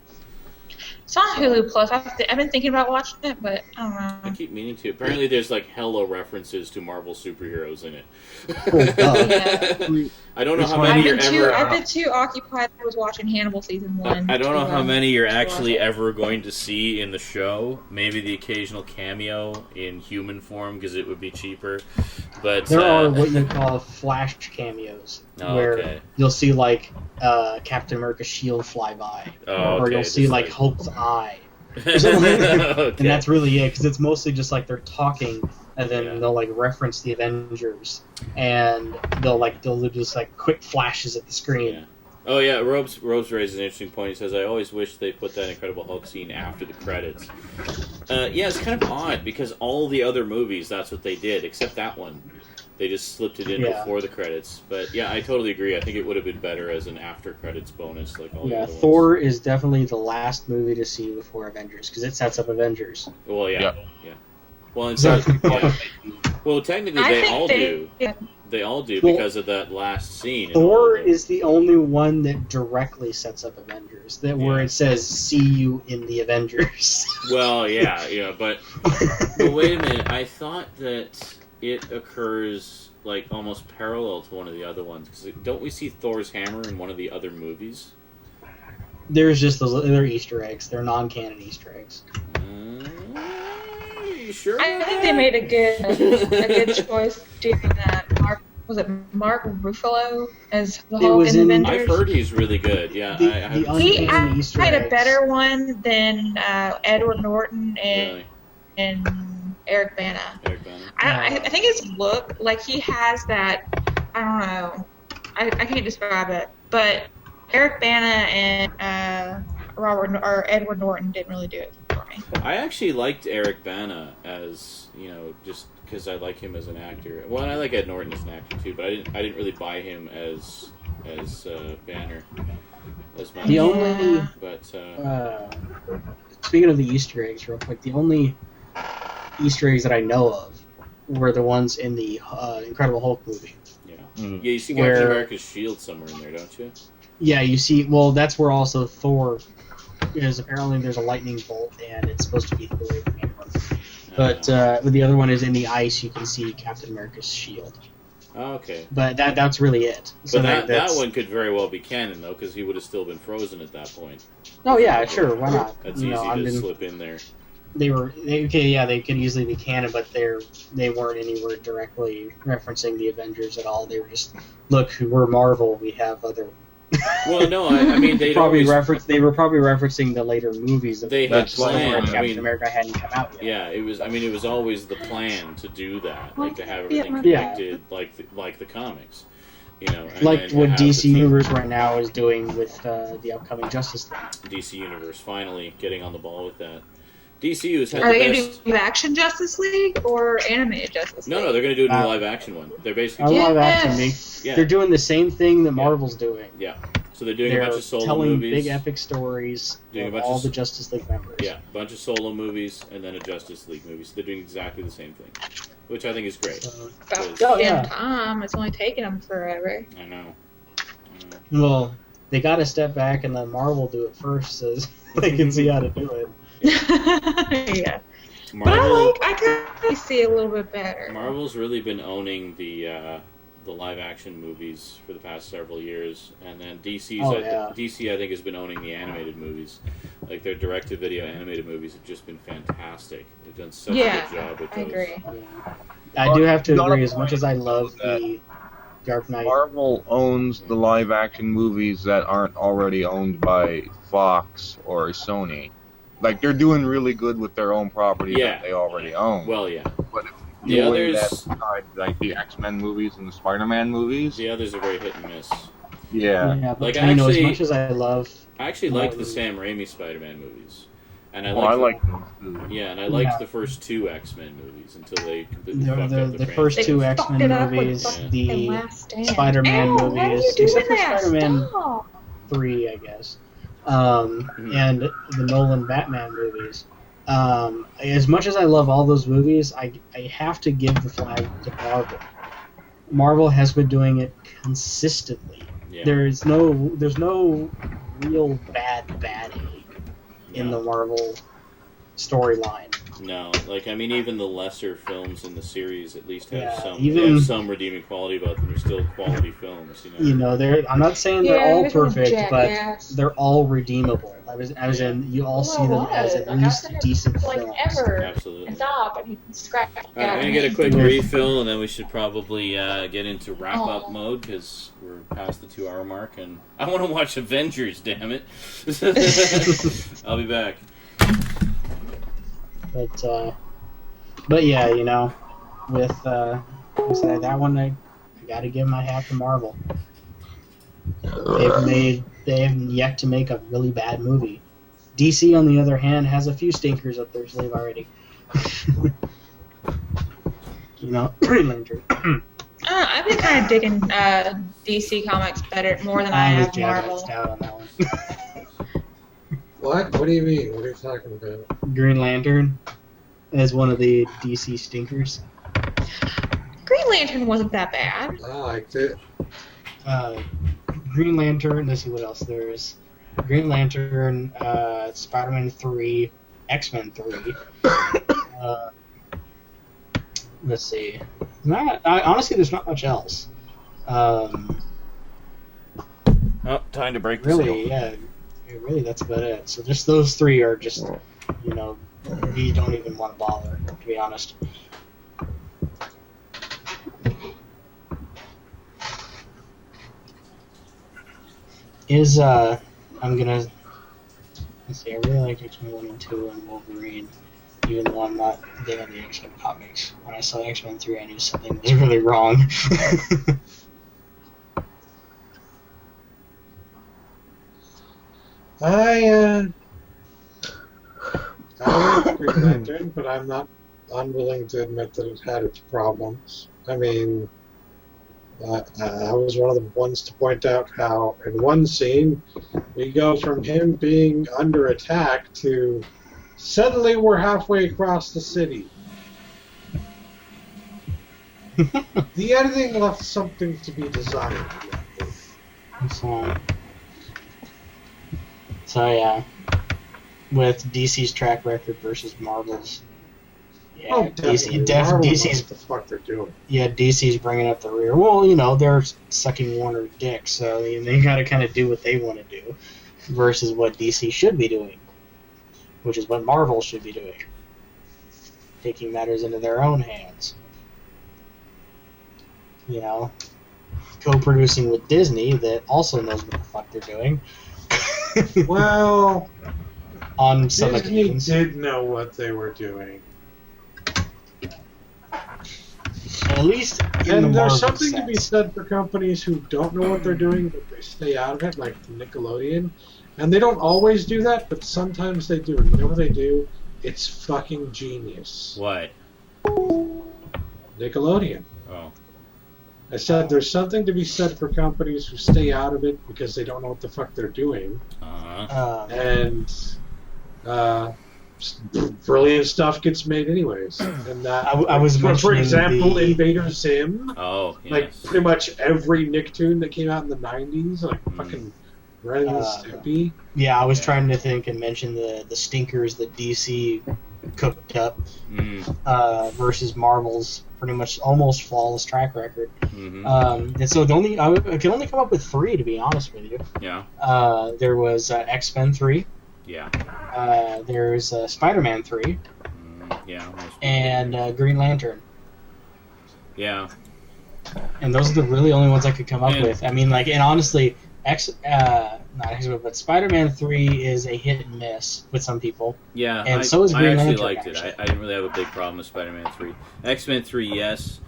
It's on Hulu Plus. I've been thinking about watching it, but I don't know. I keep meaning to. Apparently there's like hella references to Marvel superheroes in it. I don't know how many you're ever... I've been too occupied with watching Hannibal Season 1. I don't know how many you're actually ever going to see in the show. Maybe the occasional cameo in human form, because it would be cheaper. But there are what you call flash cameos, where you'll see like Captain America's shield fly by, or you'll see like Hulk's eye, or something like that. And that's really it, because it's mostly just like they're talking, and then they'll like reference the Avengers, and they'll just like quick flashes at the screen. Yeah. Oh yeah, Robes raises an interesting point. He says, "I always wish they put that Incredible Hulk scene after the credits." Yeah, it's kind of odd because all the other movies, that's what they did, except that one. They just slipped it in before the credits. But yeah, I totally agree. I think it would have been better as an after credits bonus, like all the other ones. Thor is definitely the last movie to see before Avengers because it sets up Avengers. Well, yeah. Well, well, technically they all do. Yeah. They all do because of that last scene. Thor is the only one that directly sets up Avengers. Where it says "See you in the Avengers." Well, but wait a minute. I thought that it occurs like almost parallel to one of the other ones. Because don't we see Thor's hammer in one of the other movies? There's just they're Easter eggs. They're non-canon Easter eggs. Are you sure? I think they made a good choice doing that. Mark Ruffalo as the Hulk in Avengers? I've heard he's really good. Yeah, he had a better one than Edward Norton and Eric Bana. I think his look, like he has that. I don't know. I can't describe it, but Eric Bana and Edward Norton didn't really do it for me. I actually liked Eric Bana as just because I like him as an actor. Well, and I like Ed Norton as an actor too, but I didn't really buy him as Banner. The only But speaking of the Easter eggs, real quick, the only Easter eggs that I know of were the ones in the Incredible Hulk movie. yeah, Mm. yeah, you see Captain America's shield somewhere in there, don't you? Yeah, you see. Well, that's where also Thor is. Apparently, there's a lightning bolt, and it's supposed to be Thor. But the other one is in the ice. You can see Captain America's shield. Oh, okay. But that's really it. So that one could very well be canon, though, because he would have still been frozen at that point. Oh yeah, sure. Why not? That's easy to slip in there. They could easily be canon, but they weren't anywhere directly referencing the Avengers at all. They were just, look, we're Marvel. We have other. Well, no, I mean they They were probably referencing the later movies. They had planned. Captain America hadn't come out yet. Yeah, it was. I mean, it was always the plan to do that, like to have everything Yeah. connected, like the comics. You know, Like what DC Universe right now is doing with the upcoming Justice League. DC Universe finally getting on the ball with that. DC has had Are the they best. going to do Action Justice League or animated Justice League? No, they're going to do a new live action one. They're basically Live action. Yeah. They're doing the same thing that Marvel's doing. Yeah. So they're doing They're a bunch of solo telling movies. big epic stories Doing a of bunch all of the Justice League members. Yeah, a bunch of solo movies and then a Justice League movie. So they're doing exactly the same thing, which I think is great. About damn time. It's only taking them forever. I know. Well, they got to step back and let Marvel do it first, so they can see how to do it. Yeah. I kind of see it a little bit better. Marvel's really been owning the live action movies for the past several years, and then DC I think has been owning the animated movies. Like their direct-to-video animated movies have just been fantastic. They've done such a good job with those. I agree. I do have to agree. As much as I love the Dark Knight, Marvel owns the live action movies that aren't already owned by Fox or Sony. Like they're doing really good with their own property that they already own. Well, yeah. But if The you others, that side, like the X-Men movies and the Spider-Man movies, the others are very hit and miss. yeah, but Like as much as I love, I actually liked the Sam Raimi Spider-Man movies, and I like them too. Yeah, and I liked the first two X-Men movies until they completely fucked up the first two X-Men movies, the Spider-Man movies, except for Spider-Man 3, I guess, and the Nolan Batman movies. As much as I love all those movies, I have to give the flag to Marvel. Marvel has been doing it consistently. Yeah. There's no real bad baddie in the Marvel storyline. No, like I mean, even the lesser films in the series at least have some redeeming quality about them. They're still quality films, you know. I'm not saying they're all perfect, but they're all redeemable. As in, you all see them as at least decent films. Absolutely. Stop, and he can scratch. I'm gonna get a quick refill, and then we should probably get into wrap-up mode because we're past the 2-hour mark, and I want to watch Avengers. Damn it! I'll be back. But yeah, you know, with that one, I got to give my hat to Marvel. They haven't yet to make a really bad movie. DC, on the other hand, has a few stinkers up their sleeve already. You know, Green Lantern. I've been kind of digging DC comics more than I have Marvel. Out on that one. What? What do you mean? What are you talking about? Green Lantern as one of the DC stinkers. Green Lantern wasn't that bad. I liked it. Green Lantern, let's see what else there is. Green Lantern, Spider-Man 3, X-Men 3. Let's see. Honestly, there's not much else. Time to break the seal. Yeah. Really, that's about it. So just those three are just, you know, you don't even want to bother, to be honest. I'm gonna, let's see, I really like X-Men 1 and 2 and Wolverine, even though I'm not big on the X-Men comics. When I saw X-Men 3, I knew something was really wrong. I like Green Lantern, but I'm not unwilling to admit that it had its problems. I mean, I was one of the ones to point out how, in one scene, we go from him being under attack to suddenly we're halfway across the city. The editing left something to be desired. So yeah, with DC's track record versus Marvel's. Yeah, DC's what the fuck they're doing. Yeah, DC's bringing up the rear. Well, you know, they're sucking Warner's dick, so they got to kind of do what they want to do, versus what DC should be doing, which is what Marvel should be doing, taking matters into their own hands. You know, co-producing with Disney that also knows what the fuck they're doing. Well, on some Disney occasions, did know what they were doing. at least in And the there's Marvel something to be sense. said for companies who don't know what they're doing, but they stay out of it, like Nickelodeon. And they don't always do that, but sometimes they do. And you know what they do? It's fucking genius. What? Nickelodeon. Oh. I said there's something to be said for companies who stay out of it because they don't know what the fuck they're doing. And brilliant stuff gets made anyways. And that, I was for mentioning example, the- Invader Zim. Oh, yes. Like pretty much every Nicktoon that came out in the 90s, like fucking Ren and Stimpy. Yeah, I was trying to think and mention the stinkers that DC cooked up versus Marvel's pretty much almost flawless track record. And so I can only come up with 3, to be honest with you. Yeah. There was X-Men 3. Yeah. There's Spider-Man 3. Yeah. And Green Lantern. Yeah. And those are the really only ones I could come up with. I mean, like, and honestly, not X-Men, but Spider-Man 3 is a hit and miss with some people. Yeah, and so is Green I actually Lantern, liked it. I didn't really have a big problem with Spider-Man 3. X-Men 3, yes.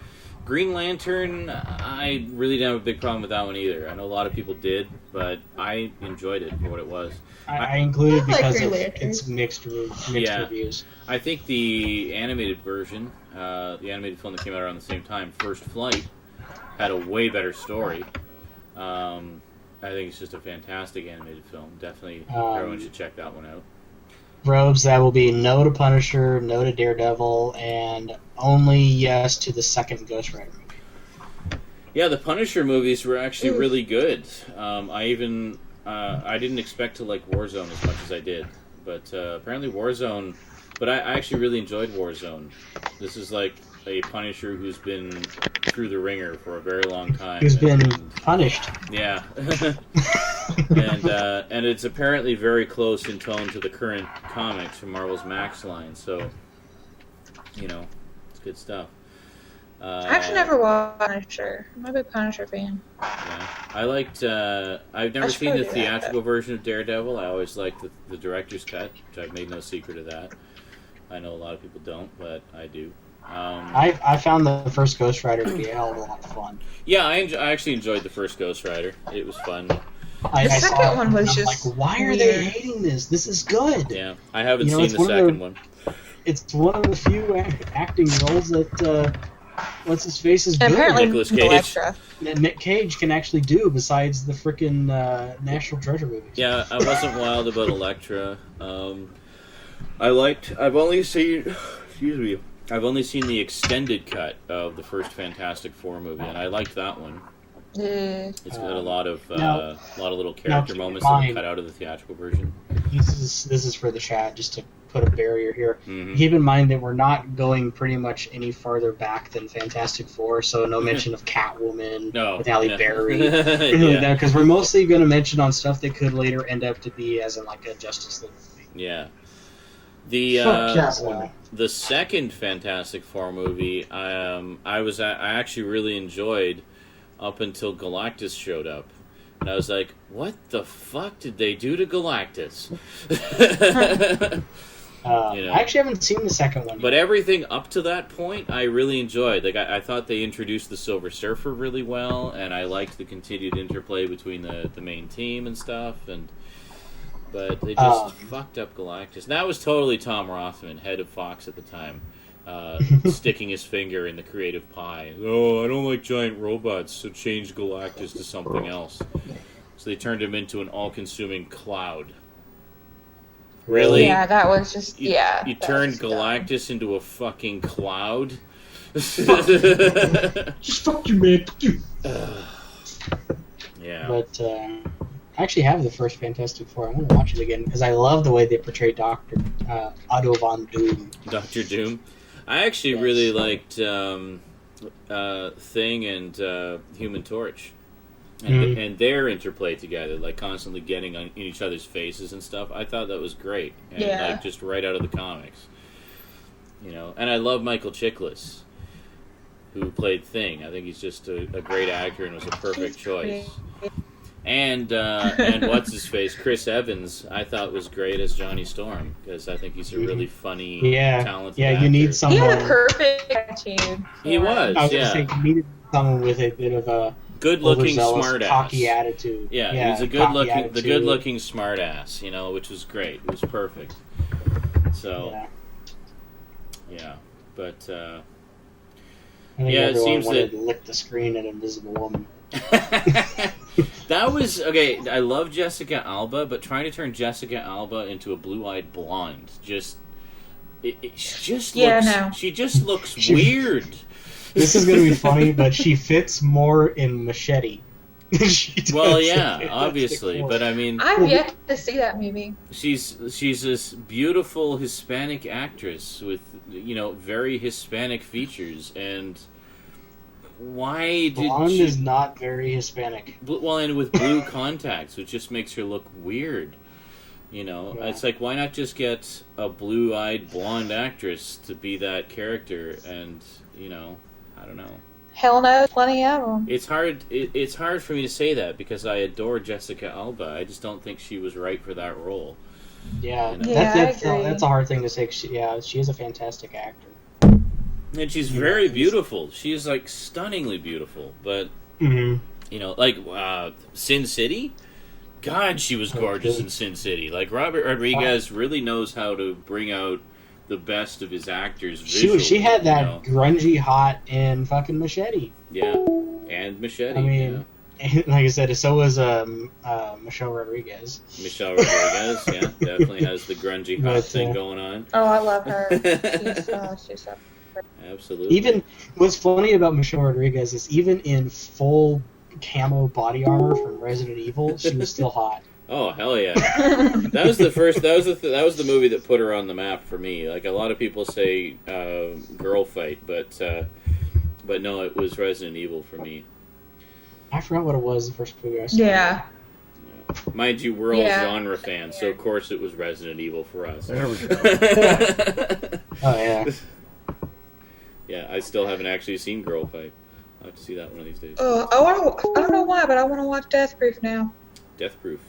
Green Lantern, I really didn't have a big problem with that one either. I know a lot of people did, but I enjoyed it for what it was. I included because Green of Lantern. its mixed reviews. I think the animated version, the animated film that came out around the same time, First Flight, had a way better story. I think it's just a fantastic animated film. Definitely, everyone should check that one out. Robes, that will be no to Punisher, no to Daredevil, and only yes to the second Ghost Rider movie. Yeah, the Punisher movies were actually really good. I didn't expect to like Warzone as much as I did, but apparently Warzone. But I actually really enjoyed Warzone. This is like a Punisher who's been through the ringer for a very long time. Who's been punished. Yeah. and it's apparently very close in tone to the current comics from Marvel's Max line, so, you know, it's good stuff. I actually never watched Punisher. I'm a big Punisher fan. Yeah. I liked, I've never seen the theatrical version of Daredevil. I always liked the director's cut, which I've made no secret of that. I know a lot of people don't, but I do. I found the first Ghost Rider to be a hell of a lot of fun. Yeah, I actually enjoyed the first Ghost Rider. It was fun. I second one was just like, why are they hating this? This is good. Yeah, I haven't seen the second one. It's one of the few acting roles that what's his face is good. Apparently, Nicolas Cage. That Nick Cage can actually do besides the frickin' National Treasure movies. Yeah, I wasn't wild about Elektra. I've only seen the extended cut of the first Fantastic Four movie, and I liked that one. It's got a lot of little character moments that were cut out of the theatrical version. This is for the chat, just to put a barrier here. Keep in mind that we're not going pretty much any farther back than Fantastic Four, so no mention of Catwoman with Halle Berry, because we're mostly going to mention on stuff that could later end up to be as in like a Justice League movie. Yeah. The second Fantastic Four movie, I actually really enjoyed up until Galactus showed up. And I was like, what the fuck did they do to Galactus? I actually haven't seen the second one yet. But everything up to that point, I really enjoyed. Like, I thought they introduced the Silver Surfer really well, and I liked the continued interplay between the main team and stuff, but they just fucked up Galactus. And that was totally Tom Rothman, head of Fox at the time. sticking his finger in the creative pie. Oh, I don't like giant robots, so change Galactus to something else. So they turned him into an all-consuming cloud. Really? Yeah, that was just You turned Galactus into a fucking cloud? Just fuck you, man. Fuck you. Yeah. But I actually have the first Fantastic Four. I want to watch it again because I love the way they portray Dr. Otto von Doom. Dr. Doom. I actually really liked Thing and Human Torch. And their interplay together, like constantly getting in each other's faces and stuff. I thought that was great. And like just right out of the comics. You know, and I love Michael Chiklis, who played Thing. I think he's just a great actor and was a perfect choice. And what's his face, Chris Evans, I thought was great as Johnny Storm because I think he's a really funny, talented actor. You need someone. He had a perfect attitude. He was. I was gonna say you needed someone with a bit of a good-looking smartass, cocky attitude. Yeah, he's a good-looking smartass, you know, which was great. It was perfect. So, yeah, but I think it seems wanted that to lick the screen at Invisible Woman. That was okay. I love Jessica Alba, but trying to turn Jessica Alba into a blue-eyed blonde she just looks weird. This is going to be funny, but she fits more in Machete. Well, yeah, obviously, but I mean, I've yet to see that movie. She's this beautiful Hispanic actress with very Hispanic features, and why did blonde is not very Hispanic? Well, and with blue contacts, which just makes her look weird. It's like, why not just get a blue-eyed blonde actress to be that character? And I don't know. Hell no, plenty of them. It's hard. It's hard for me to say that because I adore Jessica Alba. I just don't think she was right for that role. Yeah, I agree. That's a hard thing to say. She is a fantastic actor. And she's very beautiful. She is like stunningly beautiful. But like Sin City. God, she was gorgeous in Sin City. Like Robert Rodriguez really knows how to bring out the best of his actors visually. She had that grungy hot in fucking Machete. Yeah, and Machete. I mean, like I said, so was Michelle Rodriguez. Michelle Rodriguez, yeah, definitely has the grungy hot thing going on. Oh, I love her. She's so absolutely. Even what's funny about Michelle Rodriguez is even in full camo body armor from Resident Evil, she was still hot. Oh hell yeah! That was the first. That was the movie that put her on the map for me. Like a lot of people say, Girl Fight, but no, it was Resident Evil for me. I forgot what it was the first movie I saw. Yeah. Mind you, we're all genre fans, so of course it was Resident Evil for us. There we go. Oh yeah. Yeah, I still haven't actually seen Girl Fight. I'll have to see that one of these days. I don't know why, but I want to watch Death Proof now. Death Proof.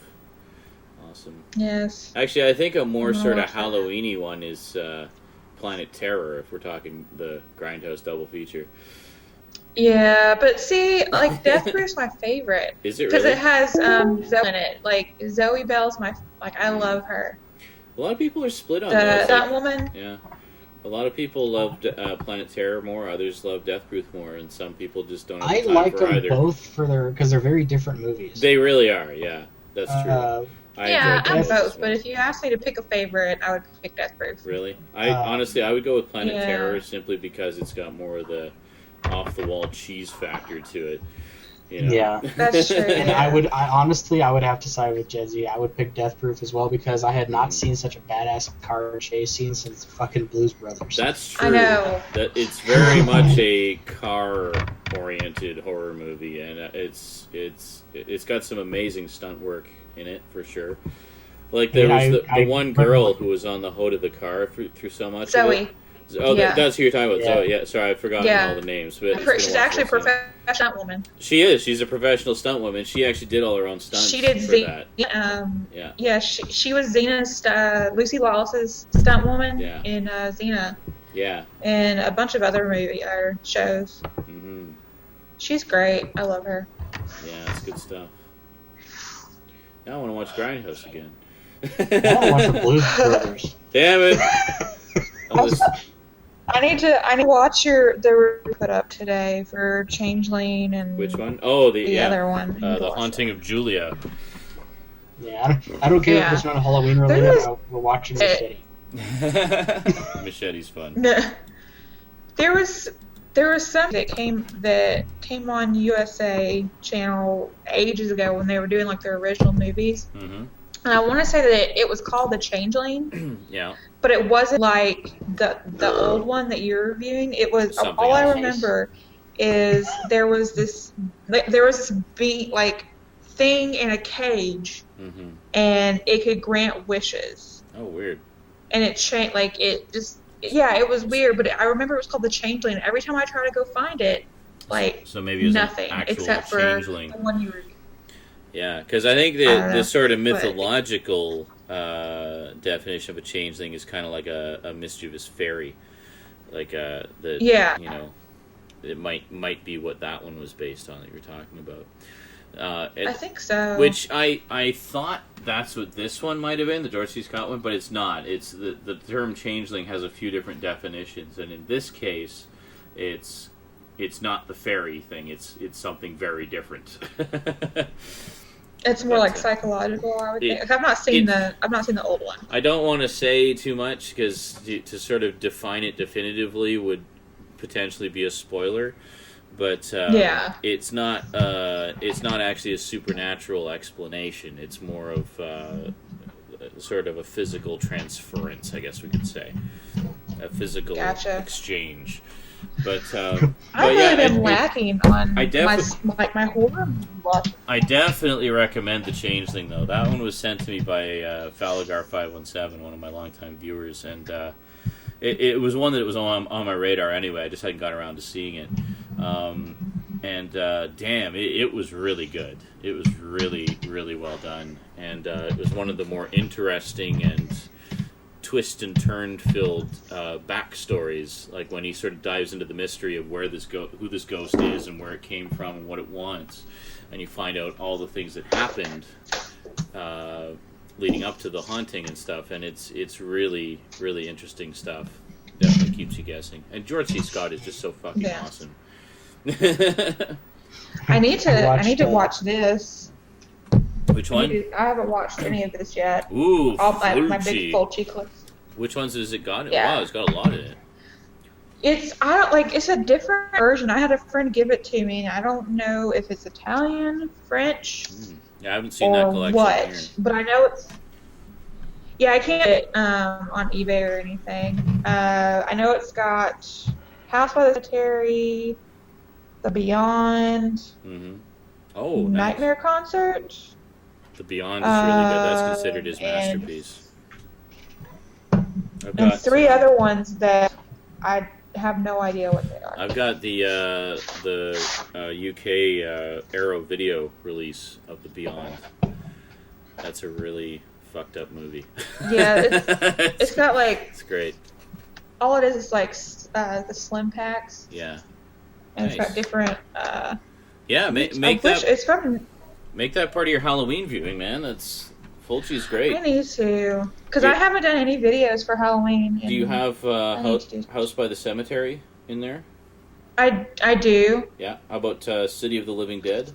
Awesome. Yes. Actually, I think a more sort of Halloween-y one is Planet Terror, if we're talking the Grindhouse double feature. Yeah, but see, like, Death Proof's my favorite. Is it really? Because it has Zoe in it. Like, Zoe Bell's I love her. A lot of people are split on that woman. Yeah. A lot of people loved Planet Terror more, others love Death Proof more, and some people just don't have the time I like for them either. both because they're very different movies. They really are, yeah. That's true. I'm both, but if you asked me to pick a favorite, I would pick Death Proof. Really? Honestly, I would go with Planet Terror simply because it's got more of the off-the-wall cheese factor to it. Yeah, that's true. And I would have to side with Jezzy. I would pick Death Proof as well because I had not seen such a badass car chase scene since fucking Blues Brothers. That's true. I know. It's very much a car-oriented horror movie, and it's got some amazing stunt work in it for sure. Like there was the one girl who was on the hood of the car through so much. Zoe. Of it. Oh, that's who you're talking about. Yeah. Zoe. Yeah, sorry, I've forgotten all the names. But she's actually a professional stunt woman. She is. She's a professional stunt woman. She actually did all her own stunts. She did that. Yeah, she was Xena's Lucy Lawless's stunt woman in Xena. Yeah. And a bunch of other shows. Mm-hmm. She's great. I love her. Yeah, it's good stuff. Now I want to watch Grindhouse again. I want to watch the Blues Brothers. Damn it! I need to watch the review put up today for Changeling and Which one? Oh, the other one. The Haunting of Julia. Yeah, I don't care if it's not Halloween related. We're watching Machete. Machete's fun. There was some that came on USA channel ages ago when they were doing like their original movies. Mm-hmm. And I want to say that it was called The Changeling. Yeah. But it wasn't like the old one that you're reviewing. It was something all else. I remember is there was this thing in a cage, mm-hmm. and it could grant wishes. Oh, weird. And it changed, like it just, yeah, it was weird. But I remember it was called The Changeling. Every time I try to go find it, like so maybe it was nothing an actual except changeling. For the one you reviewed. Yeah, because I think the sort of mythological definition of a changeling is kind of like a mischievous fairy, like it might be what that one was based on that you were talking about. I think so. Which I thought that's what this one might have been, the George C. Scott one, but it's not. It's the term changeling has a few different definitions, and in this case, it's not the fairy thing. It's something very different. It's more like psychological, I would think. I've not seen the old one. I don't want to say too much because to sort of define it definitively would potentially be a spoiler. But it's not actually a supernatural explanation. It's more of sort of a physical transference, I guess we could say, a physical exchange. But I've really been lacking on my horror watch. I definitely recommend The Changeling, though. That one was sent to me by Falagar517, one of my longtime viewers, and it was one that was on my radar anyway. I just hadn't got around to seeing it. Damn, it was really good. It was really, really well done. And it was one of the more interesting and twist and turn filled backstories, like when he sort of dives into the mystery of who this ghost is and where it came from and what it wants, and you find out all the things that happened leading up to the haunting and stuff, and it's really, really interesting stuff. Definitely keeps you guessing. And George C. Scott is just so fucking awesome. I need to watch this. Which one? I haven't watched any of this yet. Ooh, all my big Fulci clips. Which ones has it got? Yeah. Wow, it's got a lot in it. It's a different version. I had a friend give it to me, and I don't know if it's Italian, French, Yeah, I haven't seen that collection what. here. But I know it's. Yeah, I can't get it on eBay or anything. I know it's got House by the Cemetery, The Beyond, Oh, Nightmare Concert. The Beyond is really good. That's considered his masterpiece. And three other ones that I have no idea what they are. I've got the UK Arrow video release of The Beyond. That's a really fucked up movie. Yeah, it's got like... It's great. All it is like the slim packs. Yeah. And It's got different... yeah, make that... It's from... Make that part of your Halloween viewing, man. That's... Fulci's great. I need to, because I haven't done any videos for Halloween. Do you have House by the Cemetery in there? I do. Yeah. How about City of the Living Dead?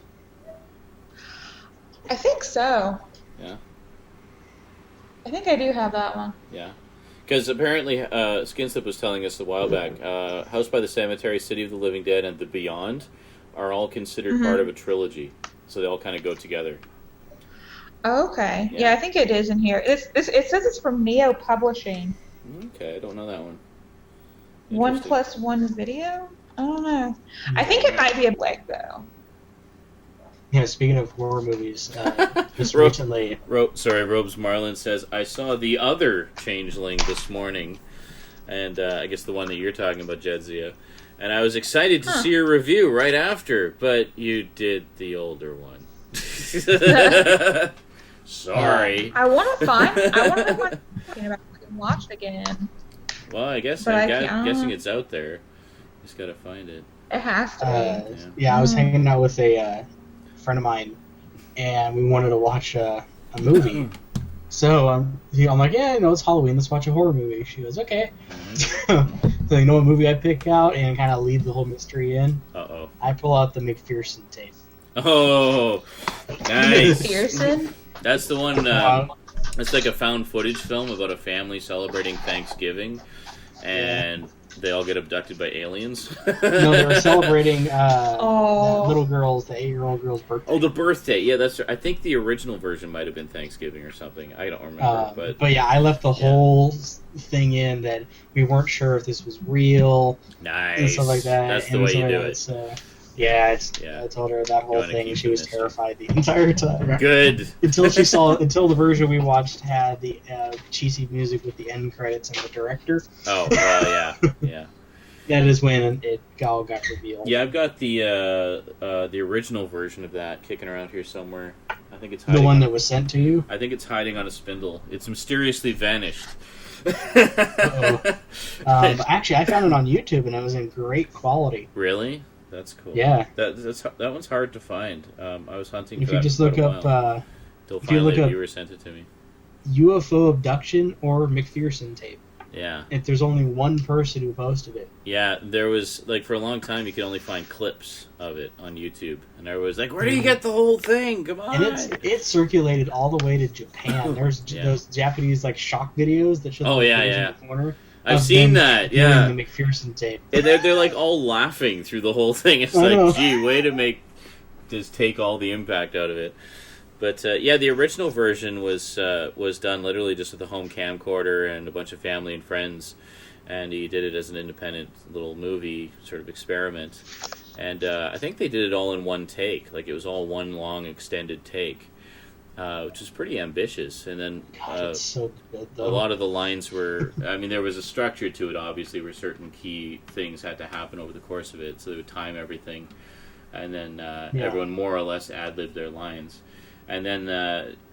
I think so. Yeah. I think I do have that one. Yeah. Because apparently, Skinslip was telling us a while back, House by the Cemetery, City of the Living Dead, and The Beyond are all considered part of a trilogy. So they all kind of go together. Oh, okay. Yeah, I think it is in here. It says it's from Neo Publishing. Okay, I don't know that one. 1+1 video? I don't know. I think it might be a black, though. Yeah, speaking of horror movies, just recently... Robes Marlin says, I saw the other Changeling this morning, and I guess the one that you're talking about, Jedzia, and I was excited to see your review right after, but you did the older one. Sorry. I want to find talking about and watch it again. Well, I guess I'm guessing it's out there. Just gotta find it. It has to be. I was hanging out with a friend of mine, and we wanted to watch a movie. So I'm like, yeah, it's Halloween. Let's watch a horror movie. She goes, okay. So you know what movie I pick out and kind of leave the whole mystery in? Uh-oh. I pull out the McPherson tape. Oh, nice. Pearson? That's the one, it's like a found footage film about a family celebrating Thanksgiving, and they all get abducted by aliens. No, they were celebrating that little girl's, the 8-year-old girl's birthday. Oh, the birthday. Yeah, that's. I think the original version might have been Thanksgiving or something. I don't remember. But yeah, I left the whole thing in that we weren't sure if this was real. Nice. And stuff like that. That's the way you do it. So, I told her that whole thing, and she was terrified the entire time. Good. Until the version we watched had the cheesy music with the end credits and the director. Oh, well, yeah. That is when it all got revealed. Yeah, I've got the original version of that kicking around here somewhere. I think it's hiding. The one that was sent to you? I think it's hiding on a spindle. It's mysteriously vanished. Actually, I found it on YouTube, and it was in great quality. Really? That's cool. Yeah. That one's hard to find. I was hunting if for you that just for look a while. up, Till finally a viewer sent it to me. UFO abduction or McPherson tape. Yeah. If there's only one person who posted it. Yeah, there was, for a long time, you could only find clips of it on YouTube. And everyone was like, where do you get the whole thing? Come on! And it circulated all the way to Japan. There's those Japanese, shock videos that show in the corner. I've seen that, yeah. The McPherson tape. And they're all laughing through the whole thing. It's gee, way to just take all the impact out of it. But the original version was done literally just with a home camcorder and a bunch of family and friends, and he did it as an independent little movie sort of experiment. And I think they did it all in one take, it was all one long extended take, which is pretty ambitious. And then it's so good, though. A lot of the lines were, there was a structure to it, obviously, where certain key things had to happen over the course of it, so they would time everything, and then everyone more or less ad-libbed their lines. And then,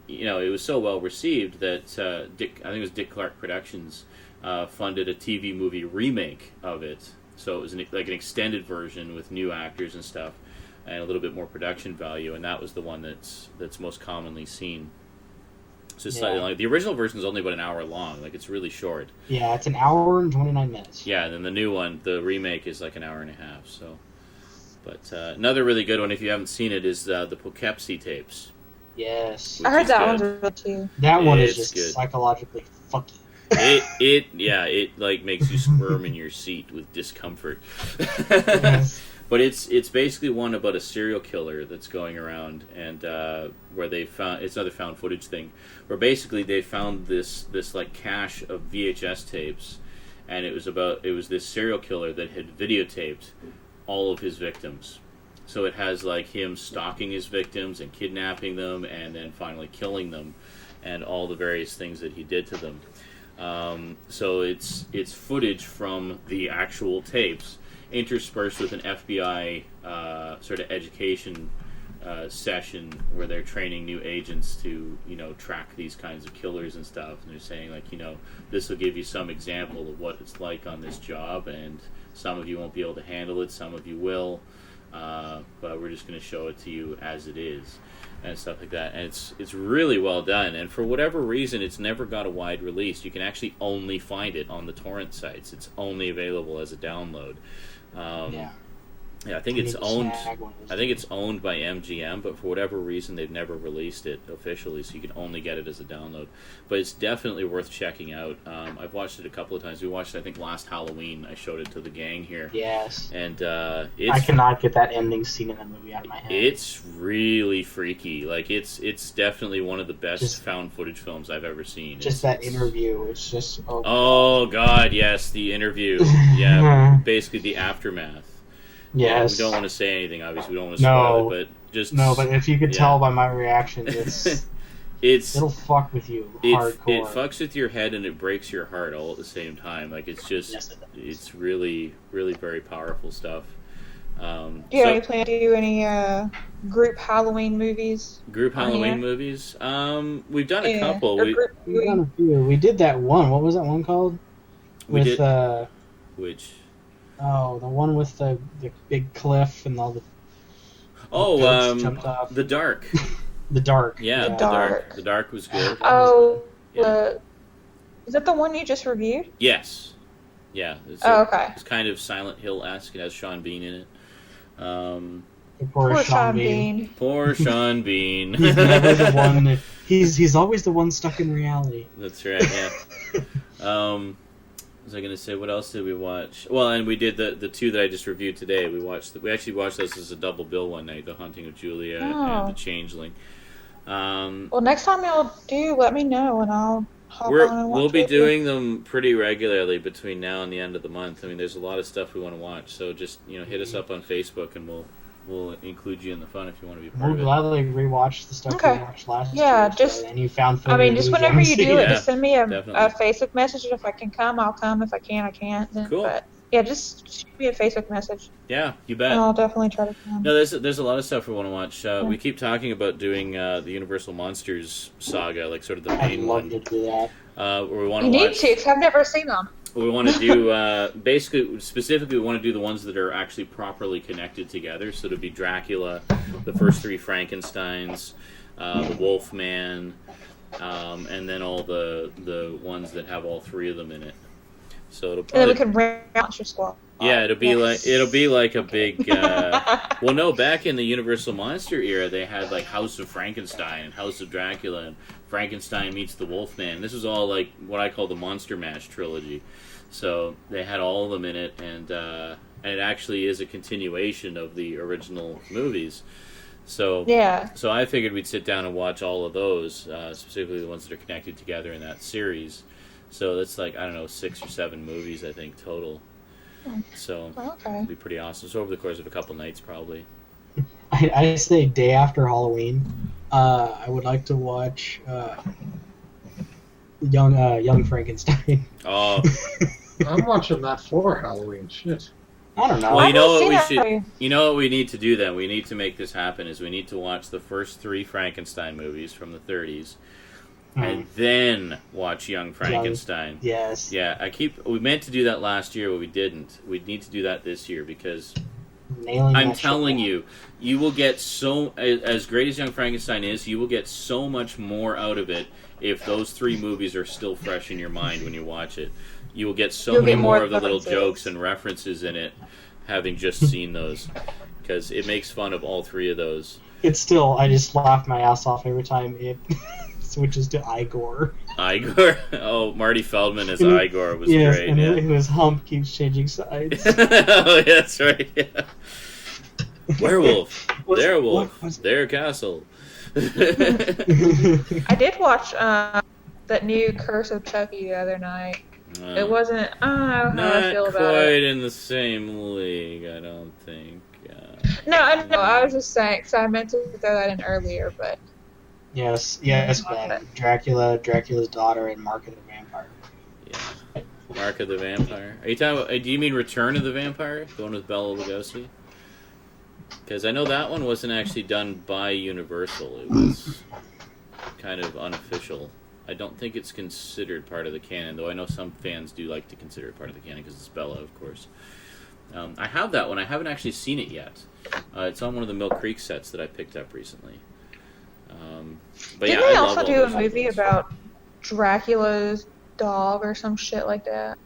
it was so well received that I think it was Dick Clark Productions funded a TV movie remake of it. So it was an extended version with new actors and stuff, and a little bit more production value. And that was the one that's most commonly seen. So it's slightly long. The original version is only about an hour long. It's really short. Yeah, it's an hour and 29 minutes. Yeah, and then the new one, the remake, is an hour and a half. So, but another really good one, if you haven't seen it, is the Poughkeepsie tapes. Yes. I heard that one's real too. That one is just good. Psychologically fucky. It makes you squirm in your seat with discomfort. Yes. But it's basically one about a serial killer that's going around, and where they found, it's another found footage thing, where basically they found this cache of VHS tapes, and it was this serial killer that had videotaped all of his victims. So it has him stalking his victims and kidnapping them and then finally killing them and all the various things that he did to them. So it's footage from the actual tapes interspersed with an FBI sort of education session where they're training new agents to track these kinds of killers and stuff. And they're saying this will give you some example of what it's like on this job, and some of you won't be able to handle it, some of you will. But we're just going to show it to you as it is, and stuff like that. And it's really well done. And for whatever reason, it's never got a wide release. You can actually only find it on the torrent sites. It's only available as a download. I think it's owned. I think it's owned by MGM, but for whatever reason, they've never released it officially, so you can only get it as a download. But it's definitely worth checking out. I've watched it a couple of times. We watched it, I think, last Halloween. I showed it to the gang here. Yes. And I cannot get that ending scene in that movie out of my head. It's really freaky. It's definitely one of the best found footage films I've ever seen. That interview. It's just oh God, yes, the interview. Yeah, basically the aftermath. Yes. We don't want to say anything, obviously. We don't want to spoil it, but just... No, but if you could tell by my reaction, it'll fuck with you hardcore. It fucks with your head and it breaks your heart all at the same time. It's really, really very powerful stuff. Do you have any plan to do any group Halloween movies? Group Halloween movies? We've done a couple. We've done a few. We did that one. What was that one called? Which? Oh, the one with the big cliff and all the... jumped off. The Dark. The Dark. Yeah, The Dark. The Dark was good. Oh, is that the one you just reviewed? Yes. Yeah. Okay. It's kind of Silent Hill-esque. It has Sean Bean in it. Poor Sean Bean. Poor Sean Bean. He's never the one. He's always the one stuck in reality. That's right. Yeah. What was I gonna say? What else did we watch? Well, and we did the two that I just reviewed today. We actually watched those as a double bill one night: The Haunting of Julia and The Changeling. Well, next time you'll let me know, and I'll hop on and watch we'll be it. doing them pretty regularly between now and the end of the month. I mean, there's a lot of stuff we want to watch, so just hit us up on Facebook, and we'll include you in the fun if you want to be part of it. We'll gladly rewatch the stuff we watched last year. Yeah, just and you found. I mean, just whenever you do it, just send me a definitely. Facebook message. If I can come, I'll come. If I can't, I can't. Then, Cool. But yeah, just shoot me a Facebook message. Yeah, you bet. And I'll definitely try to come. No, there's a lot of stuff we want to watch. We keep talking about doing the Universal Monsters saga, like sort of the I'd main love one. to do that. Where we want You to need watch. to, because I've never seen them. We want to do specifically, we want to do the ones that are actually properly connected together. So it'll be Dracula, the first three Frankensteins, the Wolfman, and then all the ones that have all three of them in it. So it'll And then probably, we can rent Monster Squad. yeah, it'll be like a big. Well, no, back in the Universal Monster era, they had like House of Frankenstein and House of Dracula and Frankenstein meets the Wolfman. This was all like what I call the Monster Mash trilogy. So they had all of them in it, and it actually is a continuation of the original movies. So Yeah. So I figured we'd sit down and watch all of those, specifically the ones that are connected together in that series. So that's like, I don't know, 6 or 7 movies, I think, total. So Okay. it'll be pretty awesome. So over the course of a couple nights, probably. I say day after Halloween. I would like to watch Young Frankenstein. Oh, I'm watching that for Halloween. Shit. I don't know. well, you know what we I've never should. seen You know what we need to do then? We need to make this happen. Is we need to watch the first 3 Frankenstein movies from the 30s, and then watch Young Frankenstein. Yes. Yeah, we meant to do that last year, but we didn't. We need to do that this year because Nailing I'm that telling shit. you will get as great as Young Frankenstein is, you will get so much more out of it if those 3 movies are still fresh in your mind when you watch it. You will get so You'll many get more more of the little references. jokes and references in it, having just seen those, because it makes fun of all 3 of those. It's still, I just laugh my ass off every time it switches to Igor. Igor, oh, Marty Feldman as And it- Igor was yes, great. and Yeah. his hump keeps changing sides. Oh, yeah, that's right. Yeah. Werewolf, What's- their wolf, what was- their castle. I did watch that new Curse of Chucky the other night. It wasn't. I don't know how I Not feel quite about it. in the same league, I don't think. No, I was just saying, because I meant to throw that in earlier, but yes, Ben. Dracula's daughter, and Mark of the Vampire. Yeah. Mark of the Vampire. Are you talking about? Do you mean Return of the Vampire, the one with Bela Lugosi? Because I know that one wasn't actually done by Universal. It was kind of unofficial. I don't think it's considered part of the canon, though I know some fans do like to consider it part of the canon because it's Bella, of course. I have that one. I haven't actually seen it yet. It's on one of the Mill Creek sets that I picked up recently. But didn't yeah, they I also love all do a those movie ones. about Dracula's dog or some shit like that?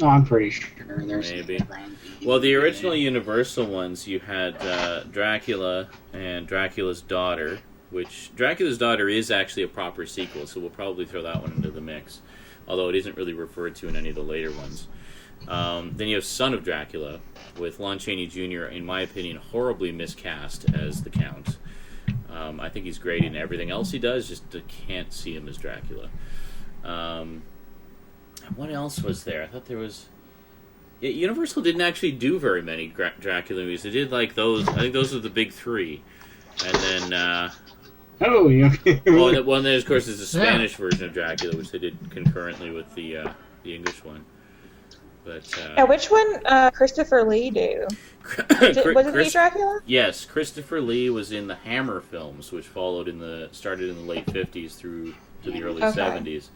Oh, I'm pretty sure there's Maybe. Well, the original Universal ones, you had Dracula and Dracula's daughter, which Dracula's daughter is actually a proper sequel, so we'll probably throw that one into the mix, although it isn't really referred to in any of the later ones. Then you have Son of Dracula, with Lon Chaney Jr., in my opinion, horribly miscast as the Count. I think he's great in everything else he does, just can't see him as Dracula. What else was there? I thought there was... Yeah, Universal didn't actually do very many Dracula movies. They did like those. I think those are the big 3. And then... Oh, yeah. well, then, of course, there's a Spanish version of Dracula, which they did concurrently with the English one. But Now, which one Christopher Lee do? Wasn't he Dracula? Yes, Christopher Lee was in the Hammer films, which started in the late 50s through to the early 70s.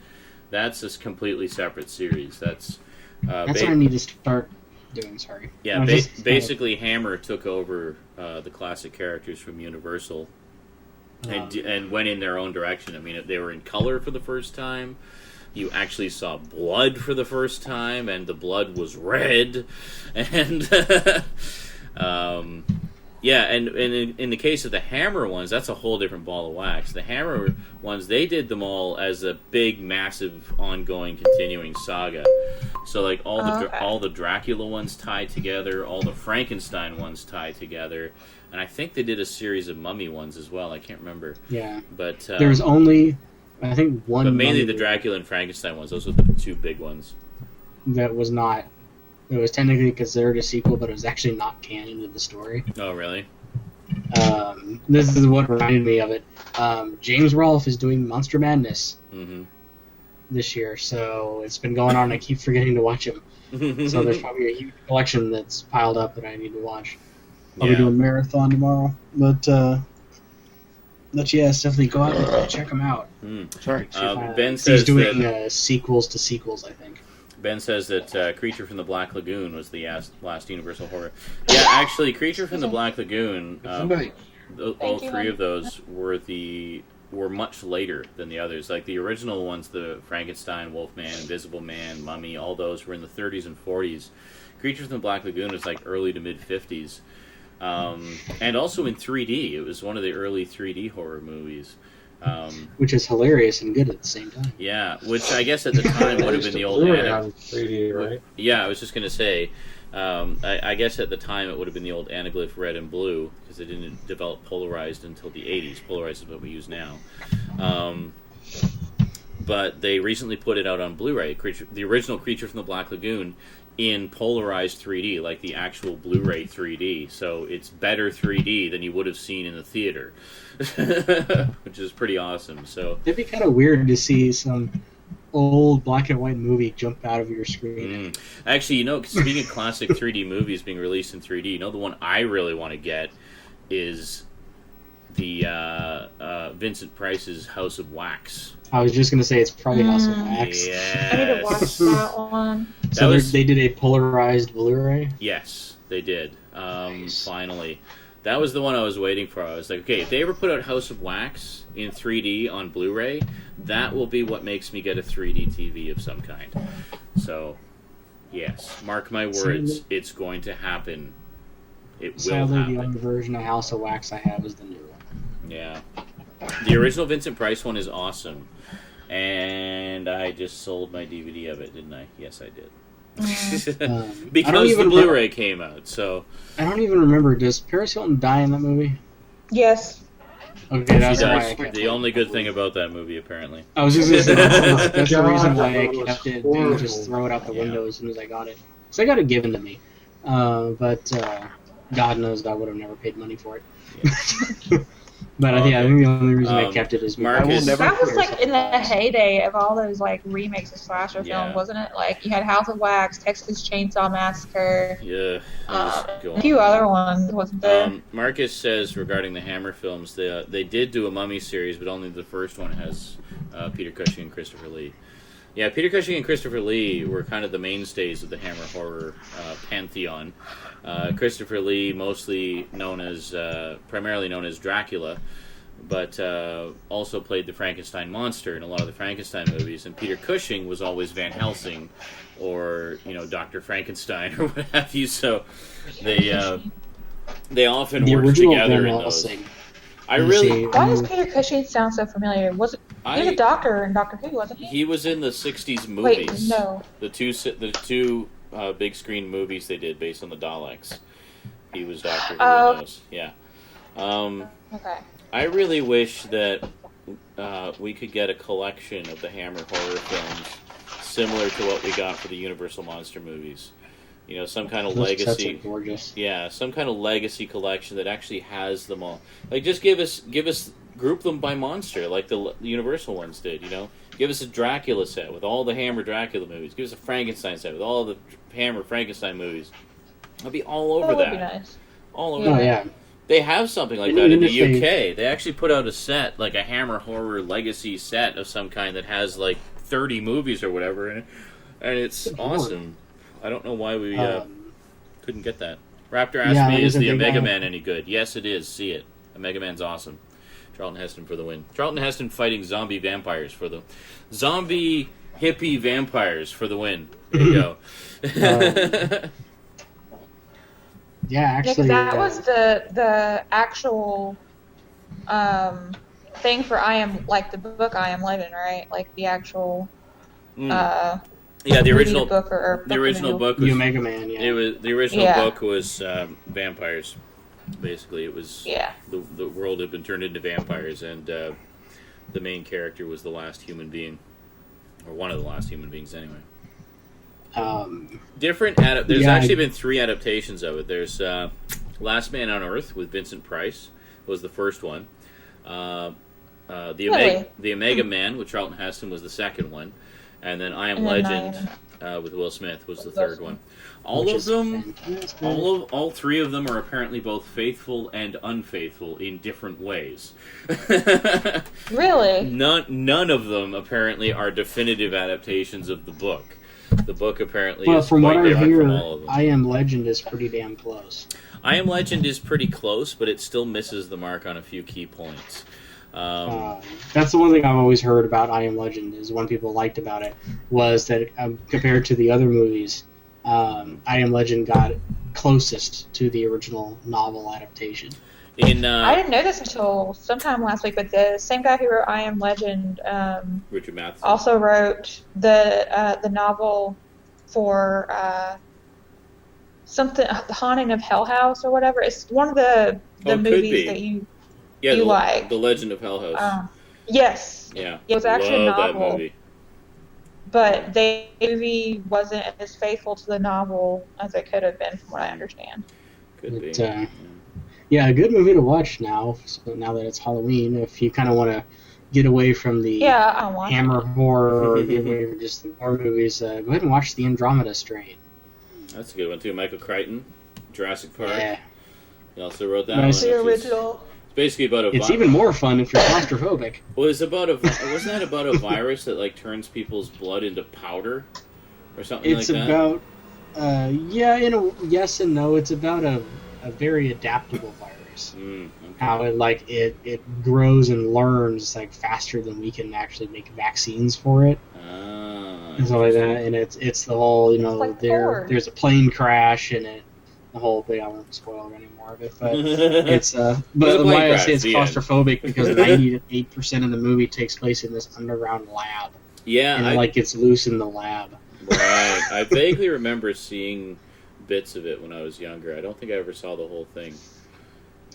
That's a completely separate series. That's what I need to start doing. Sorry. Yeah, basically Hammer took over the classic characters from Universal and went in their own direction. I mean, they were in color for the first time. you actually saw blood for the first time, and the blood was red, and yeah, and in the case of the Hammer ones, that's a whole different ball of wax. The Hammer ones, they did them all as a big, massive, ongoing, continuing saga. So like all the Dracula ones tied together, all the Frankenstein ones tied together, and I think they did a series of Mummy ones as well. I can't remember. Yeah, but there's only, I think, one. But mainly Mummy the Dracula and Frankenstein ones. Those were the two big ones. That was not. It was technically considered a sequel, but it was actually not canon to the story. Oh, really? This is what reminded me of it. James Rolfe is doing Monster Madness this year, so it's been going on. I keep forgetting to watch him. So there's probably a huge collection that's piled up that I need to watch. I'll be doing a marathon tomorrow. But yes, definitely go out and check him out. Sorry. Ben says he's doing sequels to sequels, I think. Ben says that Creature from the Black Lagoon was the last Universal horror. Yeah, actually, Creature from the Black Lagoon, all three of those were much later than the others. Like the original ones, the Frankenstein, Wolfman, Invisible Man, Mummy, all those were in the 30s and 40s. Creature from the Black Lagoon was like early to mid 50s. And also in 3D. It was one of the early 3D horror movies. Which is hilarious and good at the same time. Yeah, which I guess at the time would have been the old... 3D, right? Yeah, I was just going to say, I guess at the time it would have been the old anaglyph red and blue, because it didn't develop polarized until the 80s. Polarized is what we use now. But they recently put it out on Blu-ray, the original Creature from the Black Lagoon, in polarized 3D, like the actual Blu-ray 3D. So it's better 3D than you would have seen in the theater, which is pretty awesome. So it'd be kind of weird to see some old black and white movie jump out of your screen. Actually, speaking of classic 3D movies being released in 3D, the one I really want to get is the Vincent Price's House of Wax. I was just going to say it's probably House of Wax. Yeah. I need to watch that one. So they did a polarized Blu-ray? Yes, they did. Nice. Finally. That was the one I was waiting for. I was like, okay, if they ever put out House of Wax in 3D on Blu-ray, that will be what makes me get a 3D TV of some kind. So, yes, mark my words, it's going to happen. It will happen. The only version of House of Wax I have is the new one. Yeah. The original Vincent Price one is awesome. And I just sold my DVD of it, didn't I? Yes, I did. Because the Blu-ray came out, so... I don't even remember. Does Paris Hilton die in that movie? Yes. Okay, that's she why does. I kept the only good thing about that movie, apparently. I was just going to say, that's the reason why I kept it. Didn't just throw it out the window as soon as I got it. So I got it given to me. But God knows I would have never paid money for it. Yeah. But I think the only reason I kept it is Marcus, that was like in the heyday of all those like remakes of slasher films, wasn't it? Like you had House of Wax, Texas Chainsaw Massacre, a few other ones, wasn't there? Marcus says regarding the Hammer films, they did do a Mummy series, but only the first one has Peter Cushing and Christopher Lee. Yeah, Peter Cushing and Christopher Lee were kind of the mainstays of the Hammer horror pantheon. Christopher Lee, primarily known as Dracula, but also played the Frankenstein monster in a lot of the Frankenstein movies. And Peter Cushing was always Van Helsing, or Dr. Frankenstein, or what have you. So they often worked together in those. Why does Peter Cushing sound so familiar? He was a doctor in Doctor Who, wasn't he? He was in the '60s movies. Wait, no. The two big screen movies they did based on the Daleks. He was Doctor Who in those. Yeah. Okay. I really wish that we could get a collection of the Hammer horror films similar to what we got for the Universal Monster movies. Some kind of legacy. Gorgeous. Yeah, some kind of legacy collection that actually has them all. Like, just group them by monster, like the Universal ones did. Give us a Dracula set with all the Hammer Dracula movies. Give us a Frankenstein set with all the Hammer Frankenstein movies. I'll be all over that. That would be nice. All over that. Yeah. They have something like that in the UK. They actually put out a set, like a Hammer horror legacy set of some kind that has like 30 movies or whatever in it, and it's awesome. I don't know why we couldn't get that. Raptor asked me, is the Omega Man any good? Yes, it is. See it. Omega Man's awesome. Charlton Heston for the win. Charlton Heston fighting zombie vampires for the zombie Hippie vampires for the win. There you go. Yeah, actually, that was the actual thing for the book I Am Legend, right? Like the actual yeah, the original book the original book was Omega Man. Yeah, it was the original book was vampires. Basically, it was the world had been turned into vampires, and the main character was the last human being, or one of the last human beings, anyway. There's actually been 3 adaptations of it. There's Last Man on Earth with Vincent Price was the first one. The Omega Man with Charlton Heston was the second one, and then I Am Legend with Will Smith was the third one. All 3 of them are apparently both faithful and unfaithful in different ways. Really? None of them apparently are definitive adaptations of the book. The book apparently is from quite what I different hear, from all of them. I Am Legend is pretty damn close. I Am Legend is pretty close, but it still misses the mark on a few key points. That's the one thing I've always heard about I Am Legend, is one people liked about it, was that compared to the other movies, I Am Legend got closest to the original novel adaptation. I didn't know this until sometime last week, but the same guy who wrote I Am Legend Richard Matheson also wrote the novel for something, The Haunting of Hell House or whatever. It's one of the movies that you like. The Legend of Hell House. Yes. Yeah. It was actually a novel. That movie. But the movie wasn't as faithful to the novel as it could have been, from what I understand. Could be. Yeah, a good movie to watch now. So now that it's Halloween, if you kind of want to get away from the Hammer horror or get away from just the horror movies, go ahead and watch The Andromeda Strain. That's a good one too. Michael Crichton, Jurassic Park. Yeah. He also wrote that Nice. one. The original. It's basically about a. It's even more fun if you're claustrophobic. Wasn't that about a virus that turns people's blood into powder, or something like that? It's about, yes and no. It's about a very adaptable virus. Okay. How it grows and learns faster than we can actually make vaccines for it. And stuff like that. And it's the whole there's a plane crash and the whole thing. I won't spoil any more of it, but it's but why I say it's claustrophobic because 98% of the movie takes place in this underground lab. Yeah, and gets loose in the lab. Right. I vaguely remember seeing bits of it when I was younger. I don't think I ever saw the whole thing.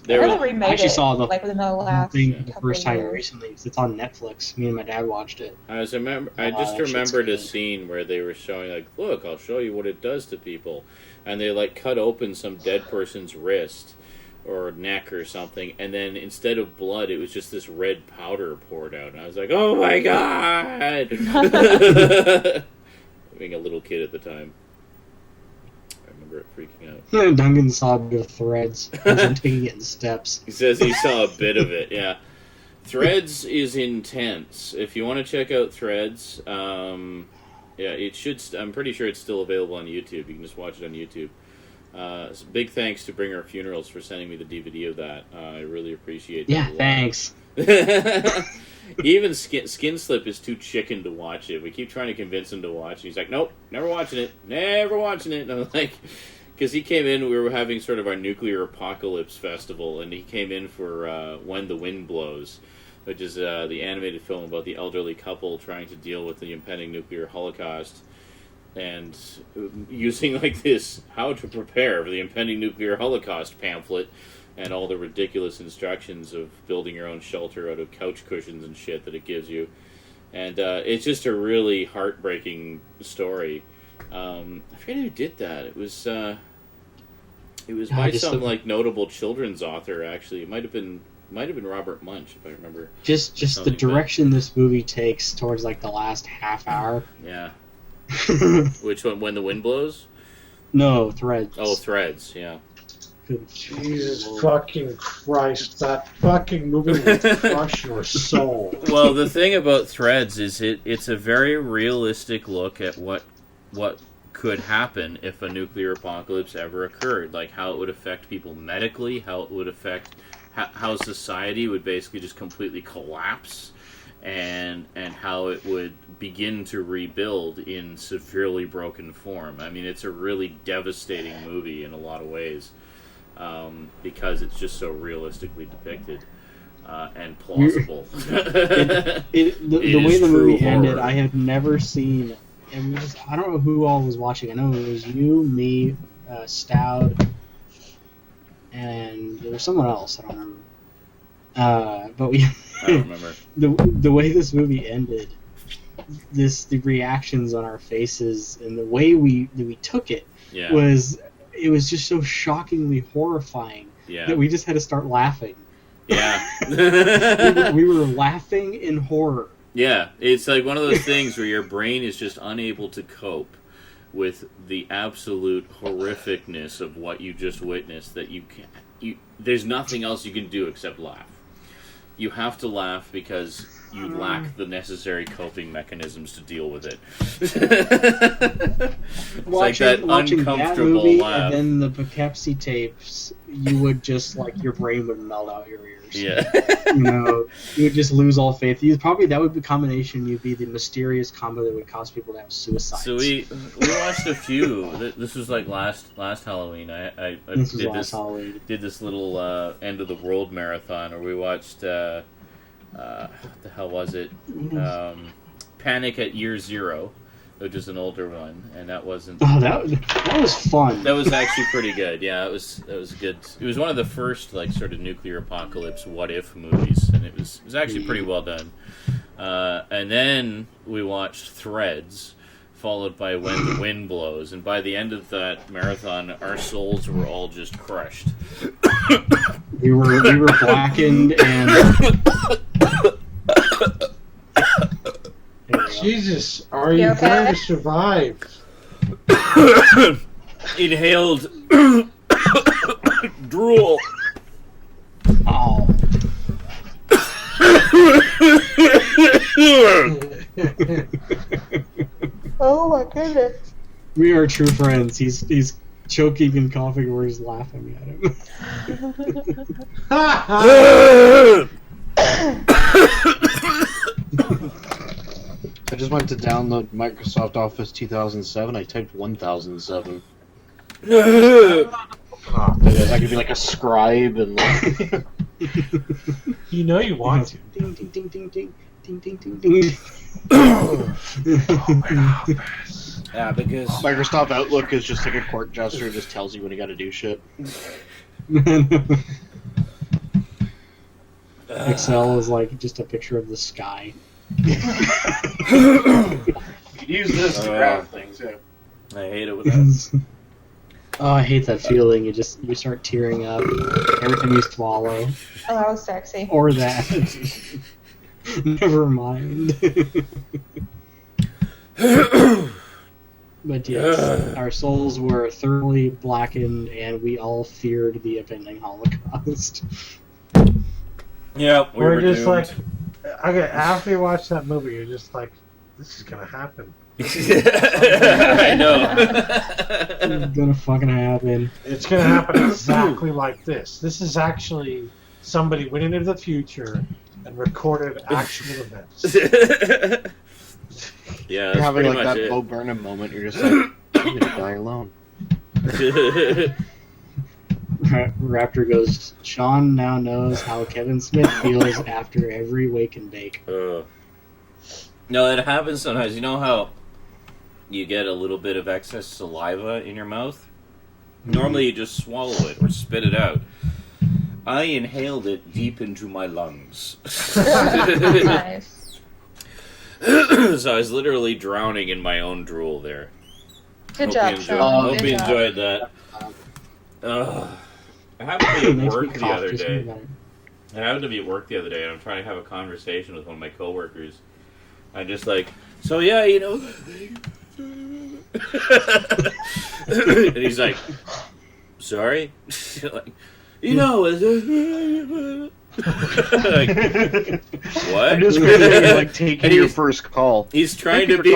I actually saw the within the last thing the first time recently. It's on Netflix. Me and my dad watched it. I just remembered a scene where they were showing look, I'll show you what it does to people, and they cut open some dead person's wrist or neck or something, and then instead of blood, it was just this red powder poured out, and I was like, oh my god! Being a little kid at the time. It freaking out. Duncan saw a bit of Threads. He's taking it in steps. He says he saw a bit of it, yeah. Threads is intense. If you want to check out Threads, it should. I'm pretty sure it's still available on YouTube. You can just watch it on YouTube. So big thanks to Bring Our Funerals for sending me the DVD of that. I really appreciate that. Yeah, thanks. Even Skin Slip is too chicken to watch it. We keep trying to convince him to watch it. He's like, nope, never watching it. And I'm like, because he came in, we were having sort of our nuclear apocalypse festival, and he came in for When the Wind Blows, which is the animated film about the elderly couple trying to deal with the impending nuclear holocaust, and using this how to prepare for the impending nuclear holocaust pamphlet, and all the ridiculous instructions of building your own shelter out of couch cushions and shit that it gives you. And it's just a really heartbreaking story. I forget who did that. It was by some notable children's author, actually. It might have been Robert Munch, if I remember. Just the direction this movie takes towards the last half hour. Yeah. Which one? When the Wind Blows? No, Threads. Oh, Threads, yeah. Jesus fucking Christ, that fucking movie will crush your soul. Well, the thing about Threads is it's a very realistic look at what could happen if a nuclear apocalypse ever occurred. How it would affect people medically, how it would affect how society would basically just completely collapse, and how it would begin to rebuild in severely broken form. I mean, it's a really devastating movie in a lot of ways, because it's just so realistically depicted and plausible. The way the movie ended, I had never seen, and I don't know who all was watching. I know it was you, me, Stout, and there was someone else. I don't remember. But I don't remember. The way this movie ended, the reactions on our faces and the way we took it was just so shockingly horrifying that we just had to start laughing. Yeah. we were laughing in horror. Yeah, it's like one of those things where your brain is just unable to cope with the absolute horrificness of what you just witnessed, that there's nothing else you can do except laugh. You have to laugh because you lack the necessary coping mechanisms to deal with it. It's like that watching uncomfortable that movie laugh. And then the Poughkeepsie tapes, you would just, like, your brain would melt out your ears. Yeah. You would just lose all faith. That would be a combination. You'd be the mysterious combo that would cause people to have suicides. So we watched a few. This was like last Halloween. I did this little end of the world marathon where we watched what the hell was it? Panic at Year Zero, which is an older one, and that wasn't. Oh, that was fun. That was actually pretty good. Yeah, it was good. It was one of the first like sort of nuclear apocalypse what if movies, and it was actually pretty well done. And then we watched Threads, followed by When the Wind Blows, and by the end of that marathon, our souls were all just crushed. We were blackened and. Jesus, are you going to survive? Inhaled drool. Oh. Oh my goodness. We are true friends. He's choking and coughing, we're just laughing at him. I just went to download Microsoft Office 2007. I typed 1007. I could be like a scribe and like... You know you want to. Ding, ding, ding, ding, ding, ding, ding, ding, ding. Yeah, because Microsoft Outlook is just like a court jester, just tells you when you gotta do shit. Excel is like just a picture of the sky. You could use this to grab things, yeah. I hate it with that. Oh, I hate that feeling. You start tearing up every time you swallow. Oh, that was sexy. Or that. Never mind. But yes, our souls were thoroughly blackened, and we all feared the impending Holocaust. Yeah, we're just doomed. Like, okay, after you watch that movie, you're just like, this is gonna happen. I know. It's gonna fucking happen. It's gonna happen exactly like this. This is actually somebody went into the future and recorded actual events. Yeah, you're having like that it. Bo Burnham moment. You're just like, I'm gonna die alone. Raptor goes, Sean now knows how Kevin Smith feels after every wake and bake. No, it happens sometimes. You know how you get a little bit of excess saliva in your mouth? Normally you just swallow it or spit it out. I inhaled it deep into my lungs. Nice. So I was literally drowning in my own drool there. Good job, Sean. Hope you enjoyed that. I happened to be at work the other day. And I'm trying to have a conversation with one of my coworkers. I'm just like, so yeah, you know. And he's like, sorry? Like, you know. Like, what? I'm just really like taking your first call. He's trying to be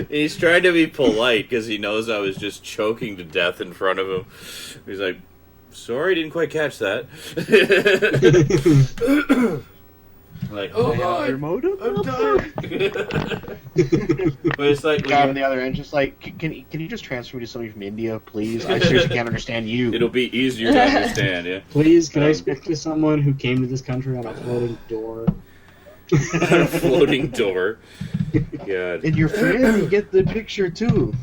He's trying to be polite because he knows I was just choking to death in front of him. He's like, Sorry, didn't quite catch that. Like, oh god, Your modem? I'm tired. But it's like Guy on the other end, just like, can you just transfer me to somebody from India, please? I seriously can't understand you. it'll be easier to understand, yeah. Please, can I speak to someone who came to this country on a floating door? A floating door. God. And your friend, you get the picture too.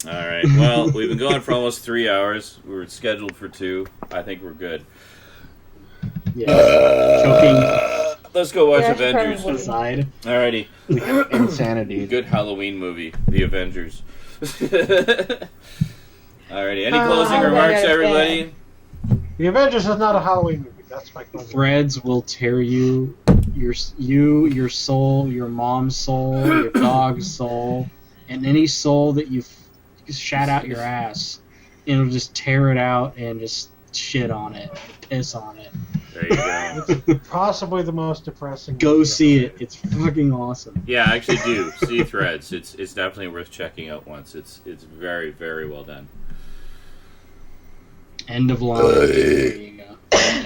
All right. Well, we've been going for almost 3 hours. We were scheduled for 2. I think we're good. Yeah. Choking Let's go watch Yeah, Avengers. probably. aside. Alrighty. InSaNiTy. Good Halloween movie, The Avengers. Alrighty. Any closing I'm remarks, gonna everybody? The Avengers is not a Halloween movie. That's my closing. Threads will tear you, your soul, your mom's soul, your dog's soul, and any soul that you shat out your ass. And it'll just tear it out and just shit on it, piss on it. There you go. Possibly the most depressing. Go movie see ever it. It's fucking awesome. Yeah, I actually do. See Threads. It's definitely worth checking out once. It's very, very well done. End of line. There you go.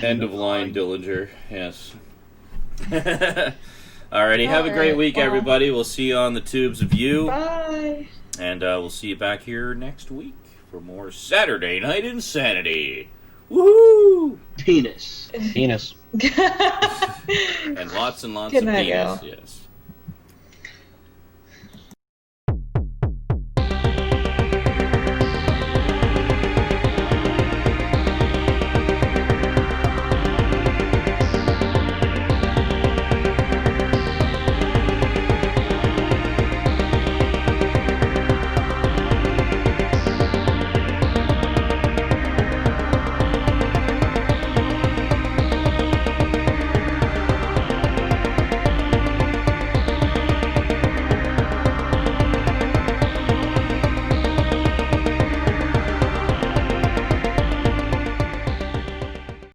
End of line, Dillinger. Yes. Alrighty. Have a great week, everybody. We'll see you on the tubes of you. Bye. And we'll see you back here next week for more Saturday Night InSaNiTy. Woohoo! Penis. Penis. And lots Good of night, penis. y'all. Yes.